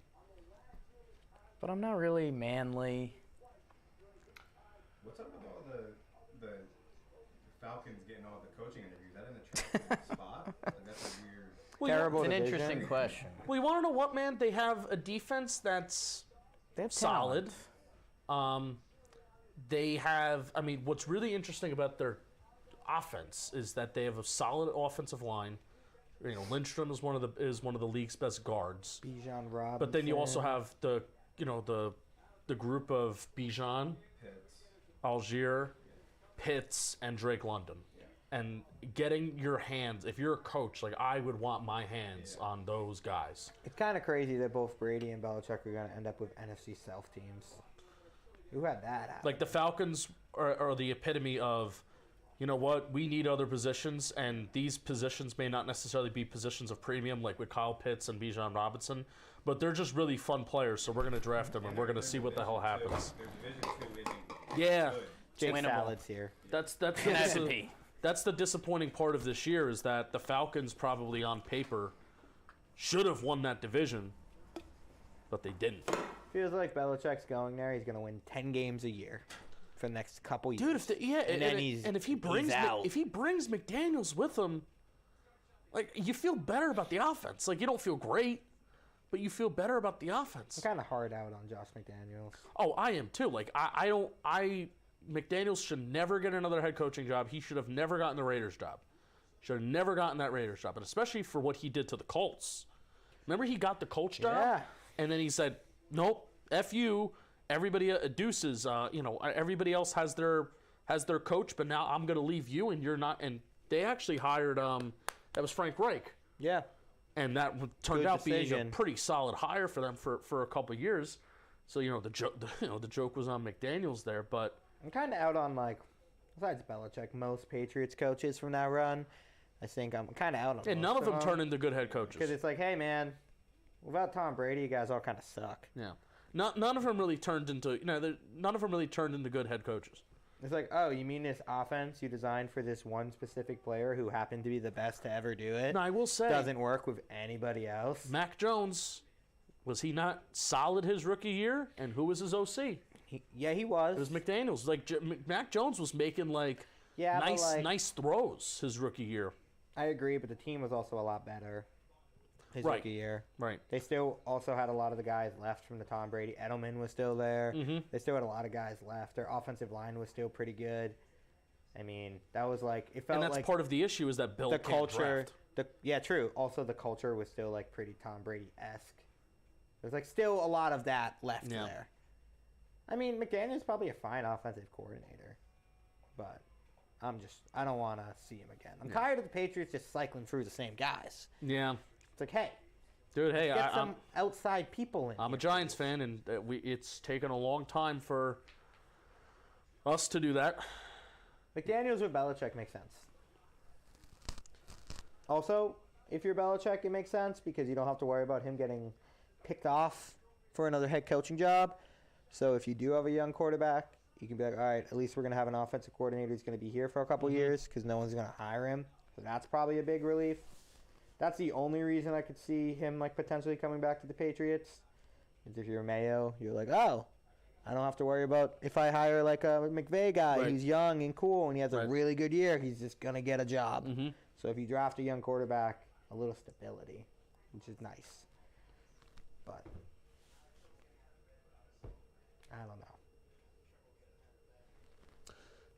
But I'm not really manly. What's up with all the Falcons getting all the coaching interviews? Is that in the training spot? Like, that's a weird. Well, Terrible It's an division. interesting question. Well, you want to know what, man? They have a defense that's They have solid. talent. They have. I mean, what's really interesting about their offense is that they have a solid offensive line. Lindstrom is one of the league's best guards. Bijan Robinson. But then you also have the group of Bijan, Hits. Algier, Pitts, and Drake London. And getting your hands, if you're a coach, I would want my hands on those guys. It's kind of crazy that both Brady and Belichick are going to end up with NFC South teams. Who had that happen? Like the Falcons are the epitome of, you know what, we need other positions, and these positions may not necessarily be positions of premium, like with Kyle Pitts and Bijan Robinson, but they're just really fun players, so we're going to draft them, and we're going to see what the hell happens. Their division 2 isn't Yeah, good. Jake winnable. Salad's here. that's Canopy. that's the disappointing part of this year is that the Falcons probably on paper should have won that division, but they didn't. Feels like Belichick's going there. He's going to win 10 games a year for the next couple years. Dude, if if he brings out. if he brings McDaniels with him, you feel better about the offense. You don't feel great, but you feel better about the offense. I'm kind of hard out on Josh McDaniels. Oh, I am too. McDaniels should never get another head coaching job. He should have never gotten the Raiders job. Should have never gotten that Raiders job, and especially for what he did to the Colts. Remember, he got the Colts job, Yeah. and then he said, "Nope, f you." Everybody deuces. Everybody else has their coach, but now I'm going to leave you, and you're not. And they actually hired that was Frank Reich, Yeah. and that turned Good out being a decision. pretty solid hire for them for a couple of years. So the joke was on McDaniels there, but I'm kind of out on, besides Belichick, most Patriots coaches from that run. I think I'm kind of out on and most none of them turn into good head coaches. Because it's hey, man, without Tom Brady, you guys all kind of suck. Yeah, none of them really turned into good head coaches. It's oh, you mean this offense you designed for this one specific player who happened to be the best to ever do it? No, I will say Doesn't work with anybody else. Mac Jones Was he not solid his rookie year? And who was his OC? He was. It was McDaniels. Like Mac Jones was making nice throws his rookie year. I agree, but the team was also a lot better his Right. rookie year. Right. They still also had a lot of the guys left from the Tom Brady. Edelman was still there. Mm-hmm. They still had a lot of guys left. Their offensive line was still pretty good. I mean, that was like it felt And that's like part of the issue is that Bill the can't culture. draft. Yeah, true. Also, the culture was still like pretty Tom Brady-esque. There's like still a lot of that left Yeah. there. I mean, McDaniel's probably a fine offensive coordinator, but I don't want to see him again. I'm tired of the Patriots just cycling through the same guys. Yeah. It's like, hey, Dude, hey, get some outside people in. I'm a here, Giants please. fan, and it's taken a long time for us to do that. McDaniels with Belichick makes sense. Also, if you're Belichick, it makes sense because you don't have to worry about him getting picked off for another head coaching job. So if you do have a young quarterback, you can be like, all right, at least we're going to have an offensive coordinator who's going to be here for a couple years because no one's going to hire him. So that's probably a big relief. That's the only reason I could see him like potentially coming back to the Patriots. Is if you're Mayo, you're like, oh, I don't have to worry about if I hire like a McVay guy Right. who's young and cool and he has a Right. really good year, he's just going to get a job. Mm-hmm. So if you draft a young quarterback, a little stability, which is nice. But I don't know.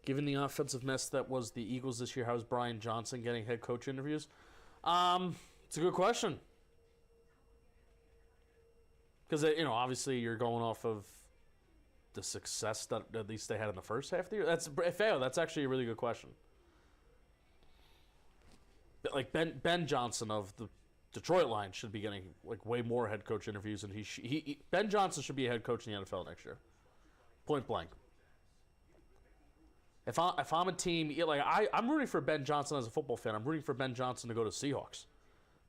Given the offensive mess that was the Eagles this year, how's Brian Johnson getting head coach interviews? It's a good question. Because, obviously you're going off of the success that at least they had in the first half of the year. That's actually a really good question. But, like Ben Johnson of the Detroit Lions should be getting like way more head coach interviews, and Ben Johnson should be a head coach in the NFL next year. Point blank. If I'm a team, I'm rooting for Ben Johnson as a football fan. I'm rooting for Ben Johnson to go to Seahawks.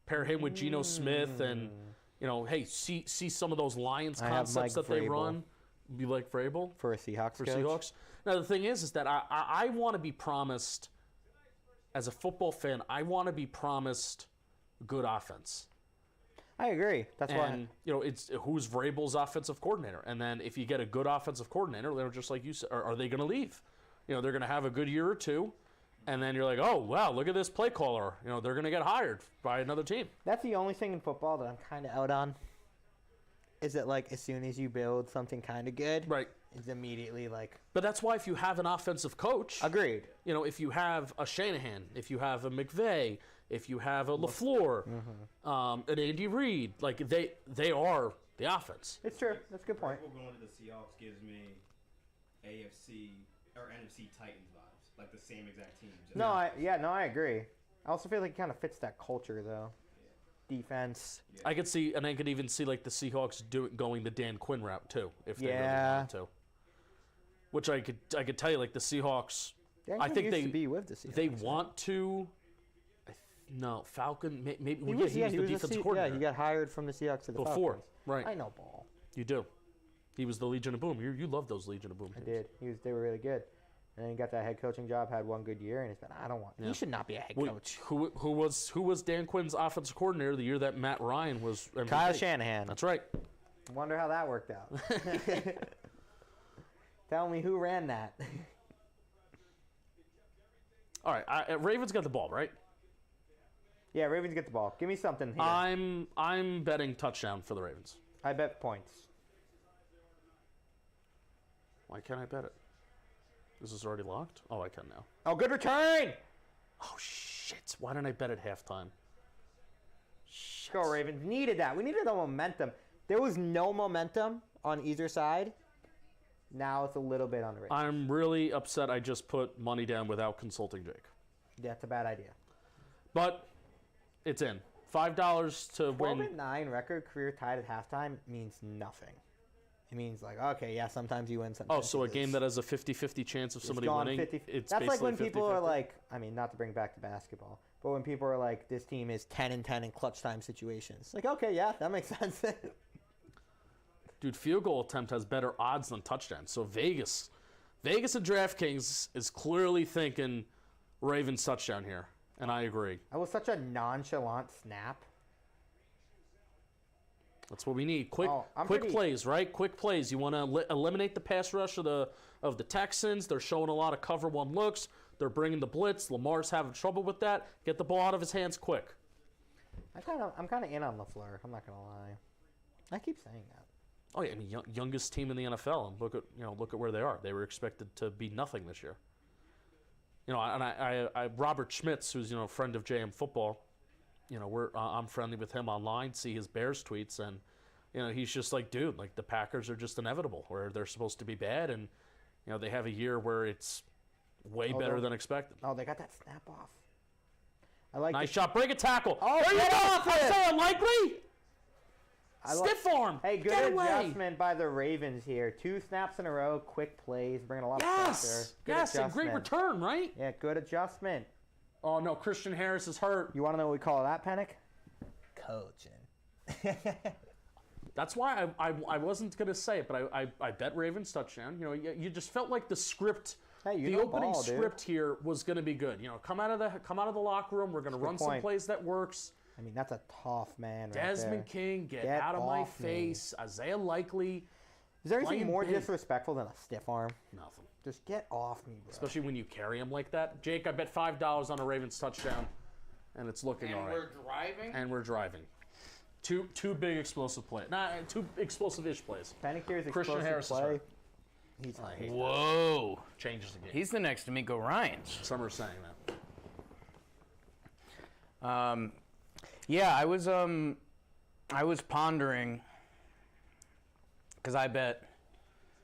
Pair him with Geno Smith, and hey, see some of those Lions I have concepts Mike that they Vrabel. run. Be like Vrabel For a Seahawks for coach? Seahawks. Now the thing is that I want to be promised, as a football fan, I want to be promised good offense. I agree. That's And it's who's Vrabel's offensive coordinator, and then if you get a good offensive coordinator, they're just like you said, are they going to leave? They're going to have a good year or two, and then you're like, oh wow, look at this play caller. They're going to get hired by another team. That's the only thing in football that I'm kind of out on. Is that like as soon as you build something kind of good, Right. it's immediately like But that's why if you have an offensive coach, agreed. if you have a Shanahan, if you have a McVay, if you have a LaFleur, an Andy Reid, like they are the offense. It's true. That's a good point. Vrabel going to the Seahawks gives me AFC or NFC Titans vibes, like the same exact team. Just I agree. I also feel like it kind of fits that culture though. Defense. I could see, and I could even see like the Seahawks going the Dan Quinn route too, if they really Yeah. wanted to. Which I could tell you, like the Seahawks, Dan I Quinn think used they to be with the Seahawks. they want to. No, Falcon. Maybe He he was, was the defensive coordinator. Yeah, he got hired from the Seahawks to the Before, Falcons. right. I know ball. You do. He was the Legion of Boom. You love those Legion of Boom I teams. did. They were really good. And then he got that head coaching job, had one good year, and he's been, I don't want. Yeah. He should not be a head Wait, coach. who was Dan Quinn's offensive coordinator the year that Matt Ryan was MVP? Kyle Shanahan. That's right. Wonder how that worked out. Tell me who ran that. All right, Ravens got the ball, right? Yeah, Ravens get the ball. Give me something here. I'm betting touchdown for the Ravens. I bet points. Why can't I bet it? Is this already locked? Oh, I can now. Oh, good return! Oh shit! Why didn't I bet at halftime? Shit. Go Ravens. Needed that. We needed the momentum. There was no momentum on either side. Now it's a little bit on the Ravens. I'm really upset. I just put money down without consulting Jake. That's a bad idea. But it's in. $5 to win. 12-9 record, career tied at halftime means nothing. It means like, okay, yeah, sometimes you win, sometimes Oh, so you a game lose. that has a 50-50 chance of somebody gone winning. 50 It's That's like when basically people are 50-50. like, I mean, not to bring back to basketball, but when people are like, this team is 10-10 in clutch time situations. Like, okay, yeah, that makes sense. Dude, field goal attempt has better odds than touchdowns. So Vegas and DraftKings is clearly thinking Ravens touchdown here, and I agree. That was such a nonchalant snap. That's what we need. Quick pretty- plays, right? Quick plays. You want to eliminate the pass rush of the Texans. They're showing a lot of cover one looks. They're bringing the blitz. Lamar's having trouble with that. Get the ball out of his hands quick. I'm kind of in on LaFleur. I'm not gonna lie. I keep saying that. Oh yeah, I mean youngest team in the NFL, and look at where they are. They were expected to be nothing this year. And I Robert Schmitz, who's a friend of JM Football. I'm friendly with him online. See his Bears tweets, and he's just like, dude, like the Packers are just inevitable, where they're supposed to be bad, and they have a year where it's way better than expected. Oh, they got that snap off. I like Nice shot, break a tackle. Oh, there you get go. off it! That's so unlikely. Stiff arm. Hey, good Get away. adjustment by the Ravens here. 2 snaps in a row, quick plays, bringing a lot of pressure. Good Yes, and great adjustment. return, right? Yeah, good adjustment. Oh no, Christian Harris is hurt. You want to know what we call that, Penik? Coaching. That's why I wasn't gonna say it, but I bet Ravens touchdown. You just felt like the script. Hey, you the know opening ball, dude. script here was going to be good. Come out of the locker room. We're going to run some point. plays that works. I mean, that's a tough man right Desmond there. King, get Get out of my off me. face. Isaiah Likely, Is there anything playing more big. disrespectful than a stiff arm? nothing. Just get off me, bro. Especially when you carry him like that. Jake, I bet $5 on a Ravens touchdown, and it's looking all right. driving? We're driving. Two big explosive plays. Two explosive-ish plays. Panic here's Christian explosive Harris is play. hurt. He's Whoa. Changes the game. He's the next D'Amico Ryans. Some are saying that. Yeah, I was pondering because I bet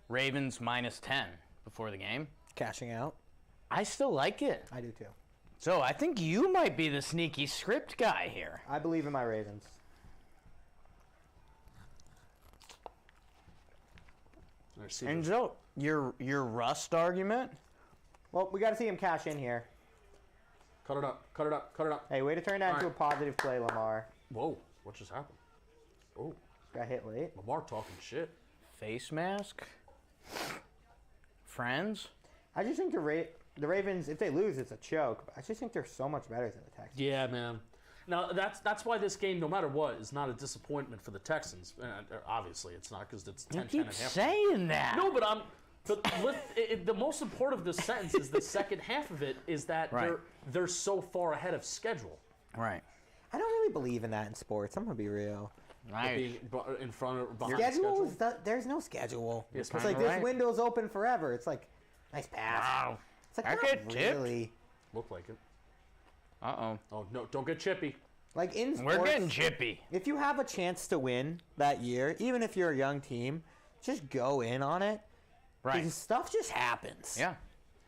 Ravens -10 before the game. cashing out. I still like it. I do too. So I think you might be the sneaky script guy here. I believe in my Ravens. And so your rust argument? Well, we got to see him cash in here. Cut it up. Cut it up. Cut it up. Hey, way to turn that into a Alright. positive play, Lamar. Whoa. What just happened? Oh, Got hit late. Lamar talking shit. Face mask? Friends? I just think the Ravens, if they lose, it's a choke. But I just think they're so much better than the Texans. Yeah, man. Now, that's why this game, no matter what, is not a disappointment for the Texans. Obviously, it's not because it's 10-10 You and keep half. saying that. No, but the most important of this sentence is the second half of it is that Right. they're so far ahead of schedule. Right. I don't really believe in that in sports. I'm going to be real. Right. Being in front of behind Schedule schedule. there's no schedule. Yes, It's kinda like this right. window's open forever. It's like, nice pass. Wow. It's like, I not get tipped. really. Look like it. Uh-oh. Oh no! Don't get chippy. Like in sports, We're getting chippy. if you have a chance to win that year, even if you're a young team, just go in on it. Right. Because stuff just happens. Yeah.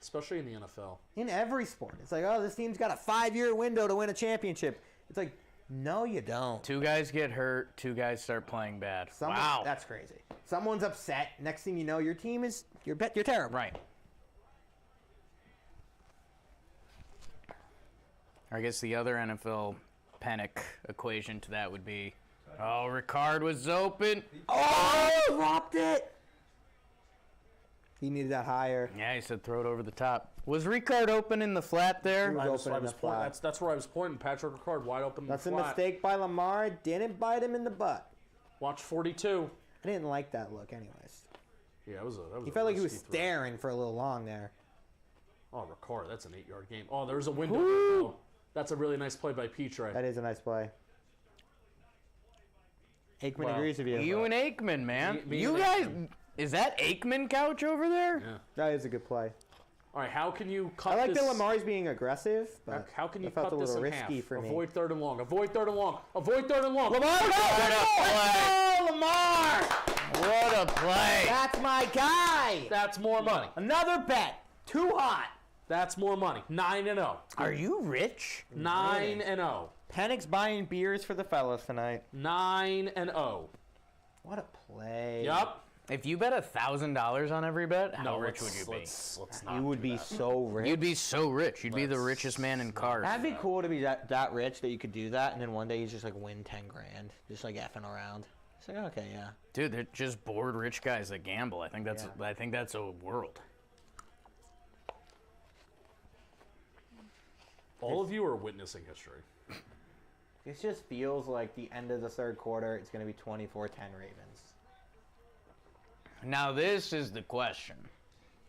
Especially in the NFL. In every sport. It's like, oh, this team's got a 5-year window to win a championship. It's like, no, you don't. 2 guys get hurt, 2 guys start playing bad. Someone, Wow. That's crazy. Someone's upset. Next thing you know, your team is, you're terrible. Right. I guess the other NFL Penik equation to that would be, oh, Ricard was open. Oh, dropped it. He needed that higher. Yeah, he said throw it over the top. Was Ricard open in the flat there? He was open in the flat. That's where I was pointing. Patrick Ricard wide open. That's in a the flat. mistake by Lamar. Didn't bite him in the butt. Watch 42. I didn't like that look, anyways. Yeah, that was He a felt like he was risky throw. staring for a little long there. Oh, Ricard, that's an 8-yard game. Oh, there's a window. Oh, that's a really nice play by Petrie. That is a nice play. Aikman Wow. agrees with you. You and Aikman, man. Me You and guys, Aikman. is that Aikman couch over there? Yeah. That is a good play. All right, how can you cut I like this? that Lamar's being aggressive, but How can you that felt cut a this little in risky half? for me. Avoid third and long. Avoid third and long. Avoid third and long. Lamar, What Lamar! What a play. That's my guy. That's more money. Another bet. Too hot. That's more money. 9-0. Are you rich? 9-0. Penik's buying beers for the fellas tonight. 9-0. What a play. Yup. If you bet $1,000 on every bet, how rich would you be? Let's not. You would do be that. so rich. You'd be so rich. You'd be the richest man in cars. That'd be cool to be that rich that you could do that, and then one day you just like win 10 grand, just like effing around. It's like, okay, yeah. Dude, they're just bored rich guys that gamble. I think that's Yeah. a world. All of you are witnessing history. It just feels like the end of the third quarter, it's going to be 24-10 Ravens. Now this is the question.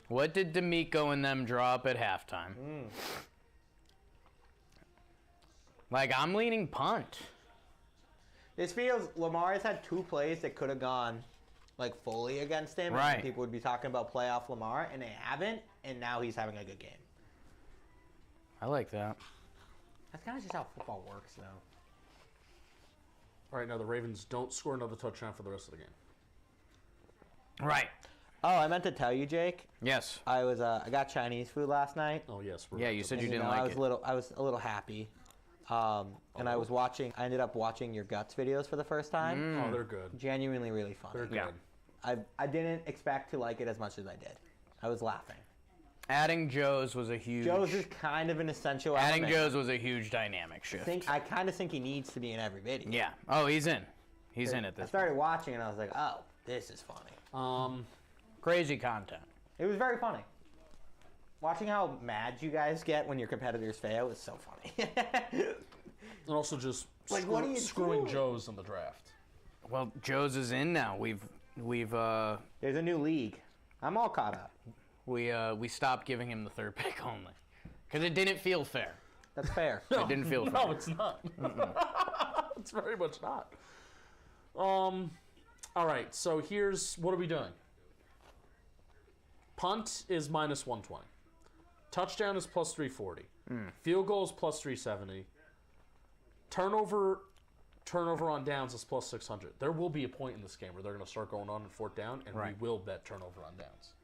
What did D'Amico and them draw up at halftime? Like, I'm leaning punt. This feels, Lamar has had 2 plays that could have gone, like, fully against him. Right. And people would be talking about playoff Lamar, and they haven't, and now he's having a good game. I like that. That's kind of just how football works, though. All right, now the Ravens don't score another touchdown for the rest of the game. Right. Oh, I meant to tell you, Jake. Yes. I got Chinese food last night. Oh, yes. We're Yeah, back you to said this. you And, didn't know, like it. I was a little happy. And I ended up watching your Guts videos for the first time. Oh, they're good. Genuinely really funny. They're good. Yeah. I didn't expect to like it as much as I did. I was laughing. Adding Joe's was a huge... Joe's is kind of an essential Adding element. Joe's was a huge dynamic shift. I kind of think he needs to be in every video. Yeah. Oh, he's in. He's in at I this started watching and I was like, oh, this is funny. Crazy content. It was very funny. Watching how mad you guys get when your competitors fail is so funny. And also just Like, what are you screwing doing? Joe's in the draft. Well, Joe's is in now. We've There's a new league. I'm all caught up. we stopped giving him the third pick only because it didn't feel fair. That's fair. It didn't feel fair. No, it's not. It's very much not. All right, so what are we doing? Punt is minus 120. Touchdown is plus 340. Field goal is plus 370. Turnover on downs is plus 600. There will be a point in this game where they're going to start going on 4th down, and Right. we will bet turnover on downs.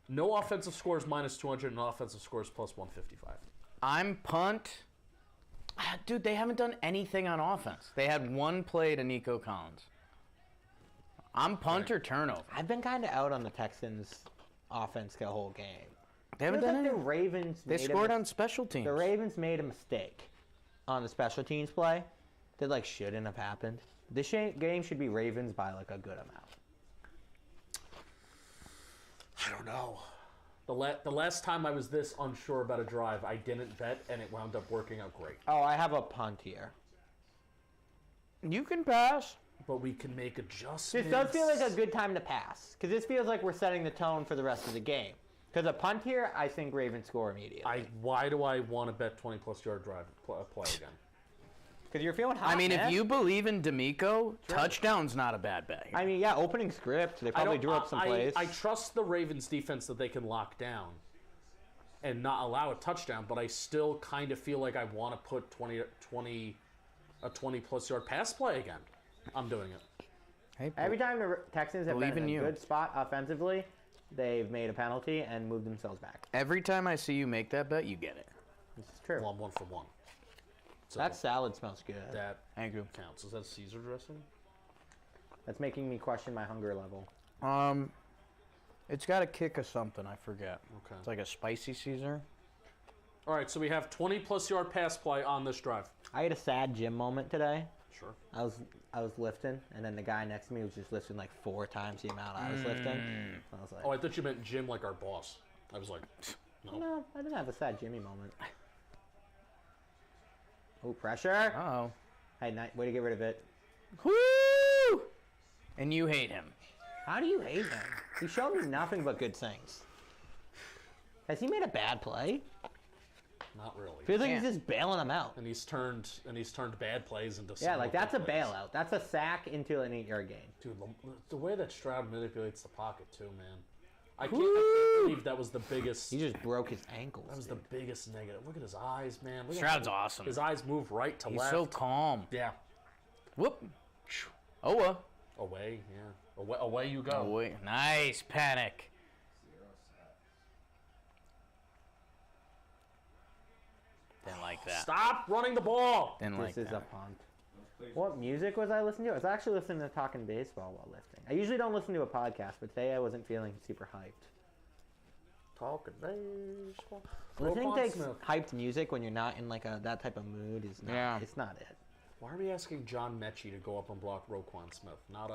No offensive scores minus 200, and offensive scores plus 155. I'm punt. Dude, they haven't done anything on offense. They had one play to Nico Collins. I'm punt or turnover. I've been kind of out on the Texans' offense the whole game. They haven't Feels done like the anything. Ravens. They scored on special teams. The Ravens made a mistake on the special teams play that like shouldn't have happened. This game should be Ravens by like a good amount. I don't know. The last time I was this unsure about a drive, I didn't bet, and it wound up working out great. Oh, I have a punt here. You can pass. But we can make adjustments. This does feel like a good time to pass because this feels like we're setting the tone for the rest of the game. Because a punt here, I think Ravens score immediately. Why do I want to bet 20-plus yard drive play again? Because you're feeling hot. I mean, man. if you believe in D'Amico, touchdown's not a bad bet. I mean, yeah, opening script. They probably drew up some plays. I trust the Ravens defense that they can lock down and not allow a touchdown, but I still kind of feel like I want to put a 20-plus yard pass play again. I'm doing it. Hey, Every time the Texans have Believe been in in a you. good spot offensively, they've made a penalty and moved themselves back. every time I see you make that bet, you get it. This is true. Well, I'm 1 for 1. So That salad smells good. that Thank you. counts. Is that Caesar dressing? That's making me question my hunger level. It's got a kick of something. I forget. Okay. It's like a spicy Caesar. All right, so we have 20-plus yard pass play on this drive. I had a sad gym moment today. Sure. I was lifting, and then the guy next to me was just lifting like 4 times the amount I was lifting. I was like, Oh, I thought you meant Jim like our boss. I was like, no. no, I didn't have a sad Jimmy moment. Oh, pressure. Uh-oh. Hey, way to get rid of it. Woo! And you hate him. How do you hate him? He showed me nothing but good things. Has he made a bad play? Not really. Feels like Yeah. he's just bailing them out. And he's turned bad plays into Yeah, like that's a plays. bailout. That's a sack into an 8-yard gain. Dude, the way that Stroud manipulates the pocket too, man. I can't believe that was the biggest. He just broke his ankles. That was the biggest negative. Look at his eyes, man. Look at Stroud's how awesome. His eyes move right to He's left. so calm. Yeah. Whoop. Oh, well. Away, yeah. Away you go. Oh, wait. Nice, Penik. Didn't like that. Stop running the ball. Didn't like This is a that. punt. What music was I listening to? I was actually listening to Talking Baseball while lifting. I usually don't listen to a podcast, but today I wasn't feeling super hyped. Talking baseball. Listening Roquan to Smith. hyped music when you're not in like that type of mood is not. Yeah. It's not it. Why are we asking John Mechie to go up and block Roquan Smith? Not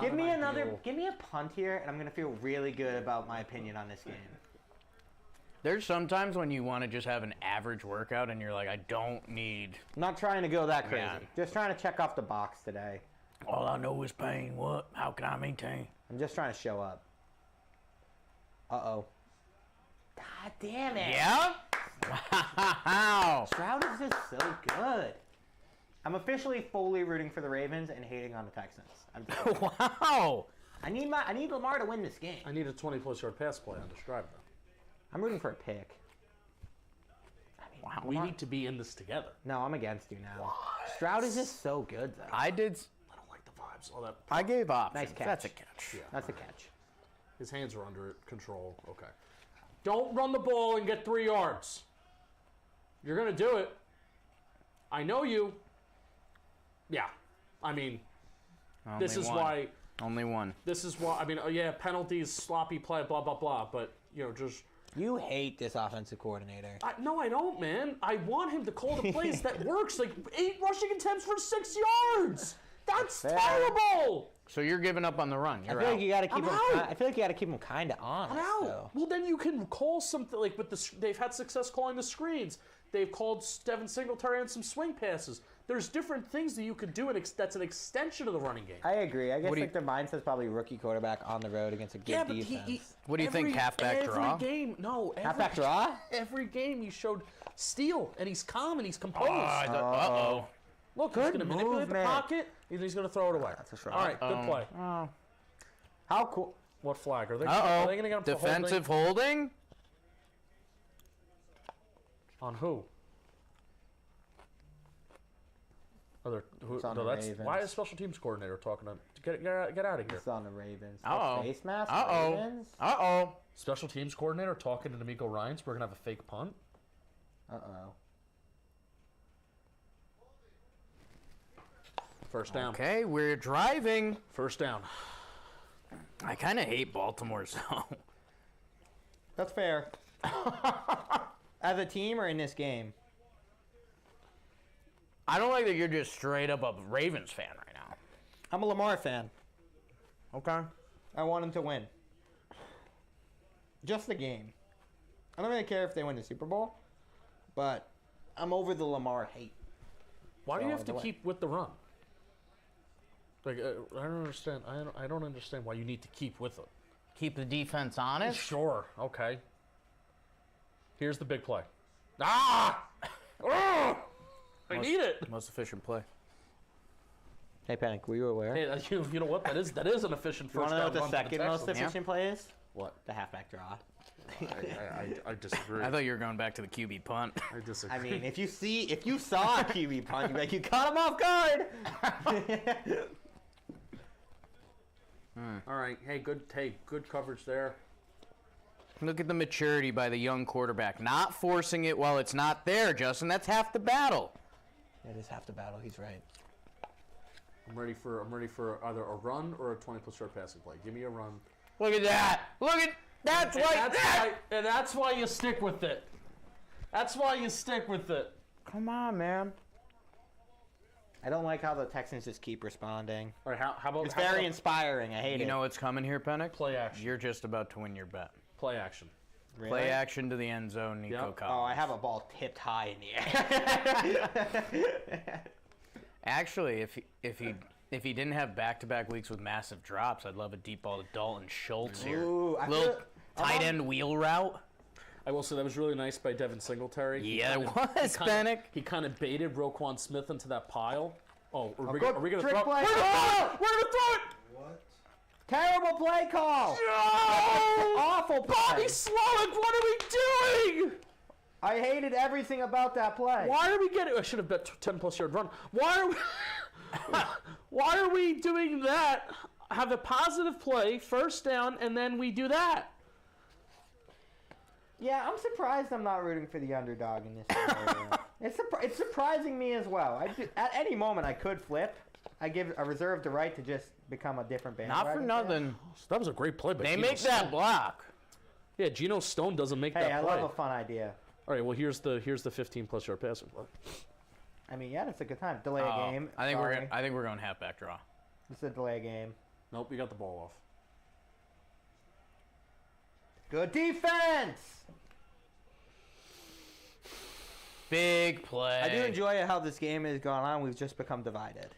Give an me ideal- give me a punt here, and I'm gonna feel really good about my opinion on this game. There's sometimes when you want to just have an average workout and you're like, I don't need. I'm not trying to go that crazy. Yeah. Just trying to check off the box today. All I know is pain. What? How can I maintain? I'm just trying to show up. Uh-oh. God damn it. Yeah? Wow. Stroud is just so good. I'm officially fully rooting for the Ravens and hating on the Texans. Wow. I need Lamar to win this game. I need a 20-plus yard pass play on the Stroud, though. I'm rooting for a pick. Wow. We need to be in this together. No, I'm against you now. Stroud is just so good, though. I did. I don't like the vibes. All that. I gave options. Nice catch. That's a catch. Yeah. That's a catch. His hands are under control. Okay. Don't run the ball and get 3 yards. You're going to do it. I know you. Yeah. I mean, Only this is one. why. Only one. This is why. I mean, yeah, penalties, sloppy play, blah, blah, blah. But, just. You hate this offensive coordinator. No, I don't, man. I want him to call the plays that works. Like 8 rushing attempts for 6 yards. That's terrible. So you're giving up on the run. You're I feel out. like you got to keep him. out. I feel like you got to keep him kind of honest. I'm out. Though. Well, then you can call something like with the. They've had success calling the screens. They've called Devin Singletary on some swing passes. There's different things that you could do, and that's an extension of the running game. I agree. I guess What do like their mindset's probably rookie quarterback on the road against a good Yeah, but defense. What do you think, halfback draw? Every game, no. Halfback draw? Every game he showed steel, and he's calm and he's composed. Uh-oh. Look, he's Good going to manipulate the movement. pocket, and he's going to throw it away. That's a shot. All right, good play. Oh. How cool? What flag? Are they Uh-oh. going to get him for Defensive holding? holding? On who? It's on the Ravens. Why is special teams coordinator talking to him? Get out of here. It's on the Ravens. Uh-oh. Face mask? Uh-oh. Ravens? Uh-oh. Special teams coordinator talking to D'Amico Ryans. We're going to have a fake punt. Uh-oh. First down. Okay, we're driving. First down. I kind of hate Baltimore, so. That's fair. As a team or in this game? I don't like that you're just straight up a Ravens fan right now. I'm a Lamar fan. Okay. I want him to win. Just the game. I don't really care if they win the Super Bowl, but I'm over the Lamar hate. Why do you So, have to the way- keep with the run? Like I don't understand. I don't understand why you need to keep with it. Keep the defense honest. Sure. Okay. Here's the big play. Ah! Oh! I need it. Most efficient play. Hey, Penik, were you aware? Hey, you know what? That is an efficient You first want to know down what the run for second most Texans. efficient play is? What? The halfback draw. I disagree. I thought you were going back to the QB punt. I disagree. I mean, if you saw a QB punt, you'd be like, you caught him off guard. all right. Hey, good coverage there. Look at the maturity by the young quarterback. Not forcing it while it's not there, Justin. That's half the battle. It is half the battle. He's right. I'm ready for either a run or a 20+ yard passing play. Give me a run. Look at that. Look at that's why. And that's why you stick with it. That's why you stick with it. Come on, man. I don't like how the Texans just keep responding. All right. How about It's very inspiring. I hate it. You know what's coming here, Penik? play action? You're just about to win your bet. Play action. Really? Play action to the end zone, Nico Yep. Collins. Oh, I have a ball tipped high in the air. Actually, if he didn't have back-to-back weeks with massive drops, I'd love a deep ball to Dalton Schultz here. Ooh, I Little feel- tight end wheel route. I will say that was really nice by Devin Singletary. Yeah, it was, Penik. He kind of baited Roquan Smith into that pile. Oh, are we good going to trick throw it? play. We're going to throw it! We're going to throw it! What? Terrible play call. No! Awful play. Bobby Slowick, what are we doing? I hated everything about that play. Why are we getting... I should have bet 10+ yard run. Why are we doing that? Have a positive play, first down, and then we do that. Yeah, I'm surprised I'm not rooting for the underdog in this scenario. It's surprising me as well. At any moment, I could flip. I reserve the right to just become a different bandwagon. Not for nothing. That was a great play by They Geno make that Stone. block. Yeah, Geno Stone doesn't make Hey, that I play. love a fun idea. All right, well, here's the 15+ yard passing play. I mean, yeah, that's a good time. Delay a game. I think Sorry. we're going halfback draw. It's a delay game. Nope, we got the ball off. Good defense. Big play. I do enjoy how this game has gone on. We've just become divided.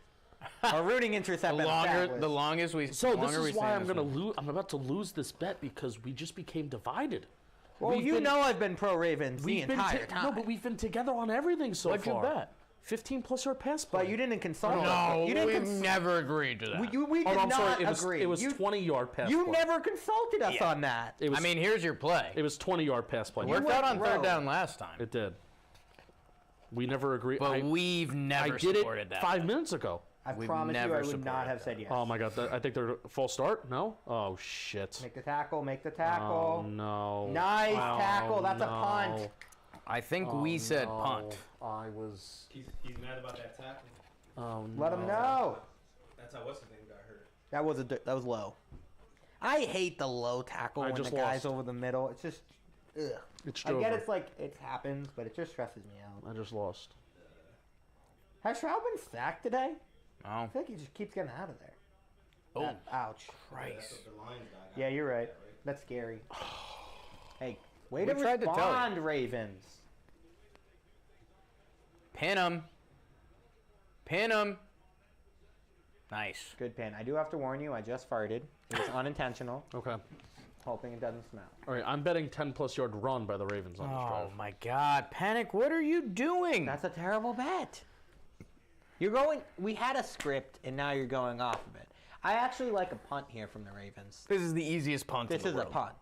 Our rooting interests have the been established. the longest we. So this longer we is why stay I'm in this gonna one. lose. I'm about to lose this bet because we just became divided. Well, We've you been- know I've been pro Ravens the We've been entire time. no, but we've been together on everything so What'd you far. bet? 15+ yard pass play. But you didn't consult. No, you didn't we've cons- never agreed to that. we Oh, did no, I'm not sorry. agree. It was you 20-yard pass you play. never consulted us Yeah. on that. It was, I mean, here's your play. it was 20-yard pass play. Worked went out on third rogue. down last time, It did. We never agreed. but we've I never did supported it that. 5 minutes ago. I We've promise you never I would supported not have that. said yes. Oh my god! I think they're full start. No. Oh shit. Make the tackle. Make the Oh tackle. no. Nice Oh, tackle. That's a no. punt. I think Oh, we said no. punt. I was. He's mad about that tackle. Oh no. Let him know. That's how what's his name got hurt. That was low. I hate the low tackle I when the just guy's lost. over the middle. It's just, ugh. It's I get over. it's like it happens, but it just stresses me out. I just lost. Has Shroud been sacked today? Oh, I feel like he just keeps getting out of there. oh, Ouch. Christ! The Lions guy got Yeah, you're right. hurt, That's scary. Hey, way We to tried to tell you. respond, Ravens. Pin him. Pin him. Nice. Good pin. I do have to warn you, I just farted. It was unintentional. Okay. Hoping it doesn't smell. All right. I'm betting 10+ yard run by the Ravens on this Oh drive. my God, Penik! What are you doing? That's a terrible bet. You're going. We had a script, and now you're going off of it. I actually like a punt here from the Ravens. This is the easiest punt. This in is the a world. punt.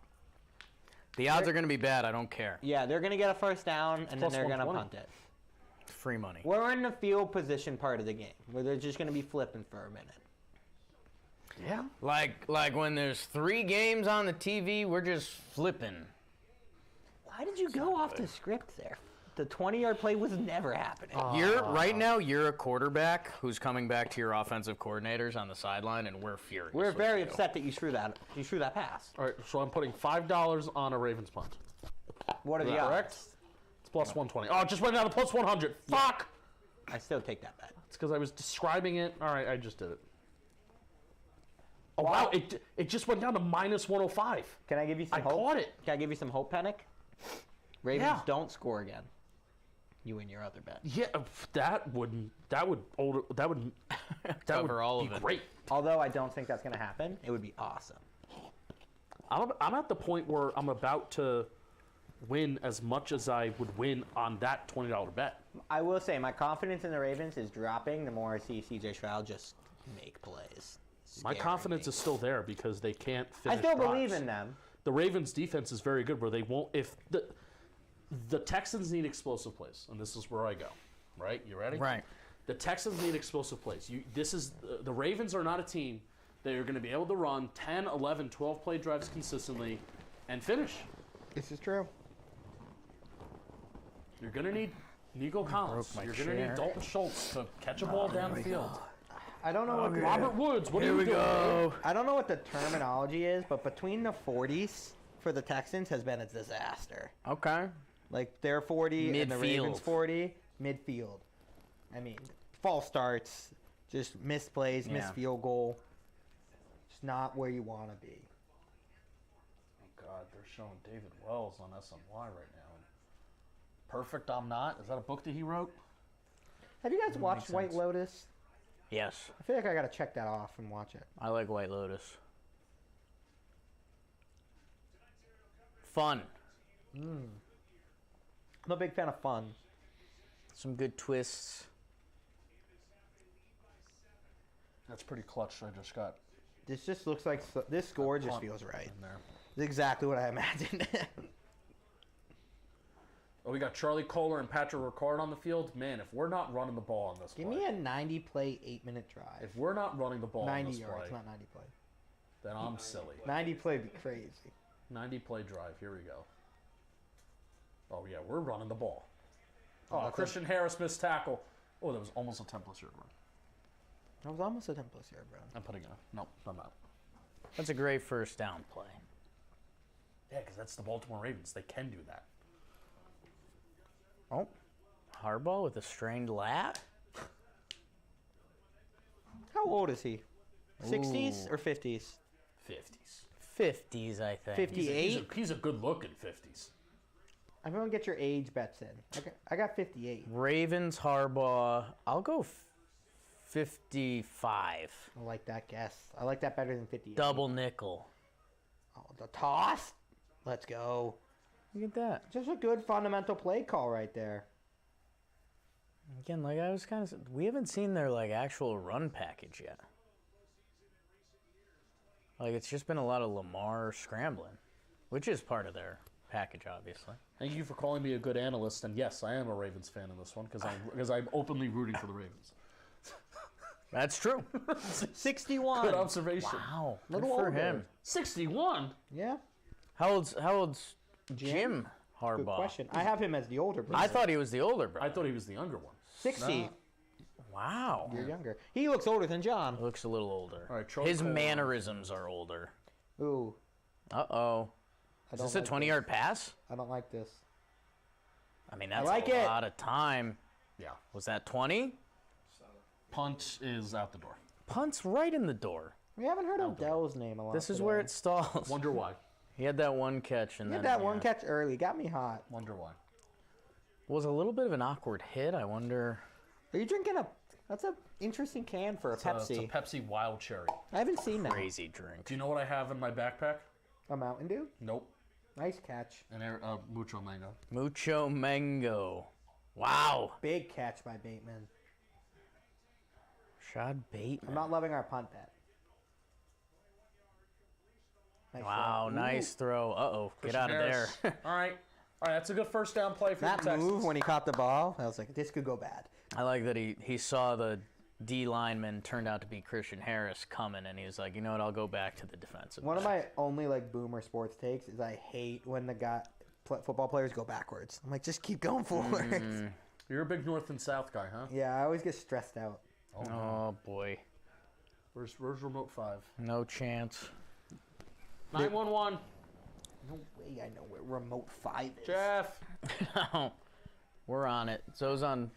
The odds are going to be bad. I don't care. Yeah, they're gonna get a first down, and then Plus they're gonna 120. punt it. Free money. We're in the field position part of the game where they're just gonna be flipping for a minute. Yeah. Like when there's 3 games on the TV, we're just flipping. Why did you go off the script there? The 20-yard play was never happening. Right now you're a quarterback who's coming back to your offensive coordinators on the sideline, and we're furious. We're with very you. upset that you threw that. You threw that pass. All right. So I'm putting $5 on a Ravens punt. What are the that odds? correct? It's plus 120. Oh, it just went down to plus 100. Fuck. I still take that bet. It's because I was describing it. All right. I just did it. Oh wow! It just went down to minus 105. Can I give you some I hope? caught it. Can I give you some hope, Penik? Ravens Yeah. don't score again. You win your other bet. Yeah, that would Cover all be of it. great. Although I don't think that's going to happen, it would be awesome. I'm at the point where I'm about to win as much as I would win on that $20 bet. I will say my confidence in the Ravens is dropping the more I see CJ Stroud just make plays. My confidence is still there because they can't I finish still drives. believe in them. The Ravens' defense is very good where they won't. If the Texans need explosive plays, and this is where I go. Right? You ready? Right. The Texans need explosive plays. The Ravens are not a team that are going to be able to run 10, 11, 12 play drives consistently and finish. This is true. You're going to need Nico Collins. my You're going to chair. need Dalton Schultz to catch a ball downfield. I don't know what the, Robert Woods, what Here are we you doing? go. I don't know what the terminology is, but between the 40s for the Texans has been a disaster. Okay. Like their 40 and the Ravens Midfield. 40, midfield. I mean, false starts, just missed plays, Yeah. missed field goal. It's not where you want to be. Oh, God, they're showing David Wells on SNY right now. Perfect I'm Not. Is that a book that he wrote? Have you guys watched makes White sense. Lotus? Yes. I feel like I got to check that off and watch it. I like White Lotus. Fun. I'm a big fan of fun. Some good twists. That's pretty clutch. I just got This just looks like this score just feels right. in there. It's exactly what I imagined. Oh, we got Charlie Kohler and Patrick Ricard on the field. Man, if we're not running the ball on this Give play, me a 90-play, 8-minute drive. if we're not running the ball on 90 this yards, play, not 90 play. then I'm silly. 90 play would be crazy. 90 play drive. Here we go. Oh, yeah, we're running the ball. Oh, that's Christian Harris missed tackle. Oh, that was almost a 10+ yard run. That was almost a 10+ yard run. I'm putting a. Nope, I'm not. That's a great first down play. Yeah, because that's the Baltimore Ravens. They can do that. Oh, Harbaugh with a strained lat. How old is he? 60s or 50s? 50s. 50s, I think. 50. He's a good looking 50s. Everyone get your age bets in. I got 58. Ravens, Harbaugh. I'll go 55. I like that guess. I like that better than 58. Double nickel. Oh, the toss. Let's go. Look at that. Just a good fundamental play call right there. Again, like I was kind of, we haven't seen their like actual run package yet. Like it's just been a lot of Lamar scrambling, which is part of their package, obviously. Thank you for calling me a good analyst, and yes, I am a Ravens fan in this one because I'm openly rooting for the Ravens. That's true. 61. Good observation. Wow, good Little for older. him. 61. Yeah. How old's Jim Harbaugh? Good question. I have him as the older brother. I thought he was the older brother. I thought he was the younger one. 60. Wow. You're younger. He looks older than John. Looks a little older. All right, Charlie His Cole. mannerisms are older. Ooh. Uh-oh. I Is don't this a like 20-yard pass? I don't like this. I mean, that's like a it. lot of time. Yeah. Was that 20? Punt is out the door. Punt's right in the door. We haven't heard Odell's name a lot. This is today. where it stalls. Wonder why. He had that one catch and He then had that one catch early. Got me hot. Wonder why. Was a little bit of an awkward hit. I wonder. Are you drinking a... That's an interesting can for a It's Pepsi. a Pepsi Wild Cherry. I haven't seen that. Crazy drink. Do you know what I have in my backpack? A Mountain Dew? Nope. Nice catch. An Mucho Mango. Mucho Mango. Wow. Big catch by Bateman. Shad Bateman. I'm not loving our punt bet. Nice Wow, shot. nice throw. Uh-oh, get Christian out of there. Harris. All right, that's a good first down play for That the Texans. move when he caught the ball, I was like, this could go bad. I like that he saw the D lineman turned out to be Christian Harris coming, and he was like, you know what, I'll go back to the defensive. One of back. my only like boomer sports takes is I hate when football players go backwards. I'm like, just keep going forwards. You're a big North and South guy, huh? Yeah, I always get stressed out. Oh, boy. Where's remote 5? No chance. 911. No way I know where remote 5 is. Jeff. No. We're on it. So's on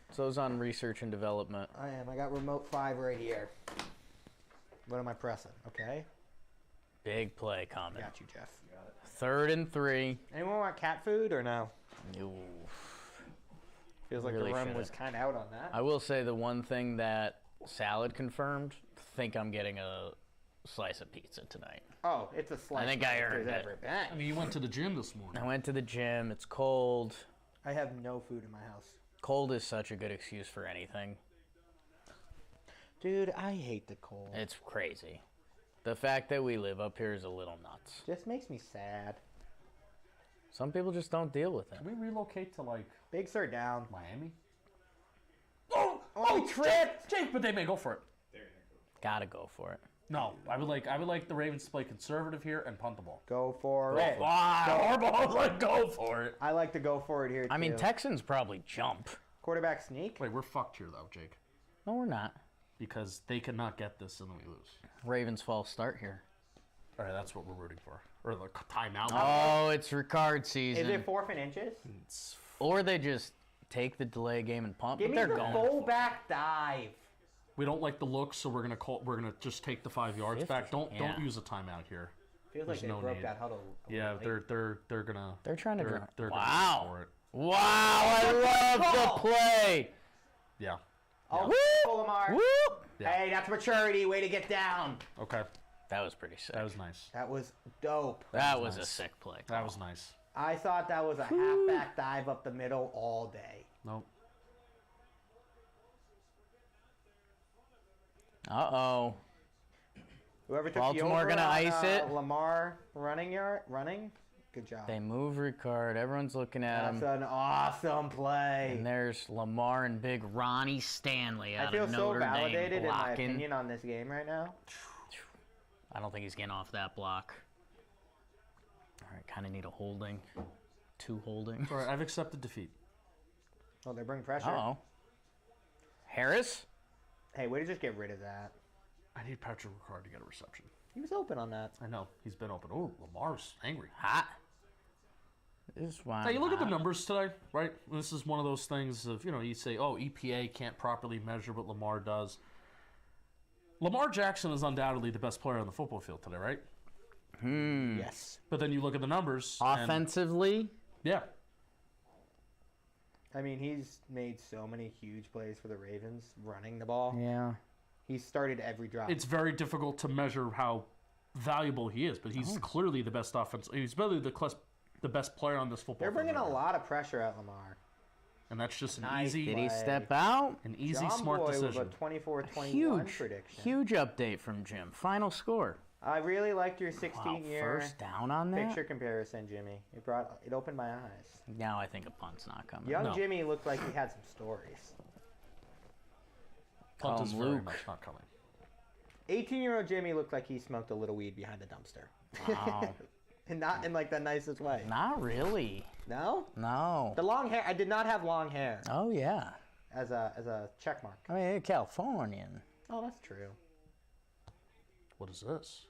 research and development. I am. I got remote 5 right here. What am I pressing? Okay. Big play coming. Got you, Jeff. 3rd and 3. Anyone want cat food or no? Ooh. Feels like Really the rim shouldn't. was kind of out on that. I will say the one thing that Salad confirmed, think I'm getting a slice of pizza tonight. Oh, it's a slice. I think I earned it. every bag. I mean, you went to the gym this morning. I went to the gym. It's cold. I have no food in my house. Cold is such a good excuse for anything. Dude, I hate the cold. It's crazy. The fact that we live up here is a little nuts. Just makes me sad. Some people just don't deal with it. Can we relocate to like Big Sur down. Miami? Oh, trip! Jake, but they may go for it. Gotta go for it. No, I would like the Ravens to play conservative here and punt the ball. Go for it. Wow, Harbaugh's like, go for it. I like to go for it here, I mean, too. Texans probably jump. Quarterback sneak. Wait, we're fucked here though, Jake, No, we're not. because they cannot get this and then we lose. Ravens false start here. All right, that's what we're rooting for, or the timeout. Oh, it's Ricard season. Is it 4th inches? Or they just take the delay game and punt, Give but me they're the going. fullback dive. We don't like the look, so we're gonna just take the 5 yards 50, back. Don't yeah. use a timeout here. Feels There's like they no broke need. that huddle. Yeah, they're gonna. They're trying to. They're Wow. gonna go for it. Wow, I love call. the play. Yeah. Oh, Lamar. Whoop. Yeah. Hey, that's maturity. Way to get down. Okay, That was pretty sick. that was nice. That was dope. That was a nice. sick play. That was nice. I thought that was a halfback dive up the middle all day. Nope. Uh-oh. Whoever took Baltimore the over gonna on, ice it. Lamar running. Good job. They move Ricard. Everyone's looking at That's him. an awesome play. And there's Lamar and big Ronnie Stanley I out feel of so Notre validated Dame in my blocking. opinion on this game right now. I don't think he's getting off that block. All right, kind of need a holding. 2 holding. All right, I've accepted defeat. Oh, they're bringing pressure. Uh-oh. Harris? Hey, way to just get rid of that. I need Patrick Ricard to get a reception. He was open on that. I know he's been open. Oh, Lamar's angry. Hot. This is why. Now you I'm look at the hot. numbers today, right? This is one of those things of, you say, oh, EPA can't properly measure what Lamar does. Lamar Jackson is undoubtedly the best player on the football field today, right? Yes. But then you look at the numbers. and- Offensively, yeah. I mean, he's made so many huge plays for the Ravens running the ball. Yeah. He started every drive. It's very difficult to measure how valuable he is, but he's clearly the best offense. He's really the best player on this football. They're bringing program. a lot of pressure at Lamar. And that's just an Nice easy, Did he play. step out? an easy, John smart Boy decision. with a 24-21 Huge, prediction. huge update from Jim. Final score. I really liked your Wow, 16-year first down on that? picture comparison, Jimmy. It opened my eyes. Now I think a punt's not coming. Young No. Jimmy looked like he had some stories. Punt is very Luke. much not coming. 18-year-old Jimmy looked like he smoked a little weed behind a dumpster. Wow. And not in like the nicest way. Not really. No? No. The long hair. I did not have long hair Oh, yeah. as a check mark. I mean, you're Californian. Oh, that's true. What is this?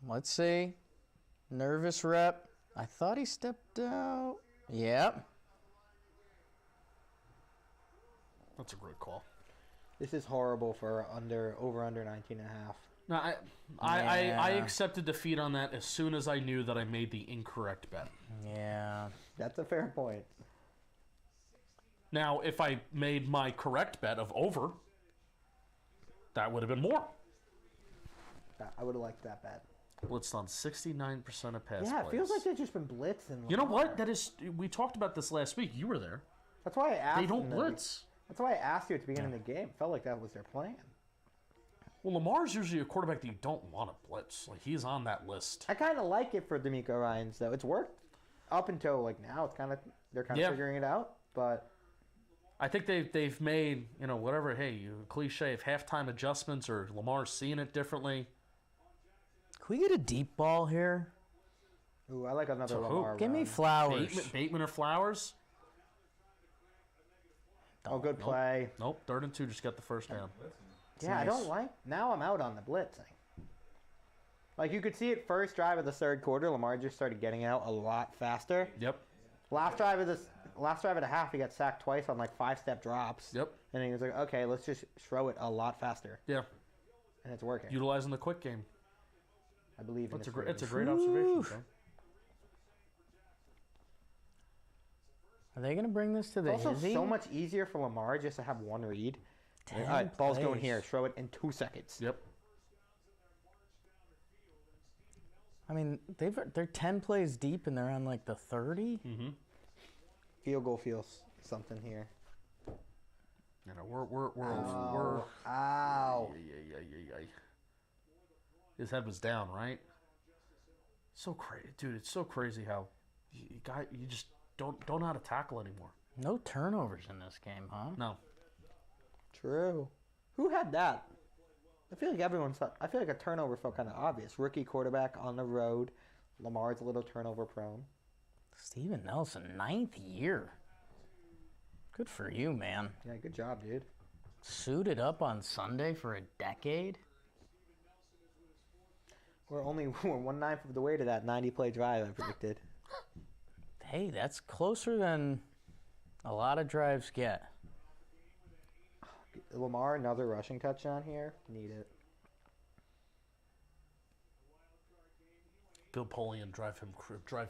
Let's see. Nervous rep. I thought he stepped out. Yep. That's a great call. This is horrible for over under 19 and a half. No, I Yeah. accepted defeat on that as soon as I knew that I made the incorrect bet. Yeah. That's a fair point. Now, if I made my correct bet of over, that would have been more. I would have liked that bet. Blitzed on 69% of pass Yeah, it plays. feels like they've just been blitzing. You know Lamar. what? That is. We talked about this last week. You were there. That's why I asked. They don't in the- blitz. That's why I asked you at the beginning of the game. It felt like that was their plan. Well, Lamar's usually a quarterback that you don't want to blitz. Like, he's on that list. I kind of like it for D'Amico Ryans though. It's worked up until like now. It's kind of they're kind of Yeah. figuring it out. But I think they've made, whatever, cliche of halftime adjustments or Lamar's seeing it differently. Can we get a deep ball here? ooh, I like another To who? Lamar. Give me run. Flowers. Bateman or Flowers? Oh, good play. Nope, 3rd and 2 just got the first down. Yeah, I don't like. Now I'm out on the blitzing. Like you could see it first drive of the third quarter, Lamar just started getting out a lot faster. Yep, Last drive of the half, he got sacked twice on like 5-step drops. yep, And then he was like, okay, let's just throw it a lot faster, yeah. and it's working. Utilizing the quick game. I believe in It's this. a Ravens. great observation, Joe. Are they going to bring this to the It's also hizzy? so much easier for Lamar just to have one read. 10 All right, ball's going plays. here. Throw it in 2 seconds. Yep. I mean, they're 10 plays deep and they're on like the 30. Mm-hmm. Field goal feels something here. We're Ow. Ay. His head was down, right? So crazy, dude. It's so crazy how you just don't know how to tackle anymore. No turnovers in this game, huh? No. True. Who had that? I feel like a turnover felt kind of obvious. Rookie quarterback on the road. Lamar's a little turnover prone. Steven Nelson, 9th year. Good for you, man. Yeah, good job, dude. Suited up on Sunday for a decade. We're 1/9 of the way to that 90-play drive I predicted. Hey, that's closer than a lot of drives get. Lamar, another rushing touchdown here. Need it. Bill Polian drive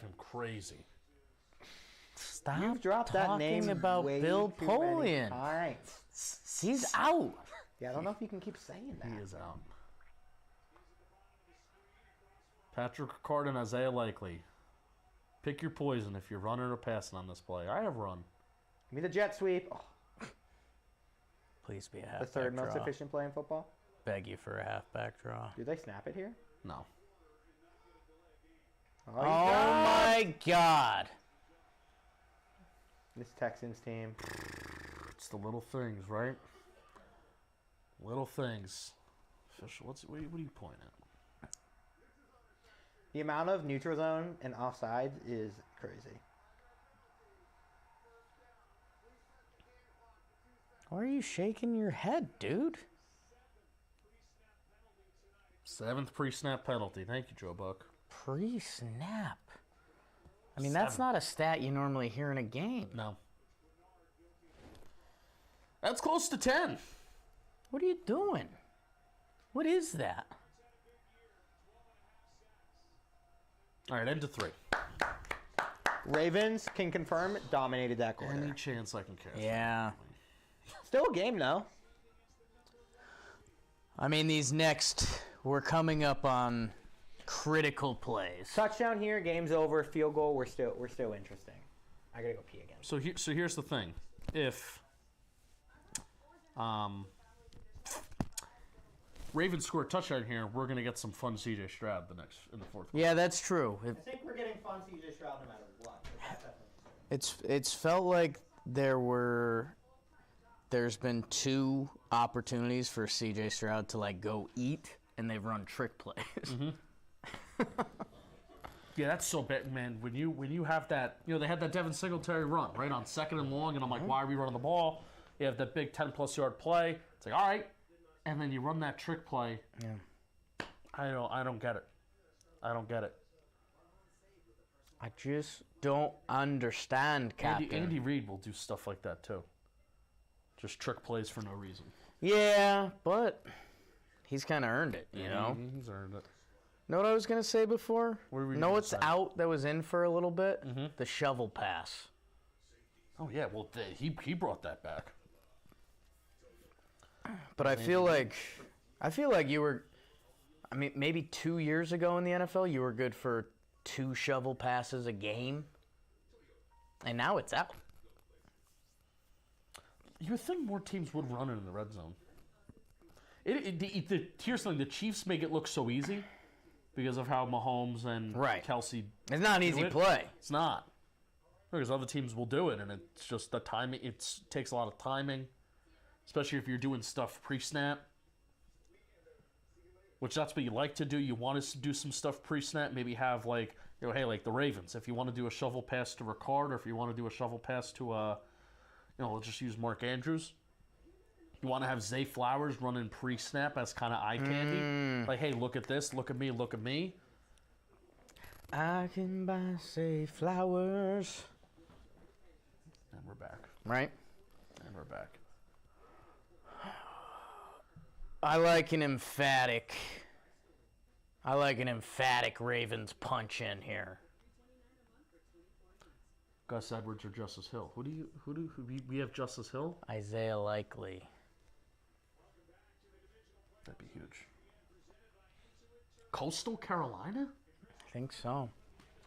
him crazy. Stop You've dropped that talking name about way Bill too many Polian. times. He's out. Yeah, I don't know if you can keep saying that. He is out. Patrick Ricard and Isaiah Likely. Pick your poison if you're running or passing on this play. I have run. Give me the jet sweep. Oh, Please be a halfback the third most draw. efficient play in football. Beg you for a halfback draw. Do they snap it here? No. Oh, Oh my God. This Texans team. It's the little things, right? Little things. Official. What are you pointing at? The amount of neutral zone and offsides is crazy. Why are you shaking your head, dude? 7th pre-snap penalty. Thank you, Joe Buck. Pre-snap. I mean, that's 7. not a stat you normally hear in a game. No. That's close to 10. What are you doing? What is that? All right, into 3. Ravens can confirm dominated that quarter. Any chance I can catch? Yeah. Still a game though. I mean, we're coming up on critical plays. Touchdown here, game's over. Field goal, we're still interesting. I gotta go pee again. So here's the thing. If Ravens score a touchdown here, we're gonna get some fun CJ Stroud in the fourth quarter. Yeah, that's true. I think we're getting fun CJ Stroud no matter what. It's felt like there's been 2 opportunities for CJ Stroud to like go eat, and they've run trick plays. Mm-hmm. Yeah, that's so bad, man. When you have that, they had that Devin Singletary run right on 2nd and long, and I'm like, why are we running the ball? You have that big 10+ yard play. It's like, all right, and then you run that trick play. Yeah. I don't get it. I don't get it. I just don't understand, Captain. Andy Reid will do stuff like that too. Just trick plays for no reason. Yeah, but he's kind of earned it, you know? He's earned it. Know what I was going to say before? What were we know gonna what's say? out that was in for a little bit? Mm-hmm. The shovel pass. Oh, yeah. Well, he brought that back. But I feel like you were, I mean, maybe 2 years ago in the NFL, you were good for 2 shovel passes a game. And now it's out. You would think more teams would run it in the red zone. Here's something. The Chiefs make it look so easy because of how Mahomes and Kelsey. It's not an easy play. It's not. Because other teams will do it, and it's just the timing. It takes a lot of timing, especially if you're doing stuff pre-snap, which that's what you like to do. You want to do some stuff pre-snap. Maybe have like, hey, like the Ravens. If you want to do a shovel pass to Ricard, or if you want to do a shovel pass to let's just use Mark Andrews. You want to have Zay Flowers running pre-snap as kind of eye candy. Like, hey, look at this. Look at me. Look at me. I can buy Zay Flowers. And we're back. Right? And we're back. I like an emphatic Ravens punch in here. Gus Edwards or Justice Hill? Who we have Justice Hill? Isaiah Likely. That'd be huge. Coastal Carolina? I think so.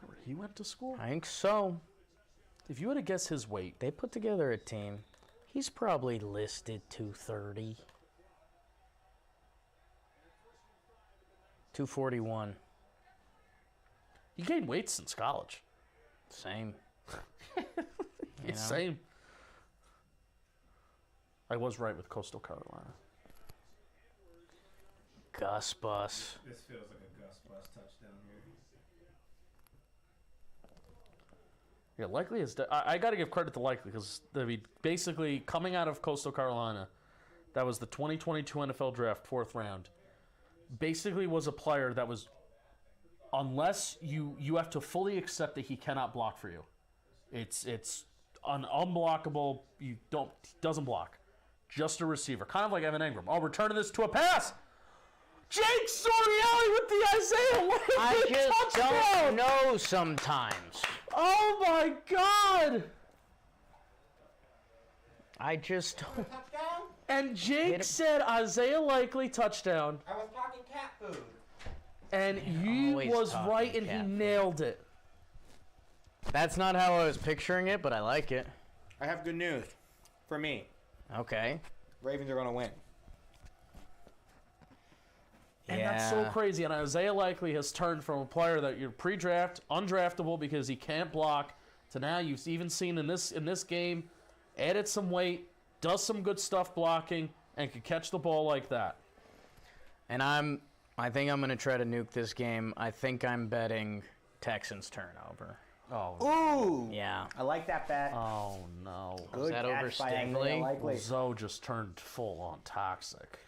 Where he went to school? I think so. If you had to guess his weight. They put together a team. He's probably listed 230. 241. He gained weight since college. Same. Same. I was right with Coastal Carolina. Gus Bus. This feels like a Gus Bus touchdown here. Yeah, Likely is. I got to give credit to Likely because basically coming out of Coastal Carolina, that was the 2022 NFL Draft, 4th round. Basically, was a player that was, unless you have to fully accept that he cannot block for you. It's an unblockable. Doesn't block. Just a receiver, kind of like Evan Engram. Oh, we're turning this to a pass. Jake Storiale with the Isaiah Likely I just touchdown! don't know sometimes. Oh my God! I just don't. Touchdown? And Jake said Isaiah Likely touchdown, I was talking cat food. and he Always was talking right, and he cat food. nailed it. That's not how I was picturing it, but I like it. I have good news for me. Okay. Ravens are going to win. And that's so crazy. And Isaiah Likely has turned from a player that you're pre-draft, undraftable because he can't block, to now you've even seen in this game, added some weight, does some good stuff blocking, and can catch the ball like that. And I think I'm going to try to nuke this game. I think I'm betting Texans turnover. Oh. Ooh. Yeah. I like that bet. Oh, no. Was that over catch by Isaiah Stingley? Likely. Zoe just turned full-on toxic.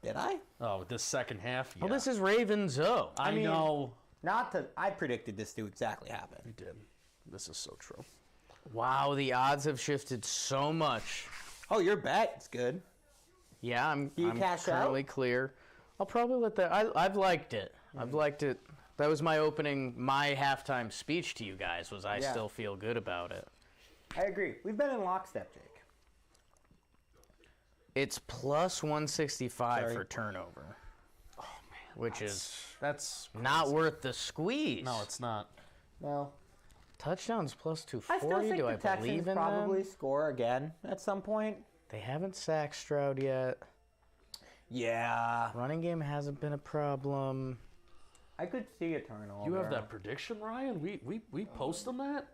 Did I? Oh, this second half, yeah. Well, this is Ravens. I mean- know. Not to. I predicted this to exactly happen. You did. This is so true. Wow, the odds have shifted so much. Oh, your bet is good. Yeah, I'm you cash currently clear. I'll probably let that. I've liked it. I've liked it That was my halftime speech to you guys. Was I Yeah. still feel good about it? I agree. We've been in lockstep, Jake. It's plus 165 Sorry. for turnover. Oh man, which is That's not worth the squeeze. no, it's not. Well, Touchdowns plus I still 240. think Do the I Texans believe in probably them? score again at some point. They haven't sacked Stroud yet. Yeah. Running game hasn't been a problem. I could see a turnover. You have that prediction, Ryan? We post on that?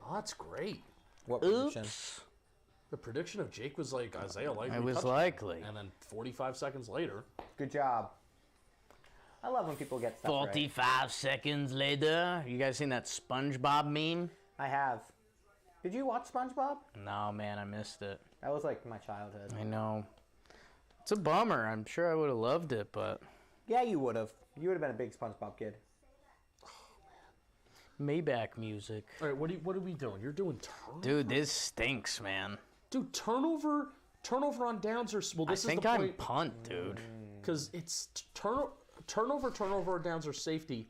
Oh, that's great. What prediction? Oops. The prediction of Jake was like Isaiah Likely. It was touchdown. likely. And then 45 seconds later. Good job. I love when people get stuff right. 45 seconds later. You guys seen that SpongeBob meme? I have. Did you watch SpongeBob? No, man, I missed it. That was like my childhood. I know. It's a bummer. I'm sure I would have loved it, but Yeah, you would have. You would have been a big SpongeBob kid. Maybach music. All right, what are we doing? You're doing turnover? Dude, this stinks, man. Dude, turnover on downs are well. This I think is the I'm point punt, dude. because it's turnover or downs are safety.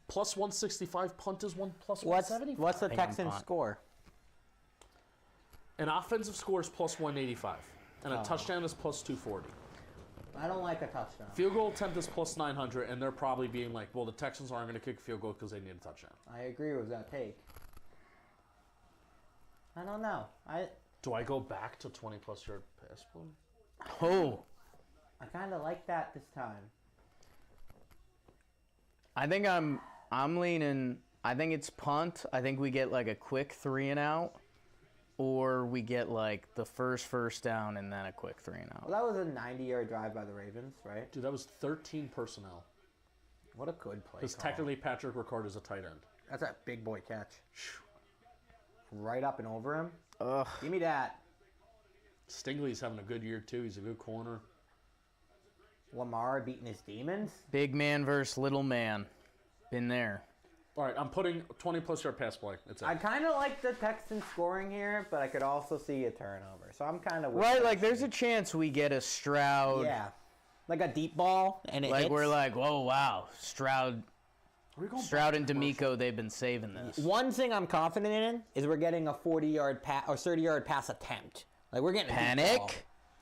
Plus 165, punt is plus 170. What's the think I'm Texans punt. score? An offensive score is plus 185, and a touchdown is plus 240. I don't like a touchdown. Field goal attempt is plus 900, and they're probably being like, well, the Texans aren't going to kick a field goal because they need a touchdown. I agree with that take. I don't know. Do I go back to 20-plus yard pass play? Oh, I kind of like that this time. I think I'm leaning. I think it's punt. I think we get like a quick 3 and out, or we get like the first down and then a quick 3 and out. Well, that was a 90-yard drive by the Ravens, right? Dude, that was 13 personnel. What a good play Because call. technically Patrick Ricard is a tight end. That's a big boy catch. Right up and over him. Ugh. Give me that. Stingley's having a good year, too. He's a good corner. Lamar beating his demons. Big man versus little man. Been there. All right, I'm putting 20-plus yard pass play. That's it. I kind of like the Texans scoring here, but I could also see a turnover. So I'm kind of Right, like there's a chance we get a Stroud. yeah, like a deep ball and it Like hits. we're like, whoa, wow, Stroud Are we going Stroud back and to commercial? D'Amico, they've been saving this. One thing I'm confident in is we're getting a 40-yard pass or 30-yard pass attempt. Like we're getting a deep ball. Penik?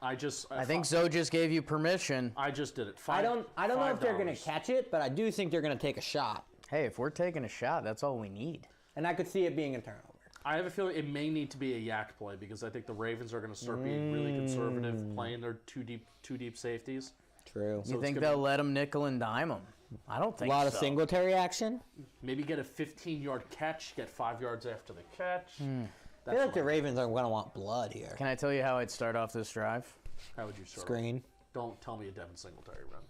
I I think Zoe just gave you permission. I just did it. I don't know if they're gonna $5. catch it, but I do think they're gonna take a shot, Hey, if we're taking a shot, that's all we need. and I could see it being a turnover. I have a feeling it may need to be a yak play because I think the Ravens are going to start being really conservative, playing their two deep safeties. True. So You think it's gonna they'll let him nickel and dime them? I don't A think lot so. of Singletary action. Maybe get a 15-yard catch, get 5 yards after the catch. I feel like the Ravens are gonna want blood here. Can I tell you how I'd start off this drive? How would you start? Screen. Don't tell me a Devin Singletary run.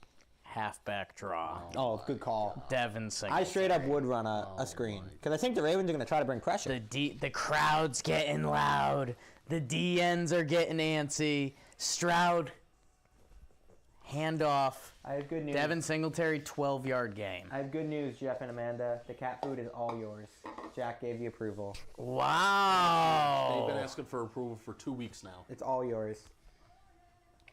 Halfback draw. Oh, good call. Devin Singletary. I straight up would run a screen because I think the Ravens are gonna try to bring pressure. The crowd's getting loud. The DNs are getting antsy. Stroud, handoff. I have good news. Devin Singletary, 12-yard game. I have good news, Jeff and Amanda. The cat food is all yours. Jack gave the approval. They've Wow. been asking for approval for 2 weeks now. It's all yours.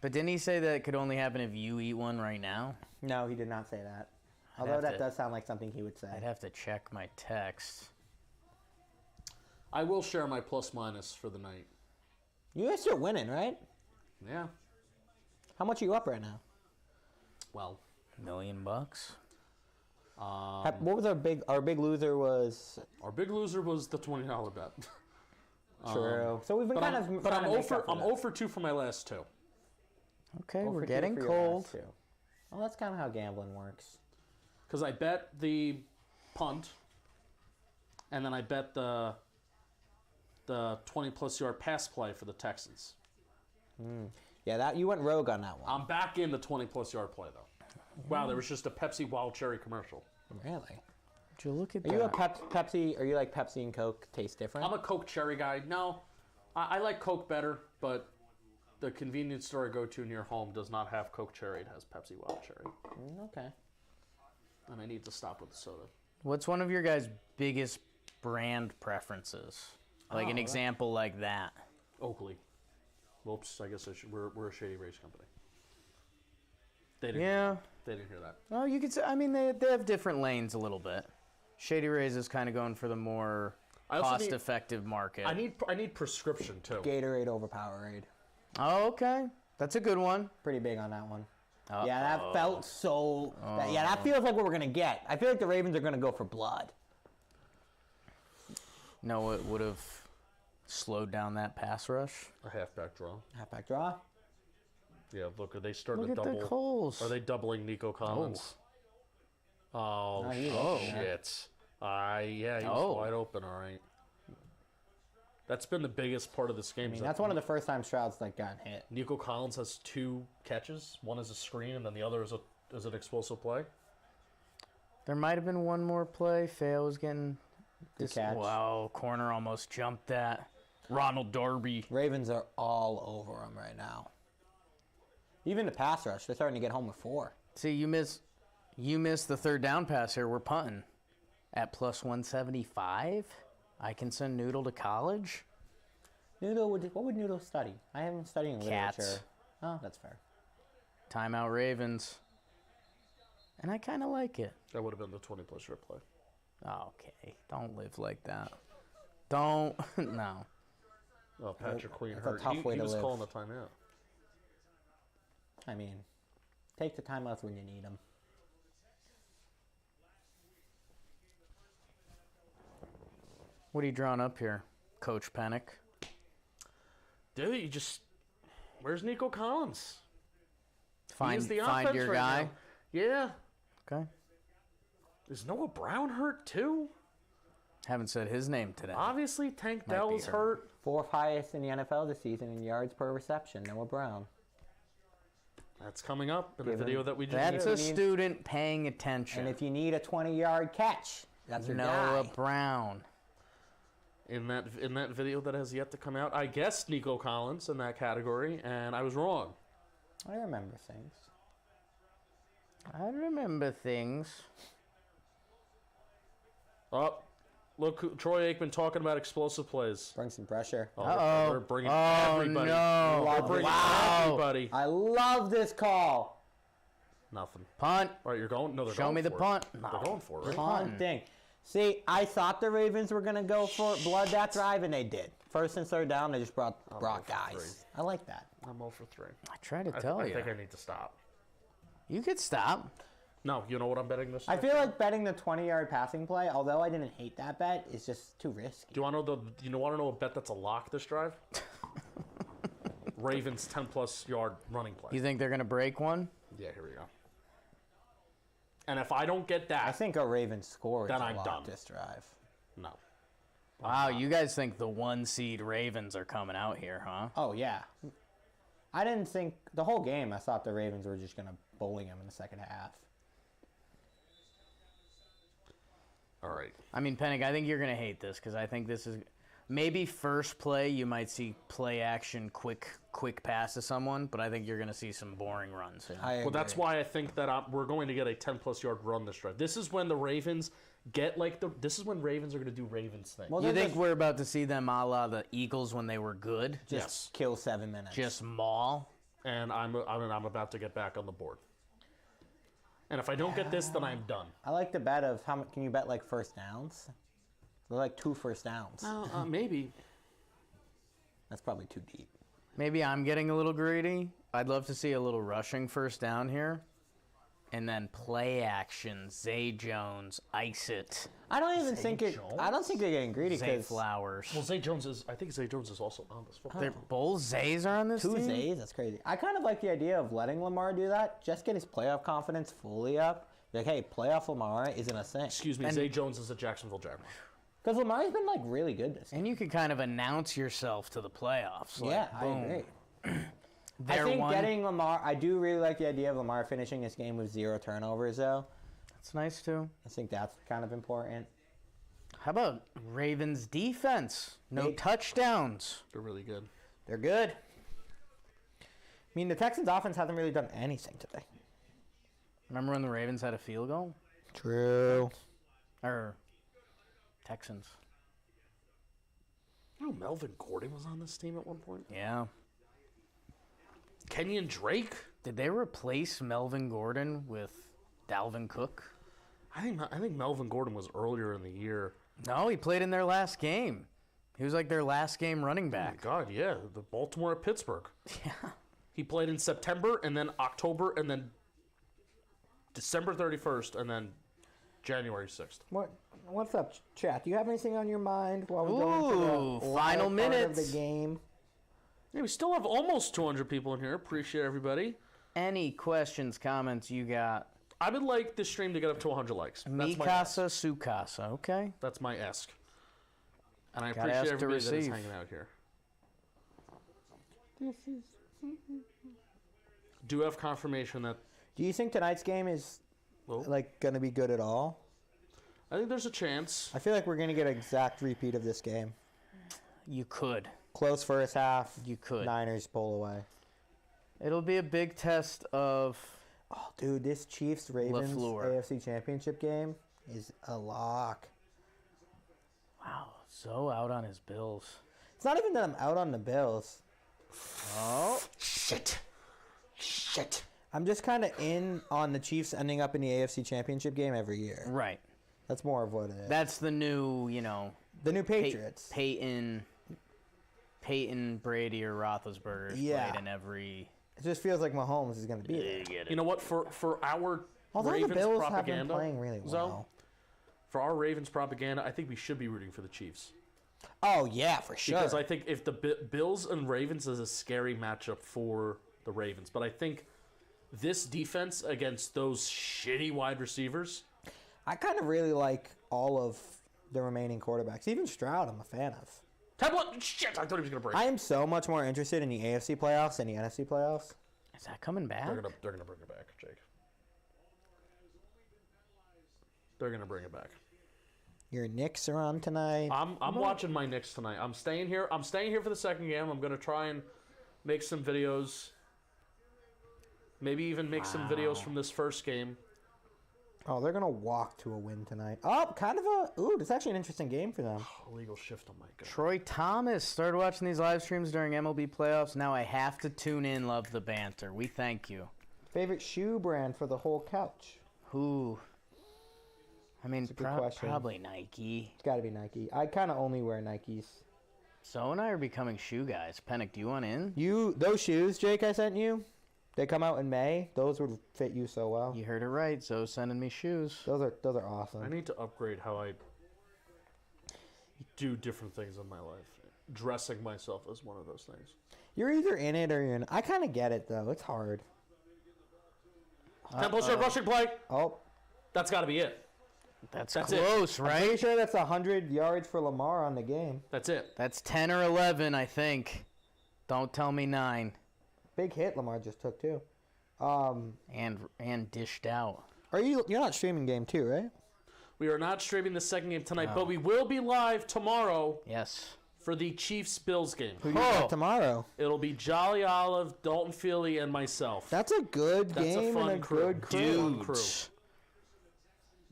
But didn't he say that it could only happen if you eat one right now? No, he did not say that. I'd Although have that to- does sound like something he would say. I'd have to check my text. I will share my plus minus for the night. You guys are winning, right? Yeah. How much are you up right now? Well, $1 million bucks. What was our big loser was our big loser was the $20 bet. true. So we've been But kind I'm, of but trying I'm to make up 0 for I'm that. 0 for 2 for my last 2. Okay, 0 we're for 2 getting for your cold. last 2. Well, that's kind of how gambling works. Because I bet the punt, and then I bet the 20-plus yard pass play for the Texans. Yeah, that you went rogue on that one. I'm back in the 20-plus yard play, though. Wow, there was just a Pepsi Wild Cherry commercial. Really? Would you look at Are that? you a Pepsi? Are you like Pepsi and Coke taste different? I'm a Coke Cherry guy. No, I like Coke better, but the convenience store I go to near home does not have Coke Cherry. It has Pepsi Wild Cherry. Okay. And I need to stop with the soda. What's one of your guys' biggest brand preferences? Like an example like that. Oakley. Whoops, I guess we're a shady race company. They didn't, Yeah. They didn't hear that. Oh, you could say. I mean, they have different lanes a little bit. Shady Rays is kind of going for the more cost-effective market. I need prescription too. Gatorade over Powerade. Oh, okay. That's a good one. Pretty big on that one. Uh-oh. Yeah, that felt so... that feels like what we're going to get. I feel like the Ravens are going to go for blood. No, it would have slowed down that pass rush. A halfback draw. Halfback draw. Yeah, look, are they starting Look to at double? the Coles. Are they doubling Nico Collins? Oh, shit. Yeah, he was wide open, all right. That's been the biggest part of this game. I mean, that's one of the first time Stroud's like gotten hit. Nico Collins has 2 catches. One is a screen, and then the other is an explosive play. There might have been one more play. Feo was getting... Good catch. Wow, corner almost jumped that. Ronald Darby. Ravens are all over him right now. Even the pass rush, they're starting to get home with 4. See, you miss the third down pass here. We're punting at plus 175. I can send Noodle to college. Noodle, what would Noodle study? I haven't studied in Cats. literature. Oh, that's fair. Timeout Ravens. And I kind of like it. That would have been the 20-plus yard play. Okay, don't live like that. Don't, no. Oh, Patrick Queen That's a hurt. tough way He to was live. calling the timeout. I mean, take the timeouts when you need them. What are you drawing up here, Coach Penik? Dude, where's Nico Collins? Find the find offense your right guy. now. Yeah. Okay. Is Noah Brown hurt too? Haven't said his name today. Obviously, Tank Might Dell be is hurt. hurt. 4th highest in the NFL this season in yards per reception. Noah Brown. That's coming up in the Give him- video that we just That's did. a student paying attention. And if you need a 20-yard catch, that's your Noah guy. Brown. In that video that has yet to come out, I guessed Nico Collins in that category, and I was wrong. I remember things. I remember things. Oh, look, Troy Aikman talking about explosive plays. Bring some pressure. Oh, Uh-oh. We're bringing Oh, everybody. no. We're bringing Wow. everybody. I love this call. Nothing. Punt. All right, you're going? No, they're Show going me the for it. punt. They're No. going for it, right? Punting. See, I thought the Ravens were going to go for blood that drive, and they did. First and third down, they just brought for guys. 3. I like that. I'm 0 for 3. I try to tell I you. think I need to stop. You could stop. No, you know what I'm betting this I time? feel like betting the 20-yard passing play, although I didn't hate that bet, is just too risky. Do you want to know a bet that's a lock this drive? Ravens 10-plus yard running play. You think they're going to break one? Yeah, here we go. And if I don't get I that, think a Ravens score is Then a I'm lock done. this drive. no. Wow, you guys think the 1 seed Ravens are coming out here, huh? Oh, yeah. I didn't think the whole game, I thought the Ravens were just going to bully them in the second half. All right. I mean, Penik, I think you're going to hate this because I think this is maybe first play you might see play action, quick pass to someone, but I think you're going to see some boring runs. Here. I agree. Well, that's why I think that we're going to get a 10-plus yard run this drive. This is when the Ravens this is when Ravens are going to do Ravens thing. Well, You they're think we're about to see them a la the Eagles when they were good? just yes. kill 7 minutes. Just maul? And I'm about to get back on the board. And if I don't get this, then I'm done. I like the bet of how much can you bet like first downs? They're like 2 first downs. Maybe. That's probably too deep. Maybe I'm getting a little greedy. I'd love to see a little rushing first down here. And then play action, Zay Jones, ice it, I don't even think it. Jones? I don't think they're getting greedy Zay because Flowers. Well, I think Zay Jones is also on this football. They're both Zays are on this 2 team? Zays. That's crazy. I kind of like the idea of letting Lamar do that. Just get his playoff confidence fully up. Like, hey, playoff Lamar isn't a thing. Excuse me, Zay Jones is a Jacksonville Jaguar. Because Lamar's been like really good this year. And you can kind of announce yourself to the playoffs. Like, Yeah, I boom. agree. I They're think one. getting Lamar. I do really like the idea of Lamar finishing this game with 0 turnovers, though. That's nice too. I think that's kind of important. How about Ravens defense? No They- touchdowns. They're really good. They're good. I mean, the Texans' offense hasn't really done anything today. Remember when the Ravens had a field goal? True. Or Texans. You know Melvin Gordon was on this team at one point? Yeah. Kenyon Drake? Did they replace Melvin Gordon with Dalvin Cook? I think Melvin Gordon was earlier in the year. No, he played in their last game. He was like their last game running back. Oh my God, yeah, the Baltimore at Pittsburgh. Yeah. He played in September and then October and then December 31st and then January 6th. What's up, chat? Do you have anything on your mind while we go into the final live part minutes of the game? Yeah, we still have almost 200 people in here. Appreciate everybody. Any questions, comments you got? I would like this stream to get up to 100 likes. That's my ask. Mikasa Sukasa, okay. That's my ask. And I Gotta appreciate ask to everybody that is receive. hanging out here. Do have confirmation that Do you think tonight's game is like going to be good at all? I think there's a chance. I feel like we're going to get an exact repeat of this game. You could. Close first half. You could. Niners pull away. It'll be a big test of... Oh, dude, this Chiefs-Ravens LaFleur. AFC Championship game is a lock. Wow, so out on his Bills. It's not even that I'm out on the Bills. Oh. Shit. I'm just kind of in on the Chiefs ending up in the AFC Championship game every year. Right. That's more of what it is. That's the new, you know... The new Patriots. Peyton, Brady, or Roethlisberger's played in every... It just feels like Mahomes is going to be there. You know what? For our Although Ravens the Bills propaganda, have been playing really well. Zone, for our Ravens propaganda, I think we should be rooting for the Chiefs. Oh, yeah, for sure. Because I think if the Bills and Ravens is a scary matchup for the Ravens. But I think this defense against those shitty wide receivers... I kind of really like all of the remaining quarterbacks. Even Stroud, I'm a fan of. Shit, I thought he was going to break. I am so much more interested in the AFC playoffs than the NFC playoffs. Is that coming back? They're gonna bring it back, Jake. They're gonna bring it back. Your Knicks are on tonight. I'm watching my Knicks tonight. I'm staying here. I'm staying here for the second game. I'm gonna try and make some videos. Maybe even make some videos from this first game. Oh, they're going to walk to a win tonight. Oh, kind of a... Ooh, it's actually an interesting game for them. Illegal shift on my gun. Troy Thomas started watching these live streams during MLB playoffs. Now I have to tune in. Love the banter. We thank you. Favorite shoe brand for the whole couch? Who? I mean, That's a good question. probably Nike. It's got to be Nike. I kind of only wear Nikes. So and I are becoming shoe guys. Penik, do you want in? Those shoes, Jake, I sent you, they come out in May. Those would fit you so well. You heard it right. Zoe's sending me shoes. Those are awesome. I need to upgrade how I do different things in my life. Dressing myself is one of those things. You're either in it or you're in. I kind of get it though. It's hard. 10 plus yard rushing play. Oh, That's got to be it. That's it. close, I'm right? pretty sure that's 100 yards for Lamar on the game. That's it. That's 10 or 11, I think. Don't tell me 9. Big hit Lamar just took too. And dished out. You're not streaming game 2, right? We are not streaming the second game tonight, but we will be live tomorrow Yes. for the Chiefs-Bills game. Who do you got tomorrow? It'll be Jolly Olive, Dalton Feely, and myself. That's a good That's a game fun and a crew. good crew. Dude. Crew.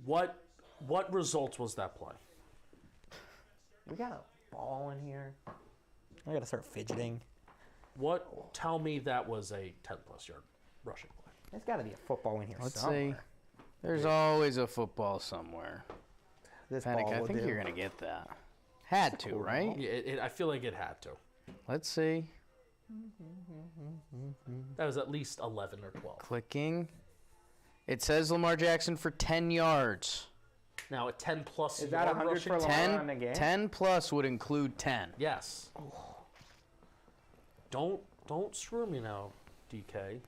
What results was that play? We got a ball in here. I gotta start fidgeting. Tell me that was a 10-plus yard rushing play. There's got to be a football in here Let's somewhere. see. There's always a football somewhere. This Penik, ball I will think do. you're going to get that. Had to, right? Yeah, I feel like it had to. Let's see. That was at least 11 or 12. Clicking. It says Lamar Jackson for 10 yards. Now, a 10-plus Is that yard 100 rushing for play? Lamar 10, on the game? 10 plus would include 10. Yes. Don't screw me now, DK.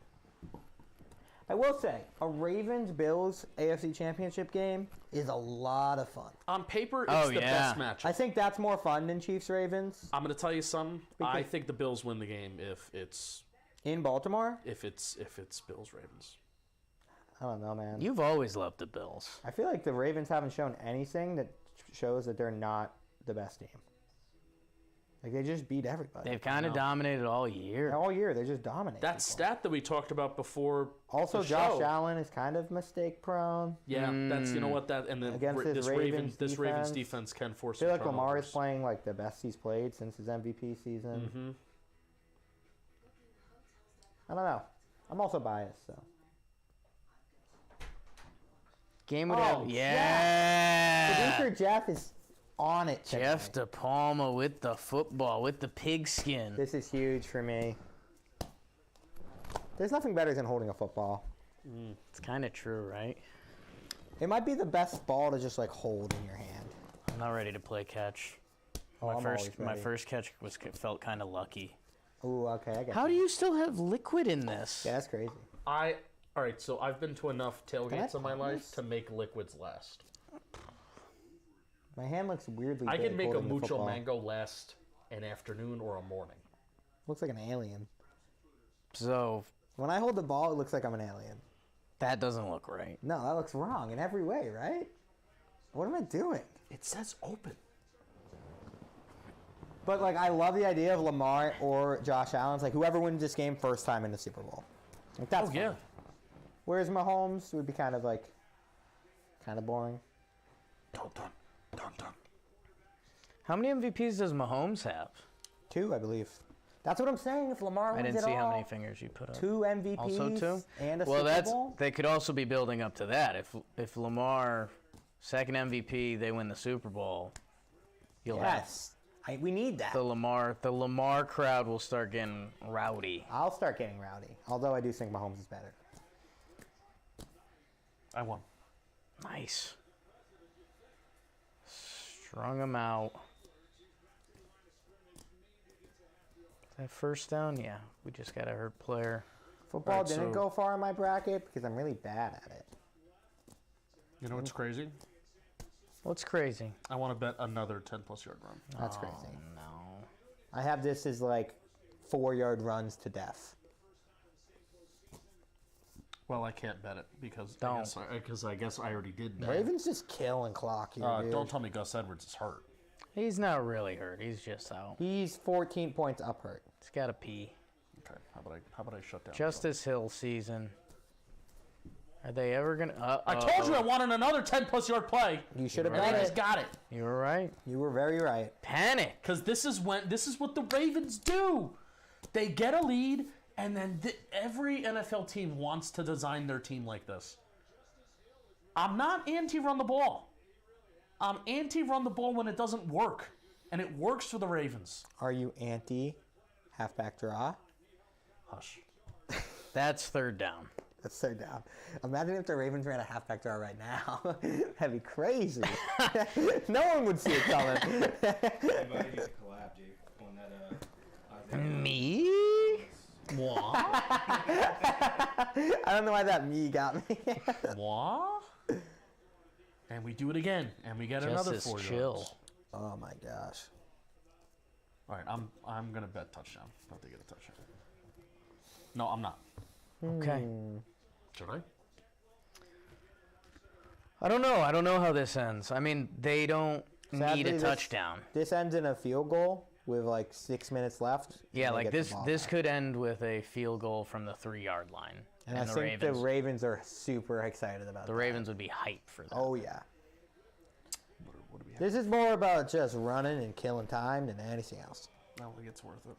I will say, a Ravens-Bills AFC Championship game is a lot of fun. On paper, it's Oh, the yeah. best match. I think that's more fun than Chiefs-Ravens. I'm going to tell you something. I Because- think the Bills win the game if it's In Baltimore? Bills Ravens. I don't know, man. You've always loved the Bills. I feel like the Ravens haven't shown anything that shows that they're not the best team. Like, they just beat everybody. They've kind of dominated all year. All year, they just dominate. That people. stat that we talked about before. Also, the Josh show. Allen is kind of mistake-prone. Yeah, that's you know what that and then Against this Ravens Ravens defense. defense can force. I feel some like Lamar is turnovers. playing like the best he's played since his MVP season. Mhm. I don't know. I'm also biased, so. Game would Oh, have. Yeah. Producer Jeff is on it today. Jeff DePalma with the football, with the pigskin. This is huge for me. There's nothing better than holding a football. It's kind of true, right? It might be the best ball to just like hold in your hand. I'm not ready to play catch. Oh, I'm always My ready. first catch felt kind of lucky. Ooh, okay, I get How do you still have liquid in this? Yeah, that's crazy. All right, so I've been to enough tailgates in my pause life this? to make liquids last. My hand looks weirdly I big can make a holding the mucho football. mango last an afternoon or a morning. Looks like an alien. So When I hold the ball, it looks like I'm an alien. that doesn't look right. No, that looks wrong in every way, right? What am I doing? It says open. But like, I love the idea of Lamar or Josh Allen. It's like whoever wins this game first time in the Super Bowl. Like that's Oh, yeah. fun. Whereas Mahomes would be kind of boring. Dun, dun, dun, dun. How many MVPs does Mahomes have? 2, I believe. That's what I'm saying. If Lamar I wins didn't it see all, how many fingers you put up. 2 MVPs Also two? and a Well, Super Bowl. they could also be building up to that. If Lamar, second MVP, they win the Super Bowl, you'll have Yes, we need that. the Lamar crowd will start getting rowdy. I'll start getting rowdy. Although I do think Mahomes is better. I won. Nice. Strung him out. That first down, yeah. We just got a hurt player. Football Alright, didn't so- go far in my bracket because I'm really bad at it. You know what's crazy? What's crazy? I want to bet another 10-plus yard run. That's Oh, crazy. no. I have this as like 4-yard runs to death. Well, I can't bet it because Don't. I guess I already did bet. Ravens just kill and clock you, dude. Don't tell me Gus Edwards is hurt. He's not really hurt. He's just out. He's 14 points up hurt. He's got to pee. Okay, how about I shut down? Justice Hill season. Are they ever going to... I told you I wanted another 10-plus yard play. You should have And bet they just it. got it. You were right. You were very right. Panic. Because this is what the Ravens do. They get a lead, and then every NFL team wants to design their team like this. I'm not anti-run the ball. I'm anti-run the ball when it doesn't work. And it works for the Ravens. Are you anti halfback draw? Hush. That's third down. That's so down. Imagine if the Ravens ran a halfback draw right now. That'd be crazy. No one would see it coming. Anybody needs to collab, Jake, on that Isaiah. Me? Moi? I don't know why that me got me. Moi? And we do it again, and we get another Justice 4 chill. yards. Oh my gosh. All right, I'm gonna bet touchdown. Not to get a touchdown. No, I'm not. Okay. Should I? I don't know. I don't know how this ends. I mean, they don't Sadly, need a this- touchdown. This ends in a field goal with like 6 minutes left. Yeah, and they like get the this. ball This back. could end with a field goal from the 3-yard line, And I the think Ravens. the Ravens are super excited about The that. Ravens would be hyped for that. Oh yeah. What do we have? This is more about just running and killing time than anything else. I don't think it's worth it.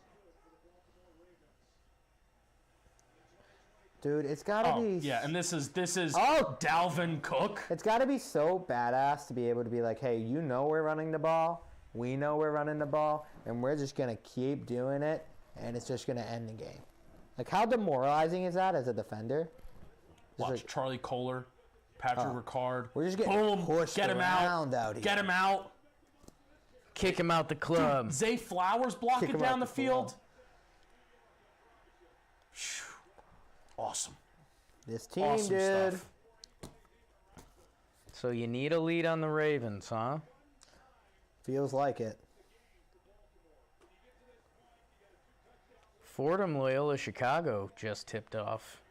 Dude, it's gotta Oh, be. yeah, and this is Oh! Dalvin Cook. It's gotta be so badass to be able to be like, hey, you know we're running the ball, we know we're running the ball, and we're just gonna keep doing it, and it's just gonna end the game. Like, how demoralizing is that as a defender? Just Watch like, Charlie Kohler, Patrick Oh. Ricard. we're just getting Boom, pushed get him around out. out here. Get him out. Kick him out the club. Zay Flowers Kick blocking him down out the the field. Phew. Awesome. This team, Awesome dude. stuff. So you need a lead on the Ravens, huh? Feels like it. Fordham Loyola Chicago just tipped off.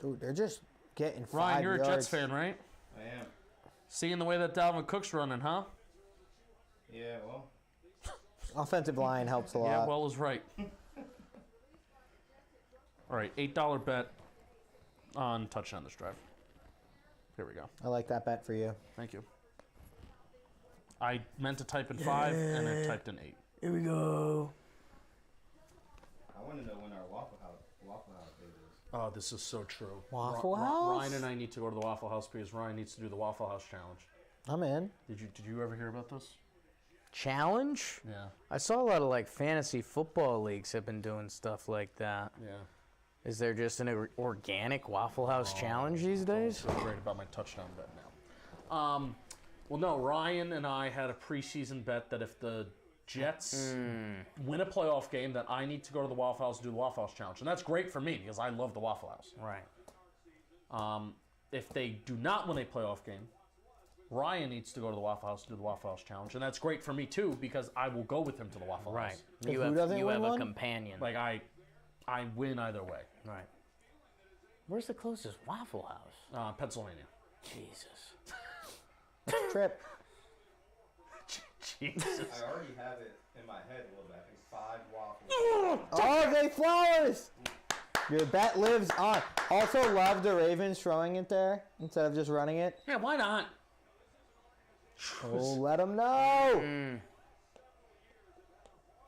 Dude, they're just getting 5 Ryan, you're yards. a Jets fan, right? I am. Seeing the way that Dalvin Cook's running, huh? Yeah, well, Offensive line helps a lot. Yeah, well is right. All right, $8 bet on touchdown this drive. Here we go. I like that bet for you. Thank you. I meant to type in 5, and I typed in 8. Here we go. I want to know when our Waffle House day is. Oh, this is so true. Waffle House? Ryan and I need to go to the Waffle House because Ryan needs to do the Waffle House challenge. I'm in. Did you ever hear about this? Challenge? Yeah. I saw a lot of like fantasy football leagues have been doing stuff like that. Yeah. Is there just an organic Waffle House challenge these days? I feel great about my touchdown bet now. Well, no, Ryan and I had a preseason bet that if the Jets win a playoff game, that I need to go to the Waffle House and do the Waffle House challenge. And that's great for me because I love the Waffle House. Right. If they do not win a playoff game, Ryan needs to go to the Waffle House and do the Waffle House challenge. And that's great for me, too, because I will go with him to the Waffle Right. House. You who doesn't have win a one? companion. Like, I win either way. Right. Where's the closest Waffle House? Pennsylvania. Jesus. Trip. Jesus. I already have it in my head a little bit. I think 5 waffles. Oh, Zay Flowers! Your bet lives on. Also love the Ravens throwing it there instead of just running it. Yeah, why not? Oh, let them know.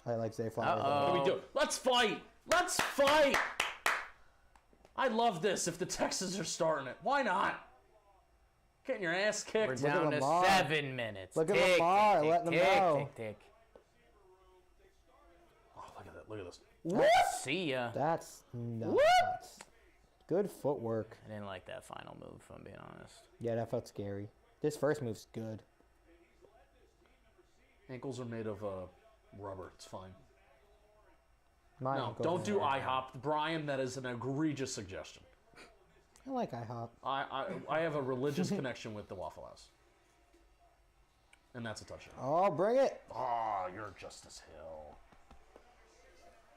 I like Zay Flowers. What do we do? Let's fight! Let's fight! I love this if the Texans are starting it. Why not? Getting your ass kicked. We're down to Lamar. 7 minutes. Look at Tick, Lamar, tick, letting them tick, know. tick, tick. Oh, look at that. Look at this. What? See ya. That's nuts. Good footwork. I didn't like that final move, if I'm being honest. Yeah, that felt scary. This first move's good. Ankles are made of rubber. It's fine. My No, ankles don't are do right IHOP. Brian, that is an egregious suggestion. now. I like IHOP. I have a religious connection with the Waffle House. And that's a touchdown. Oh, bring it. Oh, you're Justice Hill.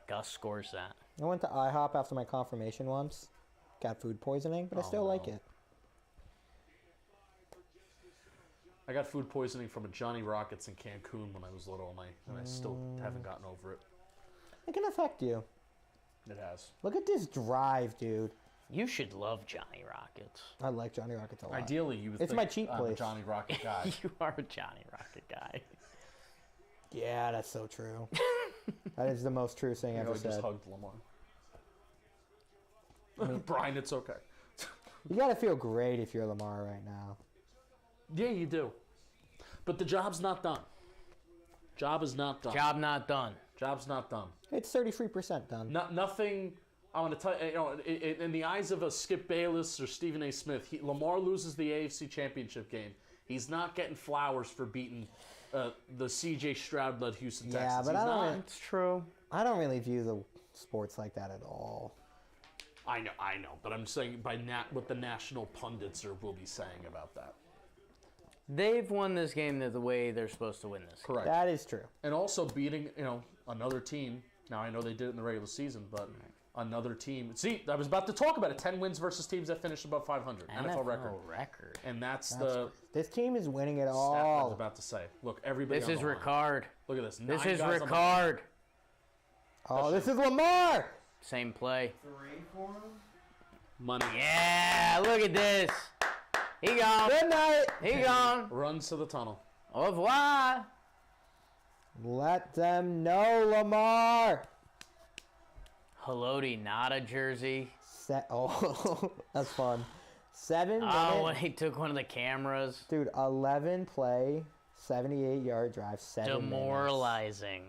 Gus scores that. I went to IHOP after my confirmation once. Got food poisoning, but I still like it. I got food poisoning from a Johnny Rockets in Cancun when I was little, and I still haven't gotten over it. It can affect you. It has. Look at this drive, dude. You should love Johnny Rockets. I like Johnny Rockets a lot. Ideally, you would It's think my cheat I'm a place. Johnny Rocket guy. You are a Johnny Rocket guy. Yeah, that's so true. That is the most true thing I ever just said. hugged Lamar. Brian, it's okay. You gotta feel great if you're Lamar right now. Yeah, you do. But the job's not done. Job is not done. Job not done. Job's not done. It's 33% done. Nothing. I want to tell you, in the eyes of a Skip Bayless or Stephen A. Smith, Lamar loses the AFC Championship game. He's not getting flowers for beating the C.J. Stroud-led Houston Yeah, Texans. but He's I don't not. It's true. I don't really view the sports like that at all. I know, but I'm saying what the national pundits will be saying about that. They've won this game the way they're supposed to win this. Correct. That is true. And also beating, another team. Now, I know they did it in the regular season, but another team. See, I was about to talk about it. 10 wins versus teams that finished above 500. NFL record. And that's This team is winning it stat I was all. about to say. Look, everybody This on is the line. Ricard. Look at this. This 9 is guys on the- Ricard. Oh, this is Lamar. Same play. 3 for him? Money. Yeah, look at this. He gone. Good night. He gone. Runs to the tunnel. Au revoir. Let them know, Lamar. Haloti, not a jersey. Oh, that's fun. 7 Oh, when minutes. he took one of the cameras. Dude, 11 play, 78-yard drive, 7 minutes. Demoralizing.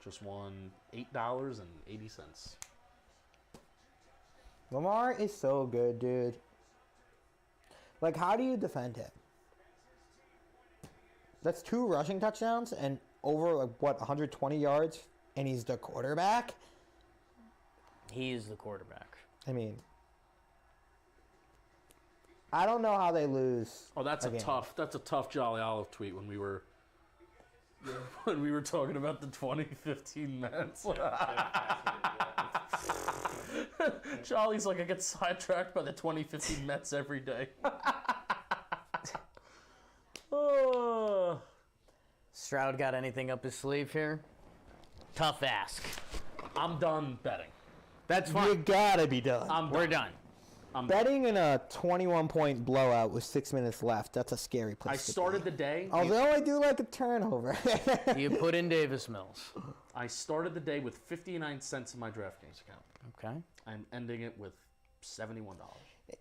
Just won $8.80. Lamar is so good, dude. Like, how do you defend him? That's 2 rushing touchdowns and over, 120 yards, and he's the quarterback? He is the quarterback. I mean, I don't know how they lose. Oh, that's again. a tough Jolly Olive tweet when we were talking about the 2015 Mets. Jolly's like, I get sidetracked by the 2015 Mets every day. Oh. Stroud got anything up his sleeve here? Tough ask. I'm done betting. That's You fine. gotta be done. I'm We're done. done. Betting in a 21-point blowout with 6 minutes left, that's a scary place I to started be. the day. Although I do like a turnover. You put in Davis Mills. I started the day with 59 cents in my DraftKings account. Okay. I'm ending it with $71.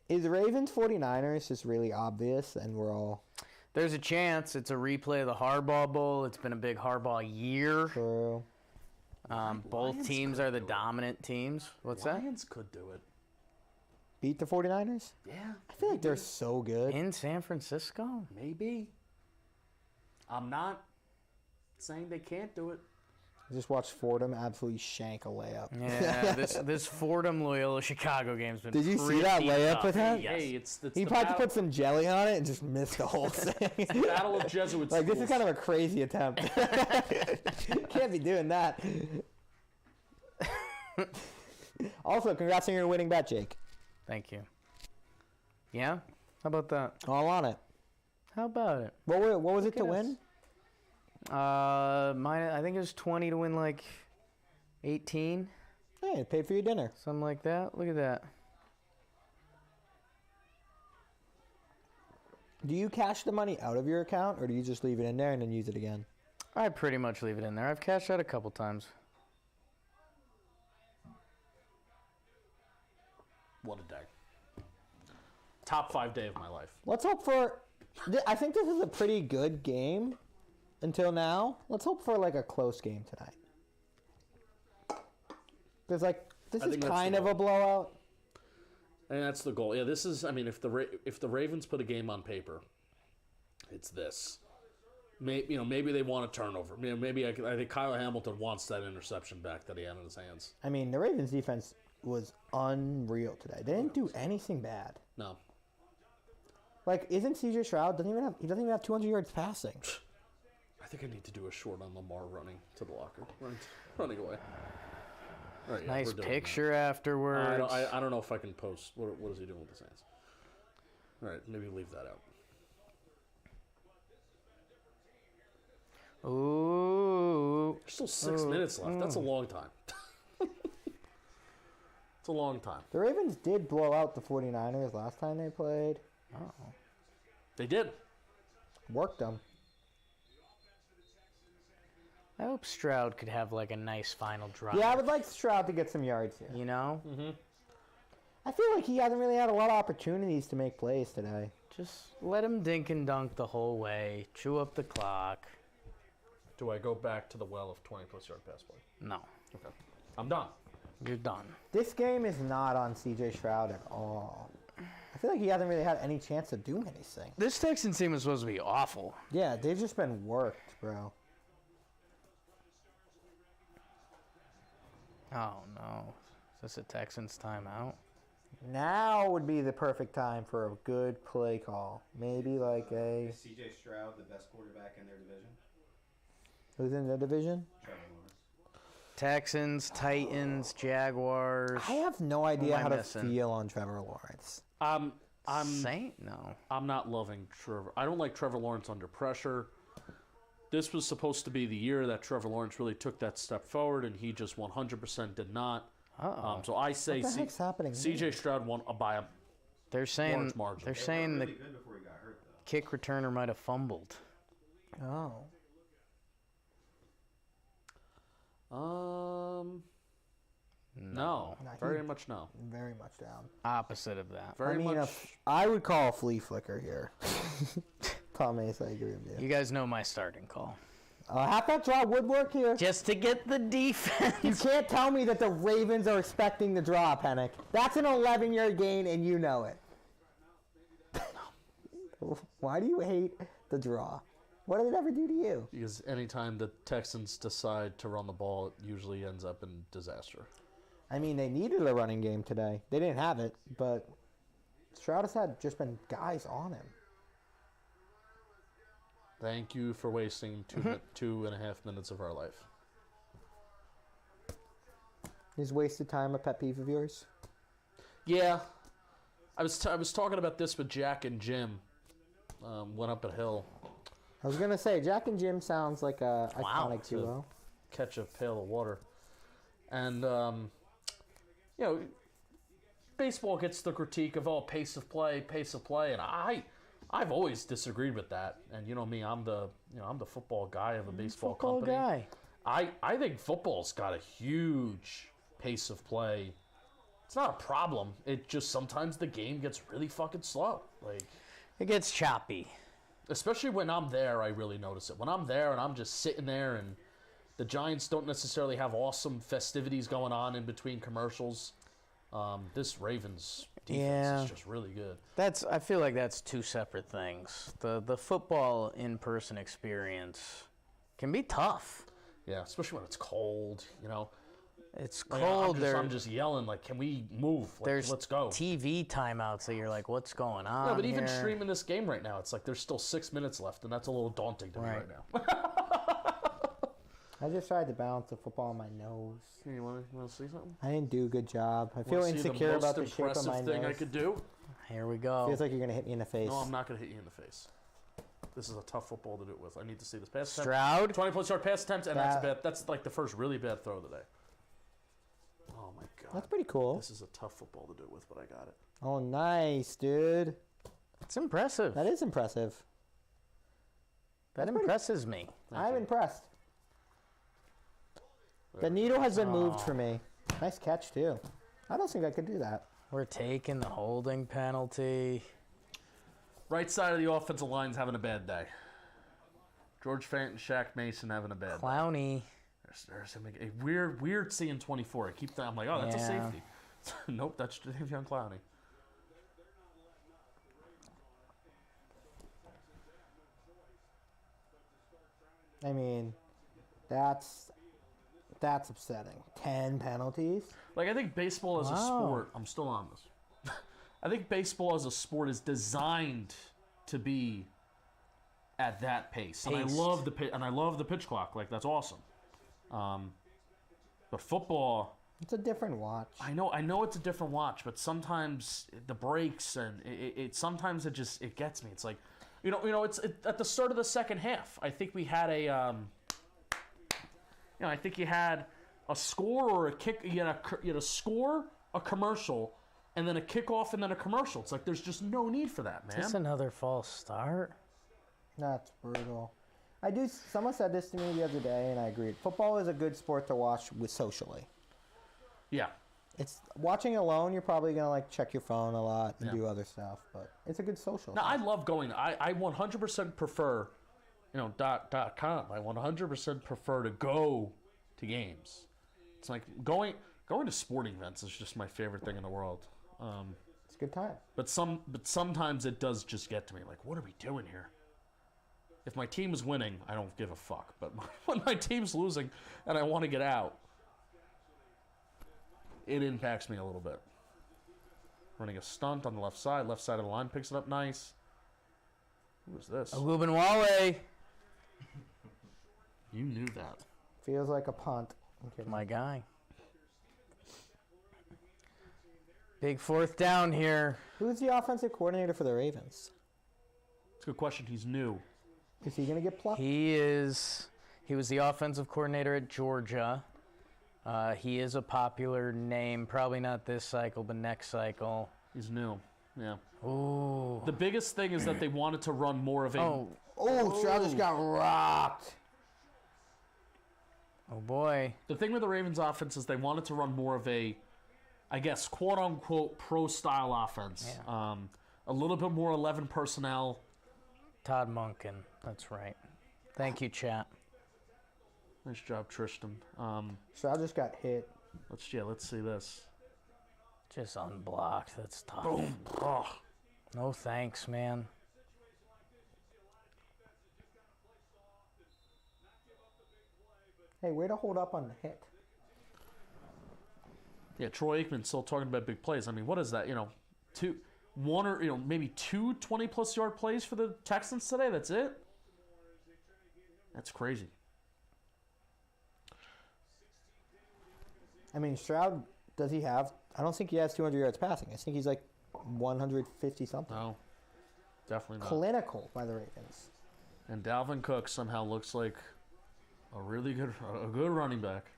Is Ravens 49ers just really obvious and we're all There's a chance. It's a replay of the Harbaugh Bowl. It's been a big Harbaugh year. true? Both Lions teams could are the do it. dominant teams. What's that? Lions could do it. Beat the 49ers? Yeah. I feel like they're so good. In San Francisco? Maybe. I'm not saying they can't do it. I just watched Fordham absolutely shank a layup. Yeah, this Fordham Loyola Chicago game's been Did you see that pretty layup tough. with him? Yes. Hey, it's He the tried to put some jelly on it and just missed the whole thing. Battle of Jesuits. Like, this is kind of a crazy attempt. Can't be doing that. Also, congrats on your winning bet, Jake. Thank you. Yeah? How about that? All on it. How about it? What was it to at us. win? I think it was 20 to win like 18, Hey, it paid for your dinner. something like that. Look at that. Do you cash the money out of your account, or do you just leave it in there and then use it again? I pretty much leave it in there. I've cashed out a couple times. What a day. Top 5 day of my life. Let's hope for... I think this is a pretty good game until now. Let's hope for, like, a close game tonight. Because, like, this I is think that's kind the of a blowout. And that's the goal. Yeah, this is. I mean, if the Ravens put a game on paper, it's this. Maybe they want a turnover. Maybe I think Kyle Hamilton wants that interception back that he had in his hands. I mean, the Ravens' defense was unreal today. They didn't do anything bad. No. Like, isn't C.J. Stroud, he doesn't even have 200 yards passing. I think I need to do a short on Lamar running to the locker, running away. All right, yeah, Nice we're doing picture that. afterwards. I don't know if I can post. What is he doing with his hands? All right, maybe leave that out. Ooh. There's still 6 minutes left. That's a long time. It's a long time. The Ravens did blow out the 49ers last time they played. Oh. They did. Worked them. I hope Stroud could have like a nice final drive. Yeah, I would like Stroud to get some yards here. You know? I feel like he hasn't really had a lot of opportunities to make plays today. Just let him dink and dunk the whole way. Chew up the clock. Do I go back to the well of 20-plus yard pass play? No. Okay. I'm done. You're done. This game is not on C.J. Stroud at all. I feel like he hasn't really had any chance to do anything. This Texans team is supposed to be awful. Yeah, they've just been worked, bro. Oh, no. Is this a Texans timeout? Now would be the perfect time for a good play call. Maybe like a... Is C.J. Stroud the best quarterback in their division? Who's in the division? Trevor Lawrence. Texans, Titans, Jaguars. I have no idea am I how to missing? feel on Trevor Lawrence. I'm Saint? No. I'm not loving Trevor. I don't like Trevor Lawrence under pressure. This was supposed to be the year that Trevor Lawrence really took that step forward, and he just 100% did not. Uh-oh. So I say What the heck's happening C.J. Stroud won by a They're saying large margin. they're They were saying really the good before he got hurt, though. kick returner might have fumbled. Oh. No, No, very he- much no. Very much down. Opposite of that. Very I mean, much. I would call a flea flicker here. Tom Ace, I agree with you. You guys know my starting call. Half that draw would work here. Just to get the You defense. can't tell me that the Ravens are expecting the draw, Penik. That's an 11-yard gain, and you know it. Why do you hate the draw? What did it ever do to you? Because anytime the Texans decide to run the ball, it usually ends up in disaster. I mean, they needed a running game today. They didn't have it, but Stroud has had just been guys on him. Thank you for wasting 2.5 minutes of our life. Is wasted time a pet peeve of yours? Yeah, I was talking about this with Jack and Jim. Went up a hill, I was gonna say Jack and Jim sounds like a iconic to duo. catch a pail of water, and baseball gets the critique of pace of play, and I've always disagreed with that. And you know me, I'm the football guy of a baseball Football company. guy. I think football's got a huge pace of play. It's not a problem. It just sometimes the game gets really fucking slow. Like It gets choppy. especially when I'm there, I really notice it. When I'm there and I'm just sitting there and the Giants don't necessarily have awesome festivities going on in between commercials. This Ravens defense is just really good. I feel like that's two separate things. The football in-person experience can be tough. Yeah, especially when it's cold, you know. It's Like, cold. I'm just yelling, like, can we move? Like, let's go. TV timeouts that you're like, what's going on? No, but even here? streaming this game right now, it's like there's still 6 minutes left, and that's a little daunting to me right now. I just tried to balance the football on my nose. You want to see something? I didn't do a good job. I feel insecure about the shape of my thing nose. I could do? Here we go. Feels like you're gonna hit me in the face. No, I'm not going to hit you in the face. This is a tough football to do it with. I need to see this pass attempt. Stroud. 20-plus yard pass attempts, and that's bad. That's like the first really bad throw of the day. Oh my god. That's pretty cool. This is a tough football to do it with, but I got it. Oh, nice, dude. It's impressive. That is impressive. That impresses me. I'm impressed. The needle has been moved for me. Nice catch, too. I don't think I could do that. We're taking the holding penalty. Right side of the offensive line's having a bad day. George Fant and Shaq Mason having a bad day. Clowney. There's a weird seeing 24. I'm like, oh, that's a Yeah. safety. Nope, that's Davion Clowney. I mean, that's upsetting. 10 penalties? Like, I think baseball as a sport, I'm still on this. I think baseball as a sport is designed to be at that pace. And I love the pitch clock. Like, that's awesome. But football, It's a different watch. I know it's a different watch, but sometimes the breaks and sometimes it gets me. It's like, it's at the start of the second half. I think we had I think you had a score or a kick. You had a score, a commercial, and then a kickoff, and then a commercial. It's like there's just no need for that, man. Is this another false start? That's brutal. Someone said this to me the other day, and I agreed. Football is a good sport to watch socially. Yeah. It's watching alone. You're probably gonna check your phone a lot and do other stuff, but it's a good social. Now I love going. I 100% prefer, .com. I 100% prefer to go to games. It's like going to sporting events is just my favorite thing in the world. It's a good time. But sometimes it does just get to me. Like, what are we doing here? If my team is winning, I don't give a fuck. But when my team's losing and I want to get out, it impacts me a little bit. Running a stunt on the left side of the line picks it up nice. Who is this? Wale. You knew that. Feels like a punt. Okay. My guy. Big fourth down here. Who's the offensive coordinator for the Ravens? It's a good question. He's new. Is he gonna get plucked? He was the offensive coordinator at Georgia. He is a popular name. Probably not this cycle, but next cycle. He's new. Yeah. Ooh. The biggest thing is that they wanted to run more of a. Oh, Stroud just got rocked. Oh boy. The thing with the Ravens offense is they wanted to run more of a, I guess, quote unquote pro style offense. Yeah. A little bit more 11 personnel. Todd Monken. That's right. Thank you, chat. Nice job, Tristan. Stroud just got hit. Let's see this. Just unblocked. That's tough. Boom. Oh. No thanks, man. Hey, way to hold up on the hit. Yeah, Troy Aikman still talking about big plays. I mean, what is that? One or maybe two 20-plus yard plays for the Texans today. That's it. That's crazy. I mean, Stroud, does he have? I don't think he has 200 yards passing. I think he's like 150 something. No, definitely not. Clinical by the Ravens. And Dalvin Cook somehow looks like a good running back.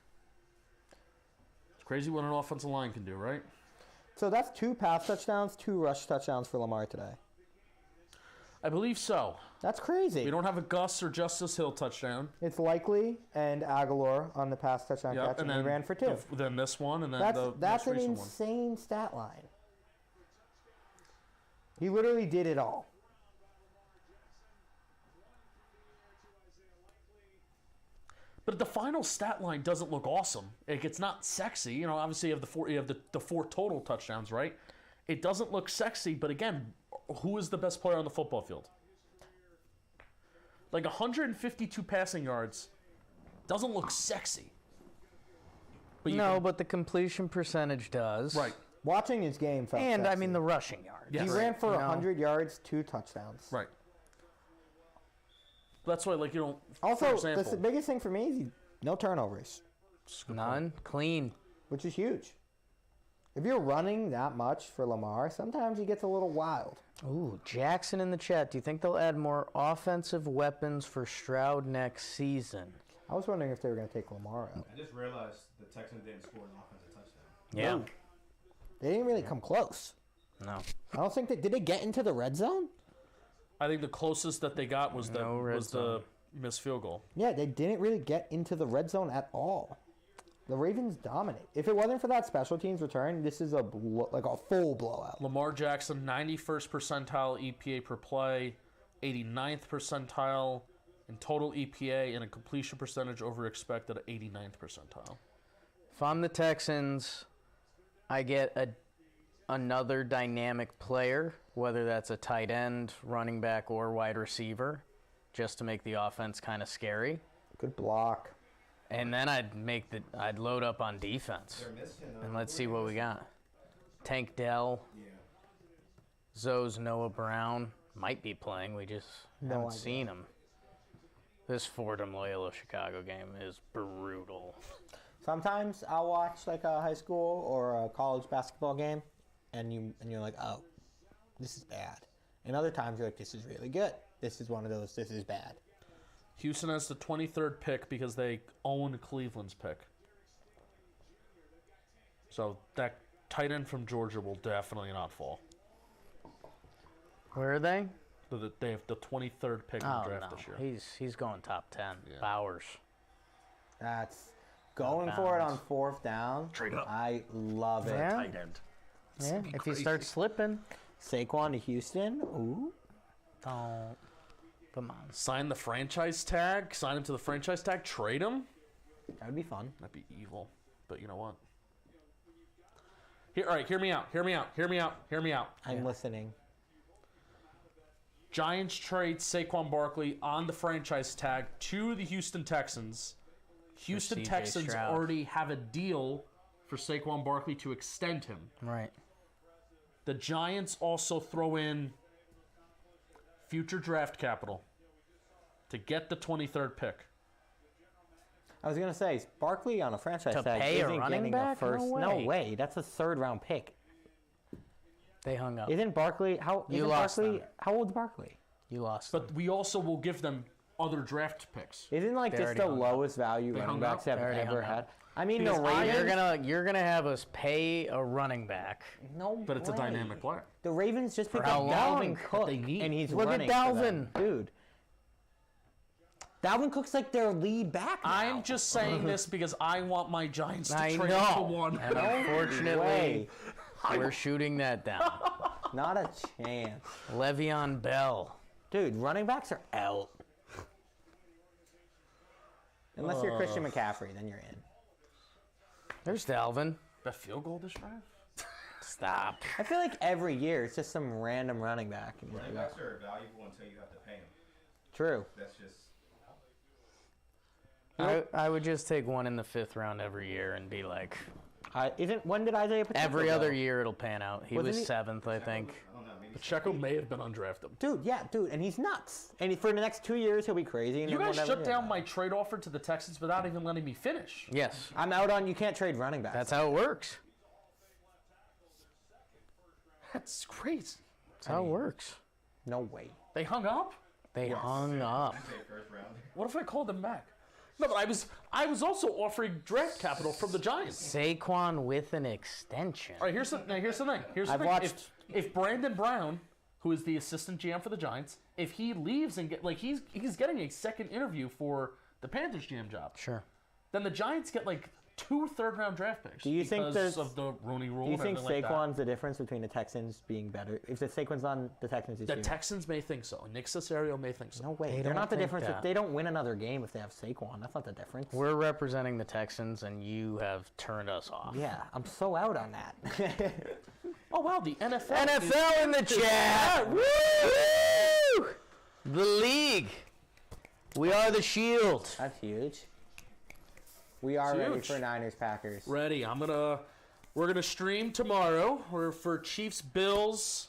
It's crazy what an offensive line can do, right? So that's 2 pass touchdowns, 2 rush touchdowns for Lamar today. I believe so. That's crazy. We don't have a Gus or Justice Hill touchdown. It's Likely and Aguilar on the pass touchdown catch, and they ran for 2. Then this one, and then That's the an most recent one. insane stat line. He literally did it all. But the final stat line doesn't look awesome. Like, it's not sexy. You know, obviously you have the 4 total touchdowns, right? It doesn't look sexy, but again, who is the best player on the football field? Like 152 passing yards doesn't look sexy. But but the completion percentage does. Right. Watching his game felt And, sexy. the rushing yards. Yes. He Right. ran for 100 yards, 2 touchdowns. Right. That's why, like, for Also, example, the biggest thing for me is no turnovers, None. Clean. which is huge. If you're running that much for Lamar, sometimes he gets a little wild. Ooh, Jackson in the chat. Do you think they'll add more offensive weapons for Stroud next season? I was wondering if they were going to take Lamar out. I just realized the Texans didn't score an offensive touchdown. Yeah. No. They didn't really come close. No. I don't think did they get into the red zone? I think the closest that they got was No red the missed field goal. Yeah, they didn't really get into the red zone at all. The Ravens dominate. If it wasn't for that special teams return, this is a full blowout. Lamar Jackson, 91st percentile EPA per play, 89th percentile in total EPA, and a completion percentage over expected at 89th percentile. If I'm the Texans, I get another dynamic player, whether that's a tight end, running back, or wide receiver, just to make the offense kind of scary. Good block. And then I'd load up on defense. They're missing. And let's see what we got. Tank Dell, Yeah. Zoe's Noah Brown might be playing. We just haven't idea. seen him. This Fordham Loyola Chicago game is brutal. Sometimes I'll watch like a high school or a college basketball game, and you're like, oh, this is bad. And other times you're like, this is really good. This is one of those. This is bad. Houston has the 23rd pick because they own Cleveland's pick. So that tight end from Georgia will definitely not fall. Where are they? They have the 23rd pick in the Oh, draft no. this year. He's going top 10. Yeah. Bowers. That's going for it on bounds. 4th down. Straight up. I love it. Yeah. Tight end. Yeah, be if he crazy. starts slipping. Saquon to Houston. Ooh. Don't. Come on. Sign the franchise tag. Sign him to the franchise tag. Trade him. That would be fun. That'd be evil. But you know what? All right, hear me out. I'm listening. Giants trade Saquon Barkley on the franchise tag to the Houston Texans. Houston CJ Texans Stroud. already have a deal for Saquon Barkley to extend him. Right. The Giants also throw in future draft capital to get the 23rd pick. I was gonna say, Barkley on a franchise To tag pay a isn't running getting back? a first. No way. No way. That's a 3rd round pick. They hung up. Isn't Barkley? You lost them. How old's Barkley? You lost. But we also will give them other draft picks. Isn't like They this already the hung up. lowest value They running hung backs up? have They already ever hung had? up. I mean, the Because Ravens. You're gonna have us pay a running back. No, But it's a way. dynamic player. The Ravens just picked how up long? Dalvin Cook, They need. and he's Look at running for them. Dalvin. Dude. Dalvin Cook's like their lead back now. I'm just saying this because I want my Giants to I trade know. for one. And unfortunately, Way. we're shooting that down. Not a chance. Le'Veon Bell. Dude, running backs are out. Unless you're Christian McCaffrey, then you're in. There's Dalvin. That field goal this drive? Stop. I feel like every year it's just some random running back. And you're Running like, backs are valuable until you have to pay them. true. That's just. I would just take one in the 5th round every year and be like, When did Isaiah Pacheco every go? other year it'll pan out. He Wasn't was he- 7th, I think. I don't know. Maybe Pacheco may have been undrafted. Dude, and he's nuts. And for the next 2 years, he'll be crazy. And You then guys we'll never shut hear down about my it. trade offer to the Texans without even letting me finish. Yes. I'm out on you can't trade running backs. That's how it works. That's crazy. That's how it works. No way. They hung up? They hung up. I'd say first round. What if I called them back? No, but I was also offering draft capital from the Giants. Saquon with an extension. All right, here's the thing. I've watched- If Brandon Brown, who is the assistant GM for the Giants, if he leaves and he's getting a second interview for the Panthers GM job, Sure. then the Giants get like 2 third-round draft picks. Do you think because there's- of the Rooney Rule? Do you and think everything like Saquon's the difference between the Texans being better? If the Saquon's on the Texans, he's that? The doing- Texans may think so. Nick Caserio may think so. No way. They They're don't not the think difference. that. If they don't win another game if they have Saquon. That's not the difference. We're representing the Texans, and you have turned us off. Yeah, I'm so out on that. Oh wow, the NFL. NFL in the chat. Woo! The league. We are the Shield. That's huge. We are ready huge. for Niners Packers. Ready. We're gonna stream tomorrow. We're for Chiefs Bills,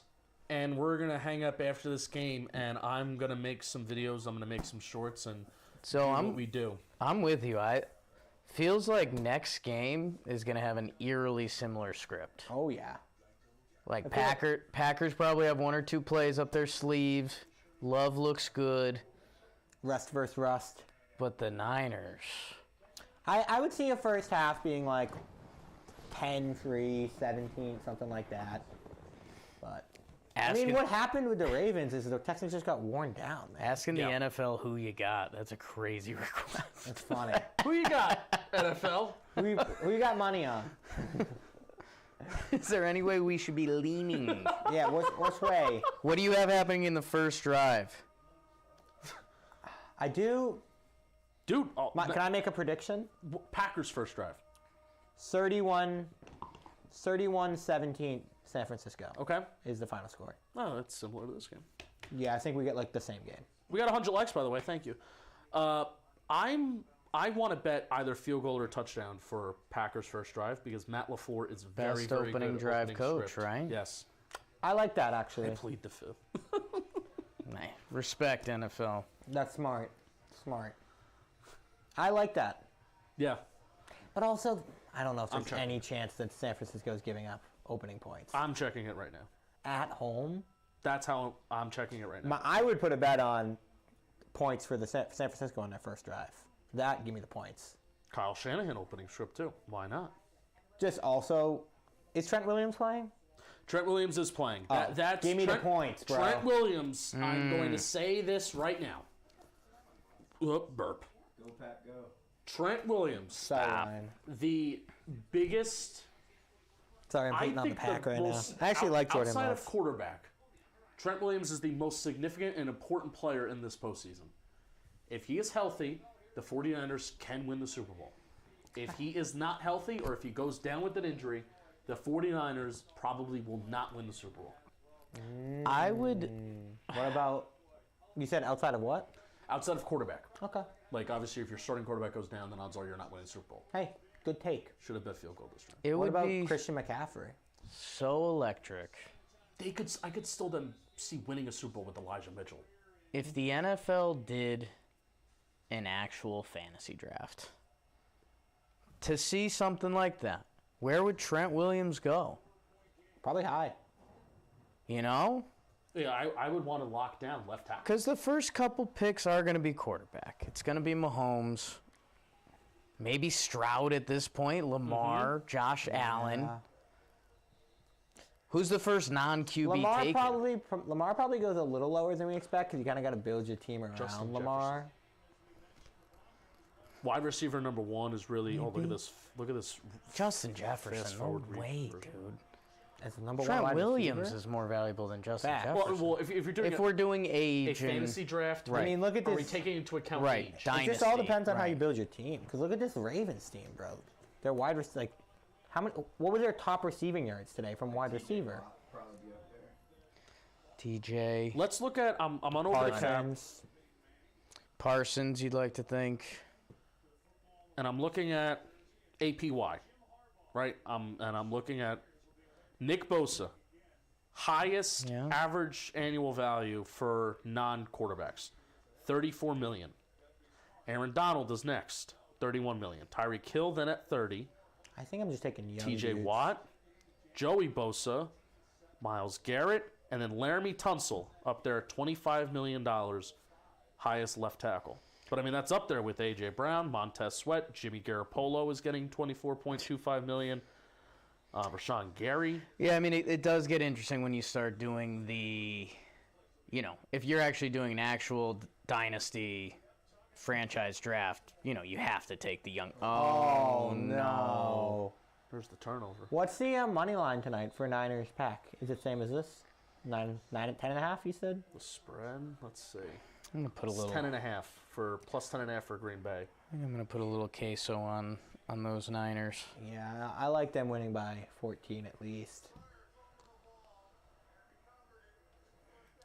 and we're gonna hang up after this game. And I'm gonna make some videos. I'm gonna make some shorts and So do what we do. I'm with you. Feels like next game is gonna have an eerily similar script. Oh yeah. Like feel like- Packers probably have 1 or 2 plays up their sleeve. Love looks good, Rust versus rust. but the Niners. I would see a first half being like 10-3, 17, something like that. But Asking, what happened with the Ravens is the Texans just got worn down, man. asking Yeah. the NFL who you got. That's a crazy request. It's funny. Who you got, NFL? who you got money on? Is there any way we should be leaning? Yeah, which way? What do you have happening in the first drive? I do. Dude, Can I make a prediction? Packers first drive. 31-17 San Francisco Okay. is the final score. Oh, that's similar to this game. Yeah, I think we get like the same game. We got 100 likes, by the way. Thank you. I want to bet either field goal or touchdown for Packers first drive because Matt LaFleur is very, Best very opening good at drive opening coach, script. right? Yes. I like that actually. I plead the fifth. Nah, respect NFL. That's smart. Smart. I like that. Yeah. But also, I don't know if I'm there's checking. any chance that San Francisco is giving up opening points. I'm checking it right now. At home? That's how I'm checking it right now. I would put a bet on points for the San Francisco on their first drive. That, give me the points. Kyle Shanahan opening script too. Why not? Just also, is Trent Williams playing? Trent Williams is playing. Oh, That's give me the Trent, points, bro. Trent Williams, I'm going to say this right now. Whoop, burp. Go Pack, go. Trent Williams, Sideline. the biggest. Sorry, I'm I hating on the think pack the right now. most, I actually like Jordan outside Love. of quarterback, Trent Williams is the most significant and important player in this postseason. If he is healthy, the 49ers can win the Super Bowl. If he is not healthy or if he goes down with an injury, the 49ers probably will not win the Super Bowl. I would. What about, you said outside of what? Outside of quarterback. Okay. Like, obviously, if your starting quarterback goes down, then odds are you're not winning the Super Bowl. Hey, good take. Should have bet field goal this time. It What would about be Christian McCaffrey? so electric I could still then see winning a Super Bowl with Elijah Mitchell. if the NFL did an actual fantasy draft. To see something like that, where would Trent Williams go? Probably high. You know? Yeah, I would want to lock down left tackle. Because the first couple picks are going to be quarterback. It's going to be Mahomes, maybe Stroud at this point, Lamar, Josh Allen. Who's the first non-QB taken? Lamar probably goes a little lower than we expect because you kind of got to build your team around Justin Lamar. Wide receiver number 1 is really. Oh, look at this! Look at this. Justin Jefferson. Fast No forward way, version. dude. As the number Trent one wide Williams receiver. is more valuable than Justin Fact. Jefferson. Well, if you're doing if we're doing a age and fantasy draft, Right. I mean, look at are we this. taking into account Right, age? dynasty, It just all depends on how you right. build your team. Because look at this Ravens team, bro. Their wide receiver, like, how many? What were their top receiving yards today from wide receiver? Probably be up there. TJ Let's look at. I'm on over the cap, Parsons. Parsons, you'd like to think. and I'm looking at APY, right? And I'm looking at Nick Bosa, highest Yeah. average annual value for non-quarterbacks, $34 million. Aaron Donald is next, $31 million. Tyreek Hill then at 30. I think I'm just taking young TJ dudes. Watt, Joey Bosa, Myles Garrett, and then Laramie Tunsil up there at $25 million, highest left tackle. But, I mean, that's up there with A.J. Brown, Montez Sweat, Jimmy Garoppolo is getting $24.25 million. Rashawn Gary. Yeah, I mean, it does get interesting when you start doing the, if you're actually doing an actual dynasty franchise draft, you have to take the young. Oh, no. There's the turnover. What's the money line tonight for Niners pack? Is it same as this? 9 and 10.5, you said? The spread, let's see. I'm going to put a little. 10.5 for plus 10.5 for Green Bay. I think I'm going to put a little queso on those Niners. Yeah, I like them winning by 14 at least.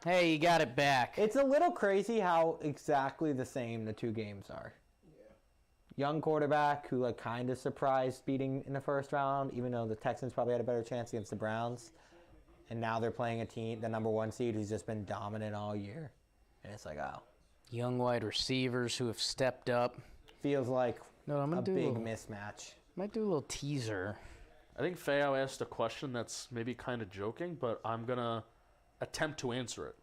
Hey, you got it back. It's a little crazy how exactly the same the two games are. Young quarterback who kind of surprised beating in the first round, even though the Texans probably had a better chance against the Browns. And now they're playing a team, the number 1 seed, who's just been dominant all year. And it's like, oh. Young wide receivers who have stepped up. Feels like I'm gonna a big mismatch. Might do a little teaser. I think Feo asked a question that's maybe kind of joking, but I'm going to attempt to answer it.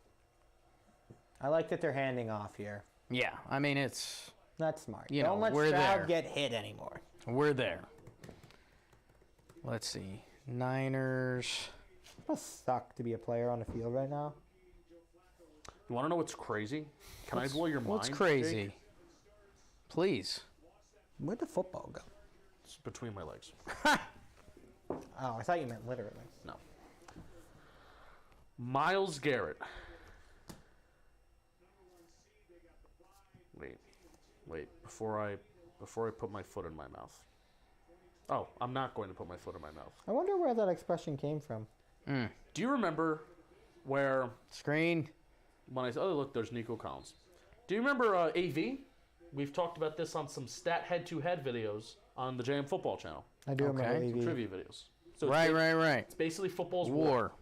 I like that they're handing off here. Yeah, I mean, it's... That's smart. Don't let Stroud there. get hit anymore. We're there. Let's see. Niners. It must suck to be a player on the field right now. You want to know what's crazy? Can I blow your mind? What's crazy? Jake? Please. Where'd the football go? It's between my legs. Oh, I thought you meant literally. No. Myles Garrett. Wait. Before I put my foot in my mouth. Oh, I'm not going to put my foot in my mouth. I wonder where that expression came from. Do you remember where Screen. when I look, there's Nico Collins. Do you remember AV? We've talked about this on some stat head-to-head videos on the JM Football channel. I do remember Okay. AV. Trivia videos. So Right. It's basically football's War.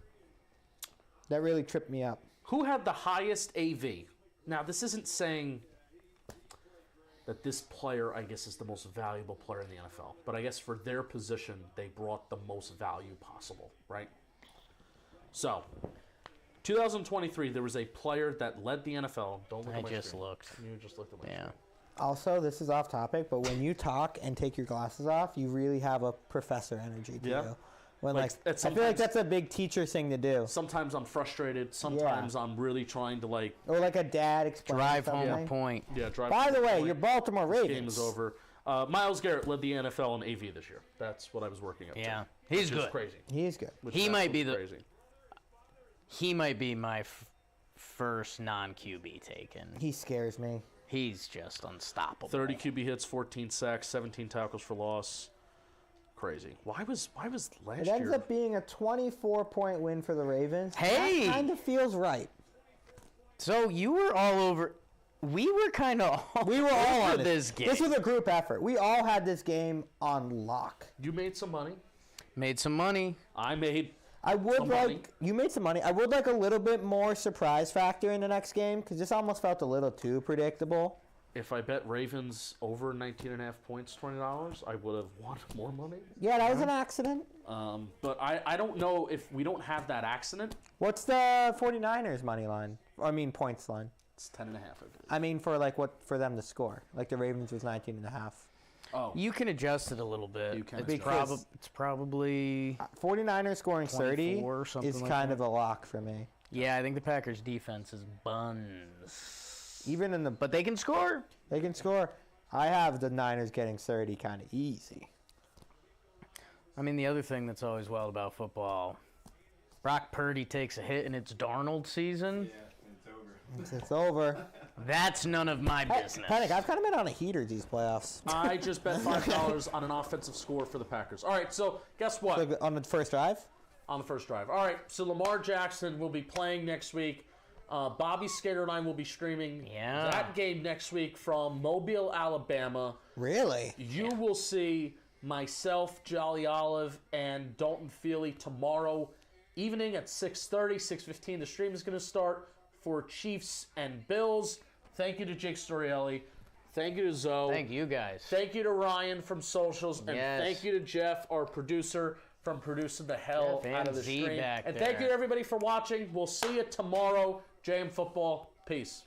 That really tripped me up. Who had the highest AV? Now, this isn't saying that this player, I guess, is the most valuable player in the NFL. But I guess for their position, they brought the most value possible, right? So, 2023, there was a player that led the NFL. Don't look I at my just screen. looked. You just looked at my Yeah. screen. Also, this is off topic, but when you talk and take your glasses off, you really have a professor energy to Yeah. you. When Like, I feel like that's a big teacher thing to do. Sometimes I'm frustrated. Sometimes I'm really trying to, Or like a dad explaining Drive something. home a point. drive. By to the way, point. your Baltimore This Ravens. game is over. Myles Garrett led the NFL in AV this year. That's what I was working up to. Yeah. He's Which is good. crazy. He is good. Which He is might be absolutely the- crazy. He might be my first non-QB taken. He scares me. He's just unstoppable. 30 QB hits, 14 sacks, 17 tackles for loss. Crazy. Why was last It year? ends up being a 24-point win for the Ravens. Hey! That kind of feels right. So you were all over. We were kind of all We were all over on it. this game. This was a group effort. We all had this game on lock. You made some money. Made some money. I made. I would Some money. like you made some money. I would like a little bit more surprise factor in the next game because this almost felt a little too predictable. If I bet Ravens over 19.5 points, $20, I would have won more money. Yeah, that was an accident. But I don't know if we don't have that accident. What's the 49ers money line? I mean points line. It's 10.5. I believe. I mean for for them to score. Like the Ravens was 19.5. Oh, You can adjust it a little bit. You can It's, adjust. it's probably. 49ers scoring 30 24 or something is like kind that. of a lock for me. Yeah, I think the Packers' defense is buns. Even in the But they can score. they can score. I have the Niners getting 30 kind of easy. I mean, the other thing that's always wild about football, Brock Purdy takes a hit and it's Darnold season. Yeah, it's over. It's over. That's none of my Hey, business. Penik, I've kind of been on a heater these playoffs. I just bet $5 on an offensive score for the Packers. All right, so guess what? Like, on the first drive? On the first drive. All right, so Lamar Jackson will be playing next week. Bobby Skater and I will be streaming that game next week from Mobile, Alabama. Really? You will see myself, Jolly Olive, and Dalton Feely tomorrow evening at 6:30, 6:15. The stream is going to start for Chiefs and Bills. Thank you to Jake Storiale. Thank you to Zoe. Thank you guys. Thank you to Ryan from Socials. And Yes. thank you to Jeff, our producer, from producing the hell Jeff out of the and Z stream. back And thank there. you to everybody for watching. We'll see you tomorrow. JM Football. Peace.